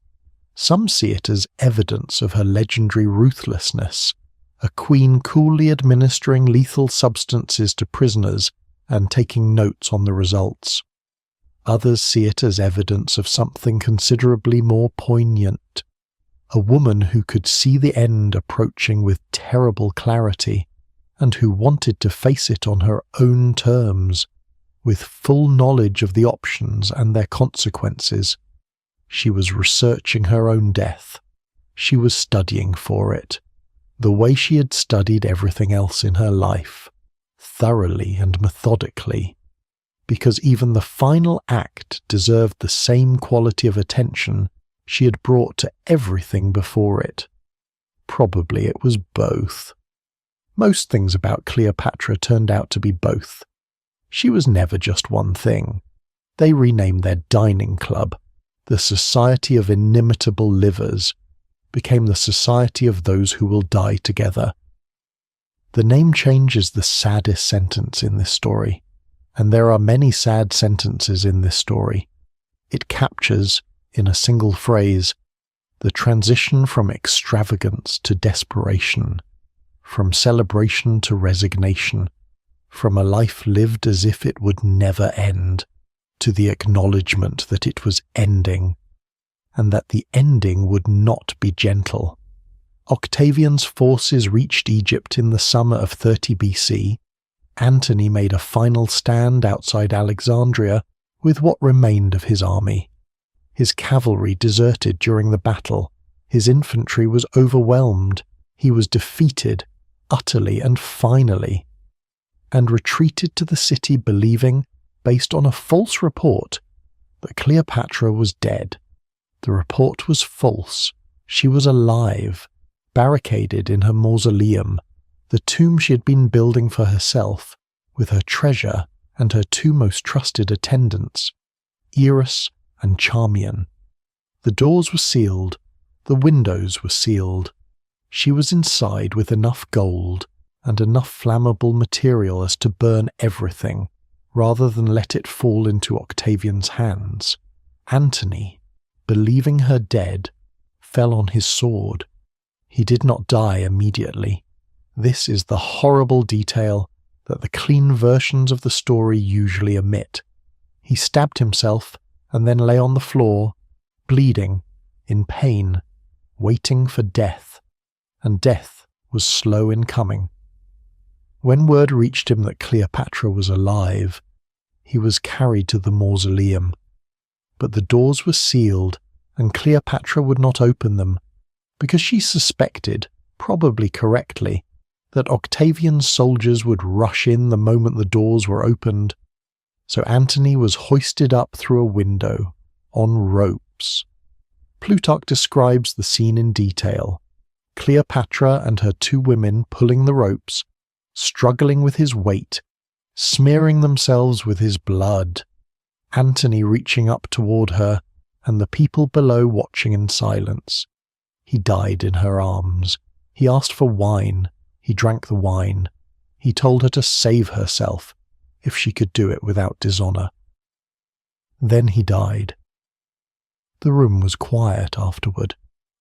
Some see it as evidence of her legendary ruthlessness, a queen coolly administering lethal substances to prisoners and taking notes on the results. Others see it as evidence of something considerably more poignant, a woman who could see the end approaching with terrible clarity, and who wanted to face it on her own terms, with full knowledge of the options and their consequences. She was researching her own death. She was studying for it, the way she had studied everything else in her life, thoroughly and methodically, because even the final act deserved the same quality of attention she had brought to everything before it. Probably it was both. Most things about Cleopatra turned out to be both. She was never just one thing. They renamed their dining club, the Society of Inimitable Livers, became the Society of Those Who Will Die Together. The name change is the saddest sentence in this story, and there are many sad sentences in this story. It captures, in a single phrase, the transition from extravagance to desperation, from celebration to resignation, from a life lived as if it would never end, to the acknowledgement that it was ending, and that the ending would not be gentle. Octavian's forces reached Egypt in the summer of 30 BC. Antony made a final stand outside Alexandria with what remained of his army. His cavalry deserted during the battle. His infantry was overwhelmed. He was defeated, utterly and finally, and retreated to the city believing, based on a false report, that Cleopatra was dead. The report was false. She was alive, barricaded in her mausoleum, the tomb she had been building for herself, with her treasure and her two most trusted attendants, Eros and Charmian. The doors were sealed, the windows were sealed. She was inside with enough gold and enough flammable material as to burn everything, rather than let it fall into Octavian's hands. Antony, believing her dead, fell on his sword. He did not die immediately. This is the horrible detail that the clean versions of the story usually omit. He stabbed himself and then lay on the floor, bleeding, in pain, waiting for death, and death was slow in coming. When word reached him that Cleopatra was alive, he was carried to the mausoleum. But the doors were sealed, and Cleopatra would not open them, because she suspected, probably correctly, that Octavian's soldiers would rush in the moment the doors were opened. So Antony was hoisted up through a window, on ropes. Plutarch describes the scene in detail. Cleopatra and her two women pulling the ropes, struggling with his weight, smearing themselves with his blood. Antony reaching up toward her, and the people below watching in silence. He died in her arms. He asked for wine. He drank the wine. He told her to save herself, if she could do it without dishonor. Then he died. The room was quiet afterward.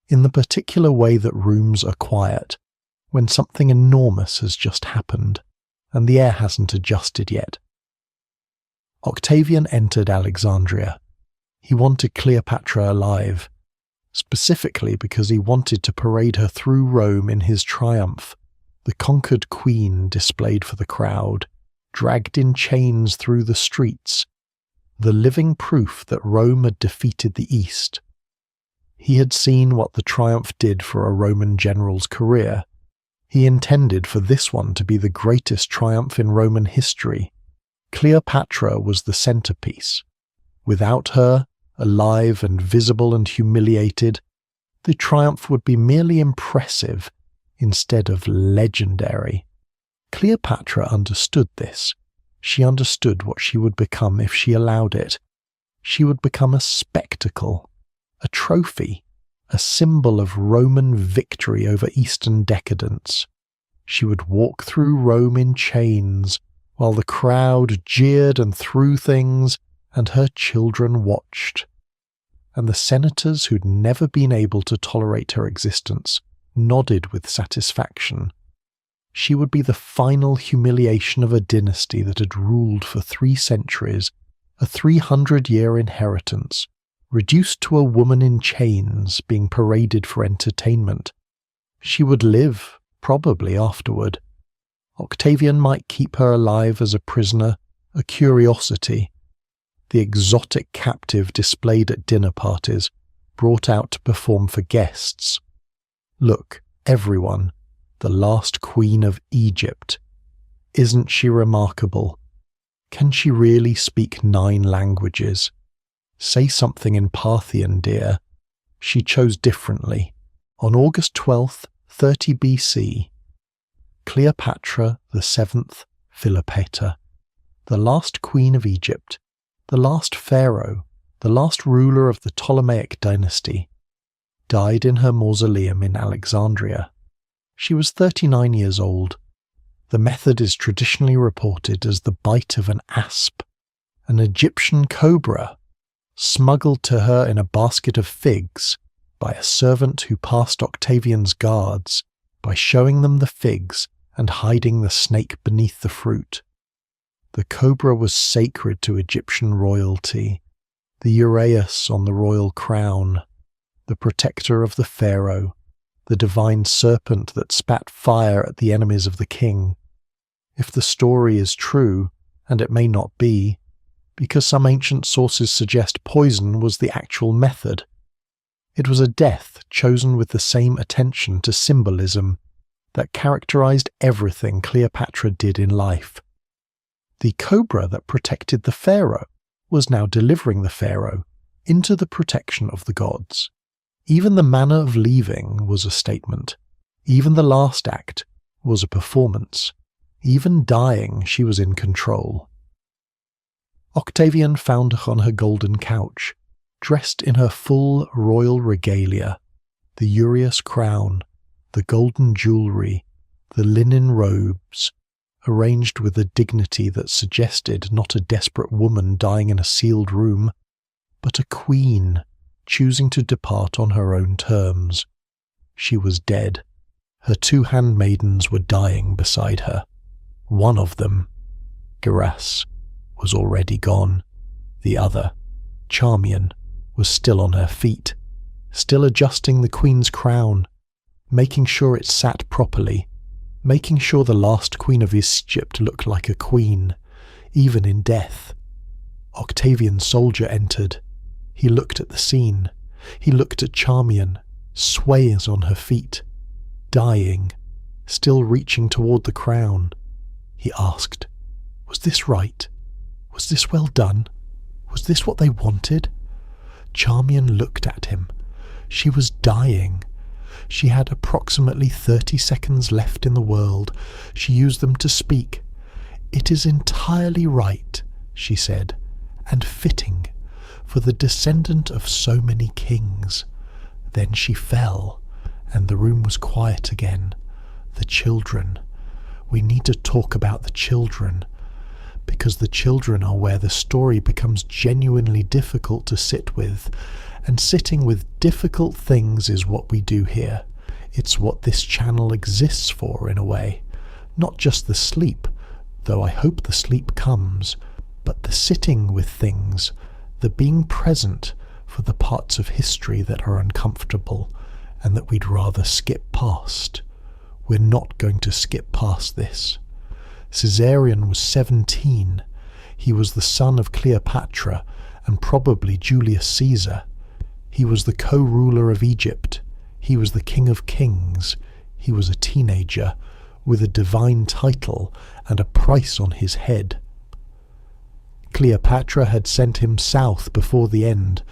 in the particular way that rooms are quiet when something enormous has just happened and the air hasn't adjusted yet. Octavian entered Alexandria. He wanted Cleopatra alive, specifically because he wanted to parade her through Rome in his triumph, the conquered queen displayed for the crowd, dragged in chains through the streets, the living proof that Rome had defeated the East. He had seen what the triumph did for a Roman general's career. He intended for this one to be the greatest triumph in Roman history. Cleopatra was the centerpiece. Without her, alive and visible and humiliated, the triumph would be merely impressive instead of legendary. Cleopatra understood this. She understood what she would become if she allowed it. She would become a spectacle, a trophy, a symbol of Roman victory over Eastern decadence. She would walk through Rome in chains, while the crowd jeered and threw things, and her children watched. And the senators who'd never been able to tolerate her existence nodded with satisfaction. She would be the final humiliation of a dynasty that had ruled for 3 centuries, a 300-year inheritance, reduced to a woman in chains being paraded for entertainment. She would live, probably afterward. Octavian might keep her alive as a prisoner, a curiosity, the exotic captive displayed at dinner parties, brought out to perform for guests. Look, everyone, the last queen of Egypt. Isn't she remarkable? Can she really speak 9 languages? Say something in Parthian, dear. She chose differently. On August 12th, 30 BC, Cleopatra the 7th Philopator, the last queen of Egypt, the last pharaoh, the last ruler of the Ptolemaic dynasty, died in her mausoleum in Alexandria. She was 39 years old. The method is traditionally reported as the bite of an asp, an Egyptian cobra, smuggled to her in a basket of figs by a servant who passed Octavian's guards by showing them the figs and hiding the snake beneath the fruit. The cobra was sacred to Egyptian royalty, the uraeus on the royal crown, the protector of the pharaoh, the divine serpent that spat fire at the enemies of the king. If the story is true, and it may not be, because some ancient sources suggest poison was the actual method, it was a death chosen with the same attention to symbolism that characterized everything Cleopatra did in life. The cobra that protected the pharaoh was now delivering the pharaoh into the protection of the gods. Even the manner of leaving was a statement. Even the last act was a performance. Even dying, she was in control. Octavian found her on her golden couch, dressed in her full royal regalia, the uraeus crown, the golden jewellery, the linen robes, arranged with a dignity that suggested not a desperate woman dying in a sealed room, but a queen choosing to depart on her own terms. She was dead. Her 2 handmaidens were dying beside her. One of them, Geras, was already gone. The other, Charmian, was still on her feet, still adjusting the queen's crown, making sure it sat properly, making sure the last queen of Egypt looked like a queen, even in death. Octavian's soldier entered. He looked at the scene. He looked at Charmian, swaying on her feet, dying, still reaching toward the crown. He asked, "Was this right? Was this well done? Was this what they wanted?" Charmian looked at him. She was dying. She had approximately 30 seconds left in the world. She used them to speak. "It is entirely right," she said, "and fitting for the descendant of so many kings." Then she fell, and the room was quiet again. The children. We need to talk about the children. because the children are where the story becomes genuinely difficult to sit with, and sitting with difficult things is what we do here. It's what this channel exists for, in a way. Not just the sleep, though I hope the sleep comes, but the sitting with things, the being present for the parts of history that are uncomfortable and that we'd rather skip past. We're not going to skip past this. Caesarion was 17. He was the son of Cleopatra and probably Julius Caesar. He was the co-ruler of Egypt. He was the king of kings. He was a teenager with a divine title and a price on his head. Cleopatra had sent him south before the end,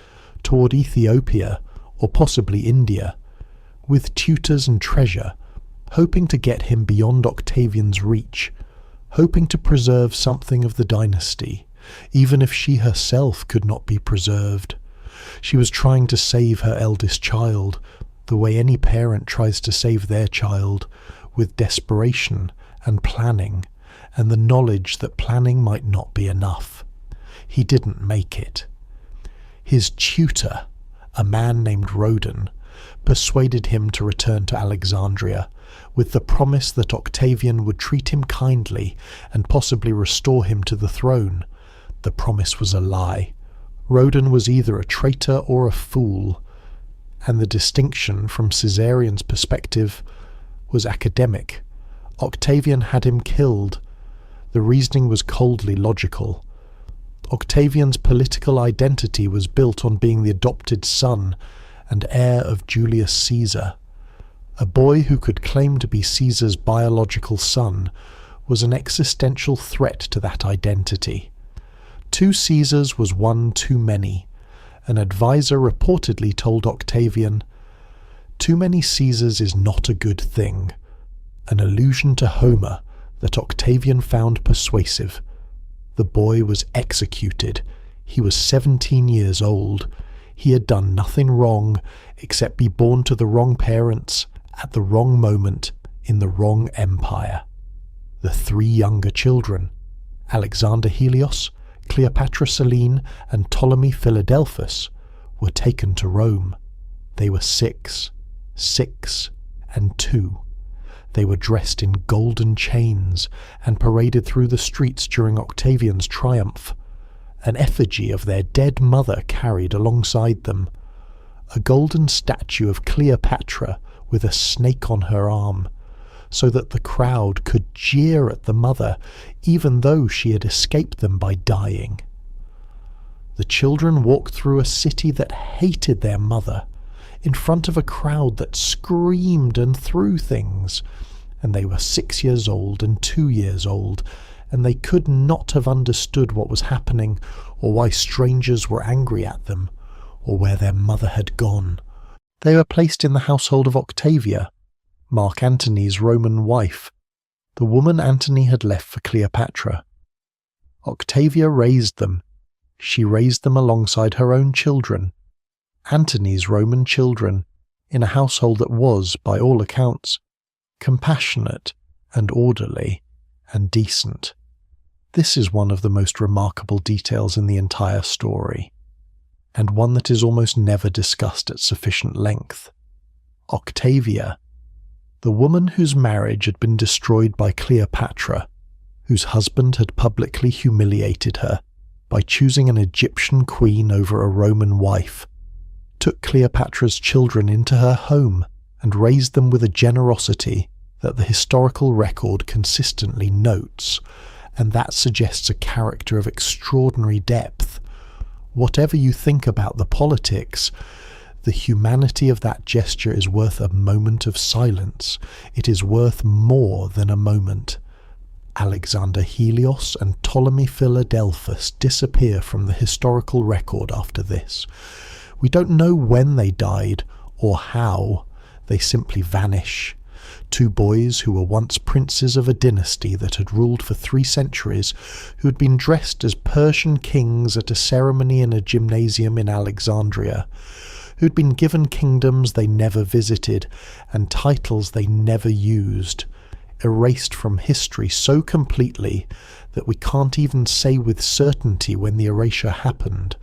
toward Ethiopia or possibly India, with tutors and treasure, hoping to get him beyond Octavian's reach, hoping to preserve something of the dynasty, even if she herself could not be preserved. She was trying to save her eldest child, the way any parent tries to save their child, with desperation and planning, and the knowledge that planning might not be enough. He didn't make it. His tutor, a man named Rodan, persuaded him to return to Alexandria, with the promise that Octavian would treat him kindly and possibly restore him to the throne. The promise was a lie. Rodan was either a traitor or a fool, and the distinction from Caesarion's perspective was academic. Octavian had him killed. The reasoning was coldly logical. Octavian's political identity was built on being the adopted son and heir of Julius Caesar. A boy who could claim to be Caesar's biological son was an existential threat to that identity. 2 Caesars was one too many. An advisor reportedly told Octavian, "Too many Caesars is not a good thing," an allusion to Homer that Octavian found persuasive. The boy was executed. He was 17 years old. He had done nothing wrong except be born to the wrong parents at the wrong moment in the wrong empire. The 3 younger children, Alexander Helios, Cleopatra Selene, and Ptolemy Philadelphus, were taken to Rome. They were 6, 6, and 2. They were dressed in golden chains and paraded through the streets during Octavian's triumph. An effigy of their dead mother carried alongside them. A golden statue of Cleopatra with a snake on her arm, so that the crowd could jeer at the mother even though she had escaped them by dying. The children walked through a city that hated their mother, in front of a crowd that screamed and threw things, and they were 6 years old and 2 years old, and they could not have understood what was happening, or why strangers were angry at them, or where their mother had gone. They were placed in the household of Octavia, Mark Antony's Roman wife, the woman Antony had left for Cleopatra. Octavia raised them. She raised them alongside her own children, Antony's Roman children, in a household that was, by all accounts, compassionate and orderly and decent. This is one of the most remarkable details in the entire story, and one that is almost never discussed at sufficient length. Octavia, the woman whose marriage had been destroyed by Cleopatra, whose husband had publicly humiliated her by choosing an Egyptian queen over a Roman wife, took Cleopatra's children into her home and raised them with a generosity that the historical record consistently notes, and that suggests a character of extraordinary depth. Whatever you think about the politics, the humanity of that gesture is worth a moment of silence. It is worth more than a moment. Alexander Helios and Ptolemy Philadelphus disappear from the historical record after this. We don't know when they died or how. They simply vanish. 2 boys who were once princes of a dynasty that had ruled for 3 centuries, who had been dressed as Persian kings at a ceremony in a gymnasium in Alexandria, who'd been given kingdoms they never visited and titles they never used. erased from history so completely that we can't even say with certainty when the erasure happened.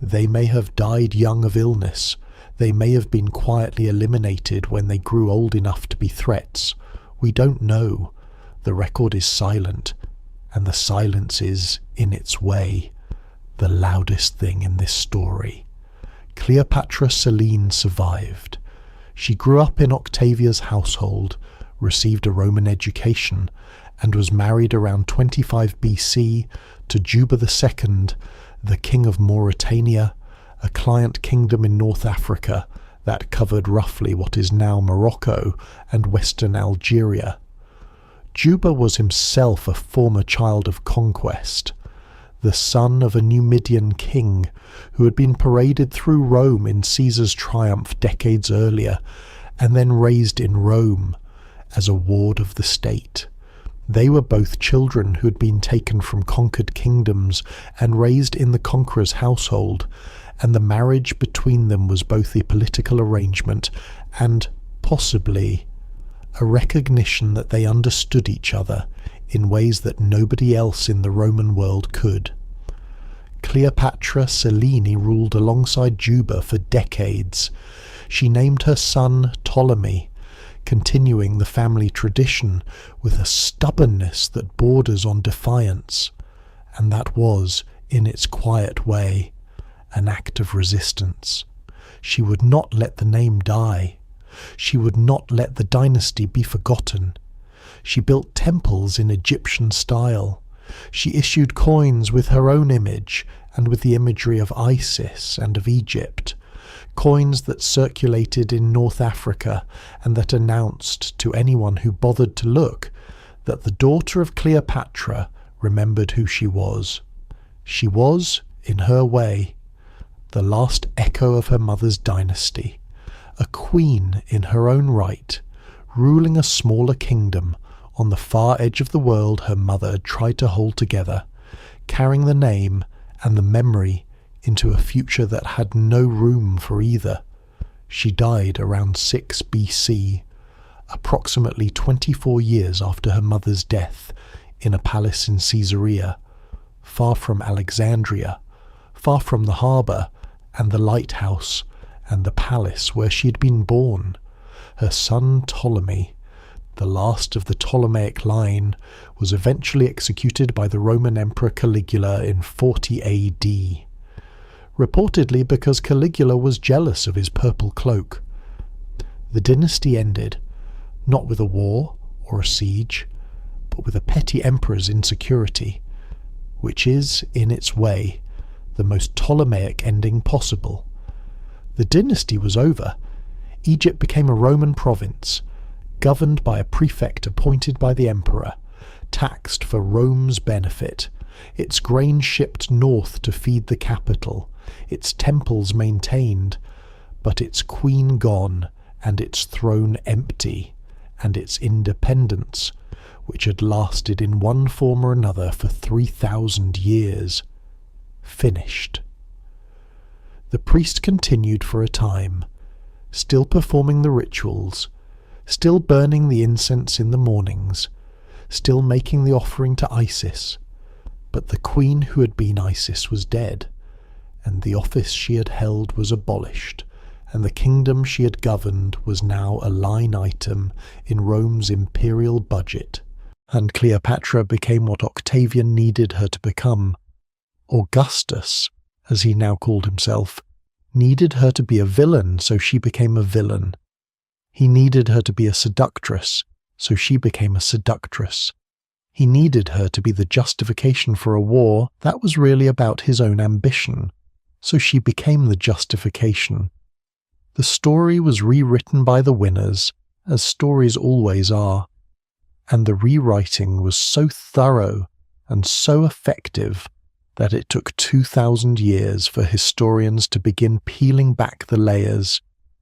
They may have died young of illness. They may have been quietly eliminated when they grew old enough to be threats. We don't know. The record is silent, and the silence is, in its way, the loudest thing in this story. Cleopatra Selene survived. She grew up in Octavia's household, received a Roman education, and was married around 25 BC to Juba II, the king of Mauritania, a client kingdom in North Africa that covered roughly what is now Morocco and western Algeria. Juba was himself a former child of conquest, the son of a Numidian king who had been paraded through Rome in Caesar's triumph decades earlier, and then raised in Rome as a ward of the state. They were both children who had been taken from conquered kingdoms and raised in the conqueror's household, and the marriage between them was both a political arrangement and, possibly, a recognition that they understood each other in ways that nobody else in the Roman world could. Cleopatra Selene ruled alongside Juba for decades. She named her son Ptolemy, continuing the family tradition with a stubbornness that borders on defiance, and that was, in its quiet way, an act of resistance. She would not let the name die. She would not let the dynasty be forgotten. She built temples in Egyptian style. She issued coins with her own image and with the imagery of Isis and of Egypt, coins that circulated in North Africa and that announced to anyone who bothered to look that the daughter of Cleopatra remembered who she was. She was, in her way, the last echo of her mother's dynasty, a queen in her own right, ruling a smaller kingdom on the far edge of the world her mother had tried to hold together, carrying the name and the memory into a future that had no room for either. She died around 6 BC, approximately 24 years after her mother's death, in a palace in Caesarea, far from Alexandria, far from the harbour and the lighthouse and the palace where she had been born. Her son Ptolemy, the last of the Ptolemaic line, was eventually executed by the Roman Emperor Caligula in 40 AD, reportedly because Caligula was jealous of his purple cloak. The dynasty ended, not with a war or a siege, but with a petty emperor's insecurity, which is, in its way, the most Ptolemaic ending possible. The dynasty was over. Egypt became a Roman province, governed by a prefect appointed by the emperor, taxed for Rome's benefit, its grain shipped north to feed the capital, its temples maintained, but its queen gone and its throne empty, and its independence, which had lasted in one form or another for 3,000 years, finished. The priest continued for a time, still performing the rituals, still burning the incense in the mornings, still making the offering to Isis, but the queen who had been Isis was dead, and the office she had held was abolished, and the kingdom she had governed was now a line item in Rome's imperial budget, and Cleopatra became what Octavian needed her to become. Augustus, as he now called himself, needed her to be a villain, so she became a villain. He needed her to be a seductress, so she became a seductress. He needed her to be the justification for a war that was really about his own ambition, so she became the justification. The story was rewritten by the winners, as stories always are, and the rewriting was so thorough and so effective that it took 2,000 years for historians to begin peeling back the layers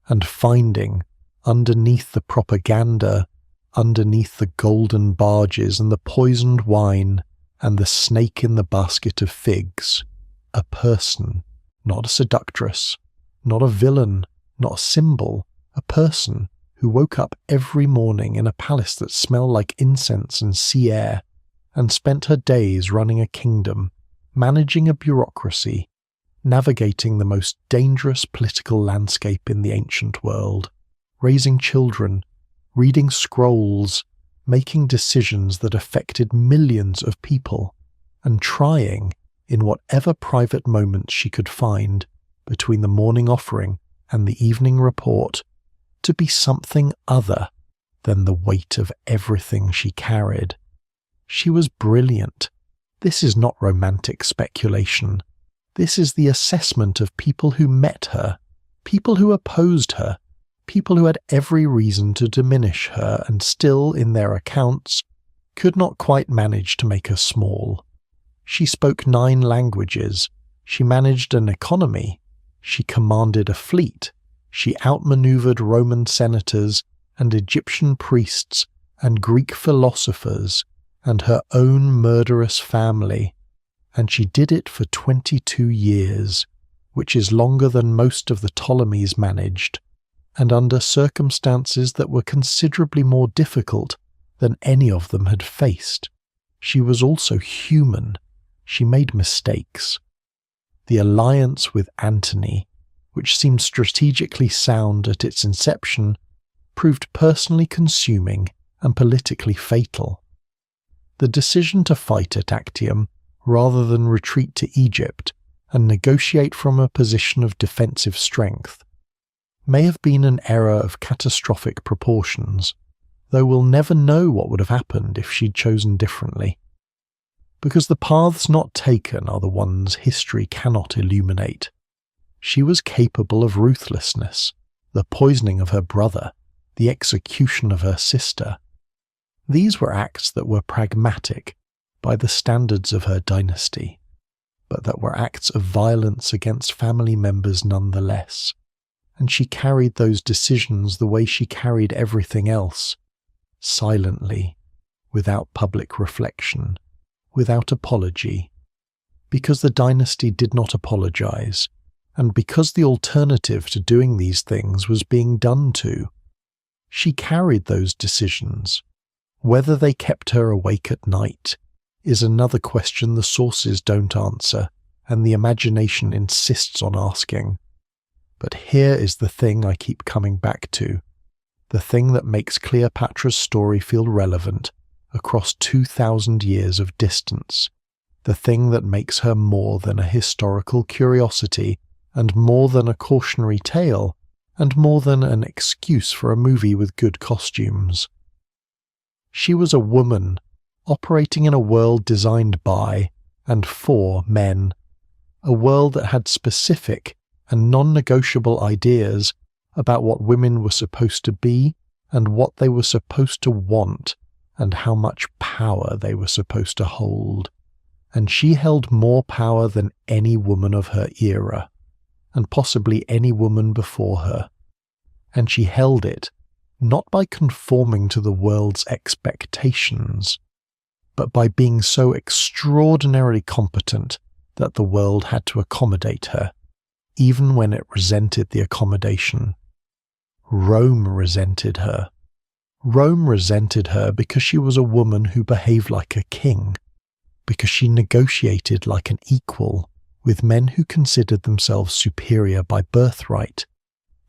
and finding, underneath the propaganda, underneath the golden barges and the poisoned wine and the snake in the basket of figs, a person, not a seductress, not a villain, not a symbol, a person who woke up every morning in a palace that smelled like incense and sea air, and spent her days running a kingdom, managing a bureaucracy, navigating the most dangerous political landscape in the ancient world, raising children, reading scrolls, making decisions that affected millions of people, and trying, in whatever private moments she could find between the morning offering and the evening report, to be something other than the weight of everything she carried. She was brilliant. This is not romantic speculation. This is the assessment of people who met her, people who opposed her, people who had every reason to diminish her and still, in their accounts, could not quite manage to make her small. She spoke 9 languages. She managed an economy. She commanded a fleet. She outmaneuvered Roman senators and Egyptian priests and Greek philosophers and her own murderous family, and she did it for 22 years, which is longer than most of the Ptolemies managed, and under circumstances that were considerably more difficult than any of them had faced. She was also human. She made mistakes. The alliance with Antony, which seemed strategically sound at its inception, proved personally consuming and politically fatal. The decision to fight at Actium rather than retreat to Egypt and negotiate from a position of defensive strength may have been an error of catastrophic proportions, though we'll never know what would have happened if she'd chosen differently. Because the paths not taken are the ones history cannot illuminate. She was capable of ruthlessness, the poisoning of her brother, the execution of her sister. These were acts that were pragmatic by the standards of her dynasty, but that were acts of violence against family members nonetheless, and she carried those decisions the way she carried everything else, silently, without public reflection, without apology, because the dynasty did not apologize, and because the alternative to doing these things was being done to. She carried those decisions. Whether they kept her awake at night is another question the sources don't answer, and the imagination insists on asking. But here is the thing I keep coming back to, the thing that makes Cleopatra's story feel relevant across 2,000 years of distance, the thing that makes her more than a historical curiosity, and more than a cautionary tale, and more than an excuse for a movie with good costumes. She was a woman, operating in a world designed by and for men, a world that had specific and non-negotiable ideas about what women were supposed to be and what they were supposed to want and how much power they were supposed to hold. And she held more power than any woman of her era, and possibly any woman before her. And she held it not by conforming to the world's expectations, but by being so extraordinarily competent that the world had to accommodate her, even when it resented the accommodation. Rome resented her. Rome resented her because she was a woman who behaved like a king, because she negotiated like an equal with men who considered themselves superior by birthright,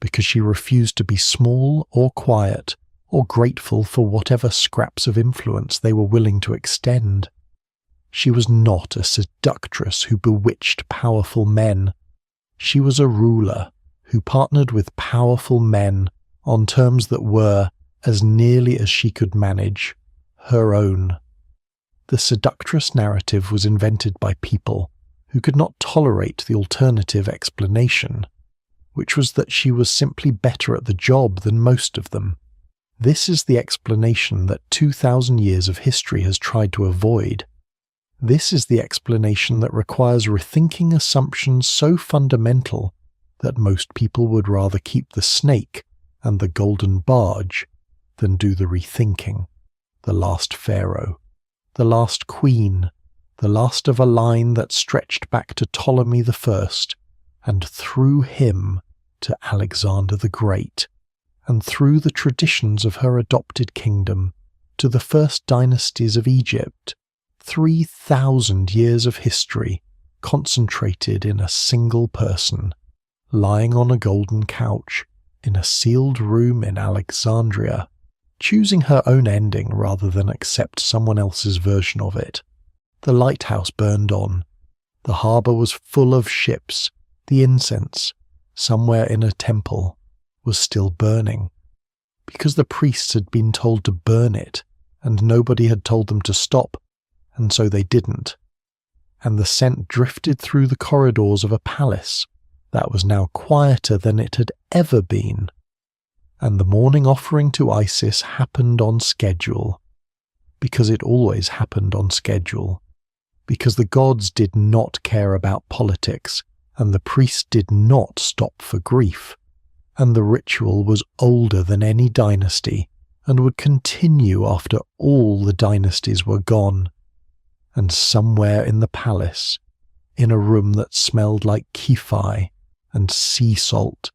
because she refused to be small or quiet or grateful for whatever scraps of influence they were willing to extend. She was not a seductress who bewitched powerful men. She was a ruler who partnered with powerful men on terms that were, as nearly as she could manage, her own. The seductress narrative was invented by people who could not tolerate the alternative explanation, which was that she was simply better at the job than most of them. This is the explanation that 2,000 years of history has tried to avoid. This is the explanation that requires rethinking assumptions so fundamental that most people would rather keep the snake and the golden barge than do the rethinking. The last pharaoh, the last queen, the last of a line that stretched back to Ptolemy I, and through him to Alexander the Great, and through the traditions of her adopted kingdom to the first dynasties of Egypt, 3,000 years of history concentrated in a single person, lying on a golden couch in a sealed room in Alexandria, choosing her own ending rather than accept someone else's version of it. The lighthouse burned on. The harbour was full of ships. The incense, somewhere in a temple, was still burning, because the priests had been told to burn it, and nobody had told them to stop, and so they didn't. And the scent drifted through the corridors of a palace that was now quieter than it had ever been. And the morning offering to Isis happened on schedule, because it always happened on schedule, because the gods did not care about politics, and the priests did not stop for grief, and the ritual was older than any dynasty, and would continue after all the dynasties were gone. And somewhere in the palace, in a room that smelled like kefir and sea salt,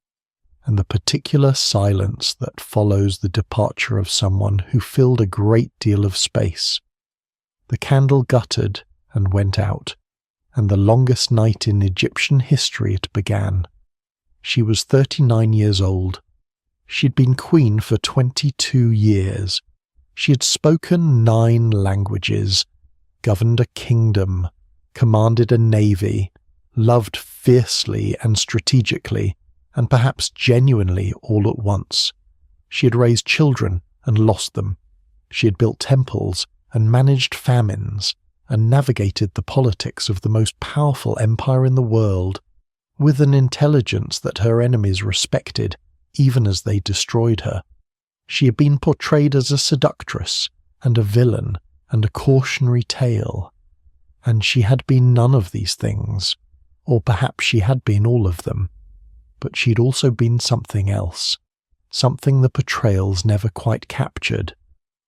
and the particular silence that follows the departure of someone who filled a great deal of space, the candle guttered and went out, and the longest night in Egyptian history it began. She was 39 years old. She'd been queen for 22 years. She had spoken 9 languages, governed a kingdom, commanded a navy, loved fiercely and strategically, and perhaps genuinely all at once. She had raised children and lost them. She had built temples and managed famines, and navigated the politics of the most powerful empire in the world, with an intelligence that her enemies respected, even as they destroyed her. She had been portrayed as a seductress, and a villain, and a cautionary tale, and she had been none of these things, or perhaps she had been all of them, but she'd also been something else, something the portrayals never quite captured,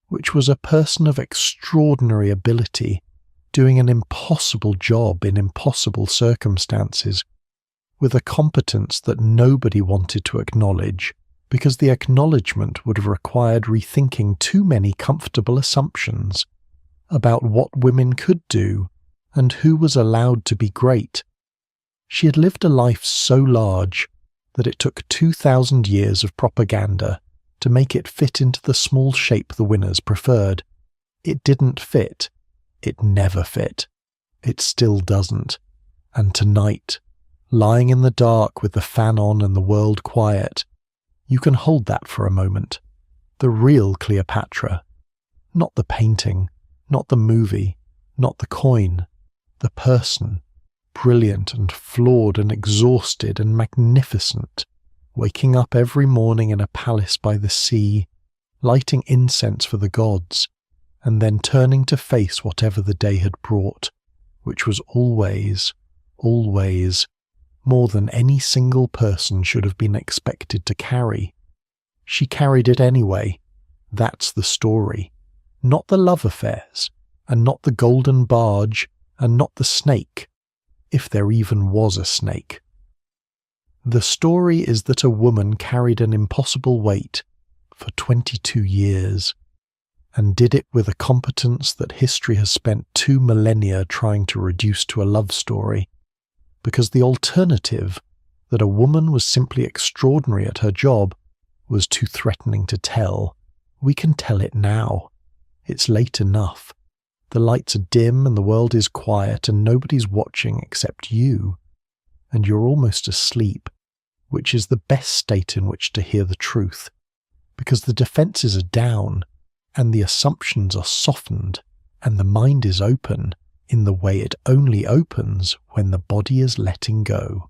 which was a person of extraordinary ability, doing an impossible job in impossible circumstances, with a competence that nobody wanted to acknowledge, because the acknowledgement would have required rethinking too many comfortable assumptions about what women could do and who was allowed to be great. She had lived a life so large that it took 2,000 years of propaganda to make it fit into the small shape the winners preferred. It didn't fit. It never fit. It still doesn't. And tonight, lying in the dark with the fan on and the world quiet, you can hold that for a moment. The real Cleopatra. Not the painting, not the movie, not the coin. The person, brilliant and flawed and exhausted and magnificent, waking up every morning in a palace by the sea, lighting incense for the gods, and then turning to face whatever the day had brought, which was always, always, more than any single person should have been expected to carry. She carried it anyway. That's the story. Not the love affairs, and not the golden barge, and not the snake, if there even was a snake. The story is that a woman carried an impossible weight for 22 years, and did it with a competence that history has spent 2 millennia trying to reduce to a love story, because the alternative, that a woman was simply extraordinary at her job, was too threatening to tell. We can tell it now. It's late enough. The lights are dim and the world is quiet and nobody's watching except you. And you're almost asleep, which is the best state in which to hear the truth, because the defences are down and the assumptions are softened and the mind is open in the way it only opens when the body is letting go.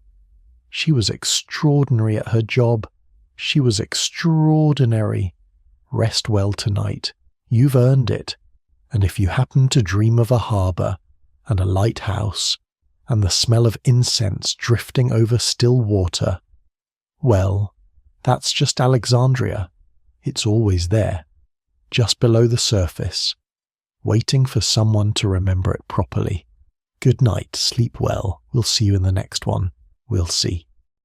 She was extraordinary at her job. She was extraordinary. Rest well tonight. You've earned it. And if you happen to dream of a harbour and a lighthouse and the smell of incense drifting over still water, well, that's just Alexandria. It's always there, just below the surface, waiting for someone to remember it properly. Good night, sleep well. We'll see you in the next one. We'll see.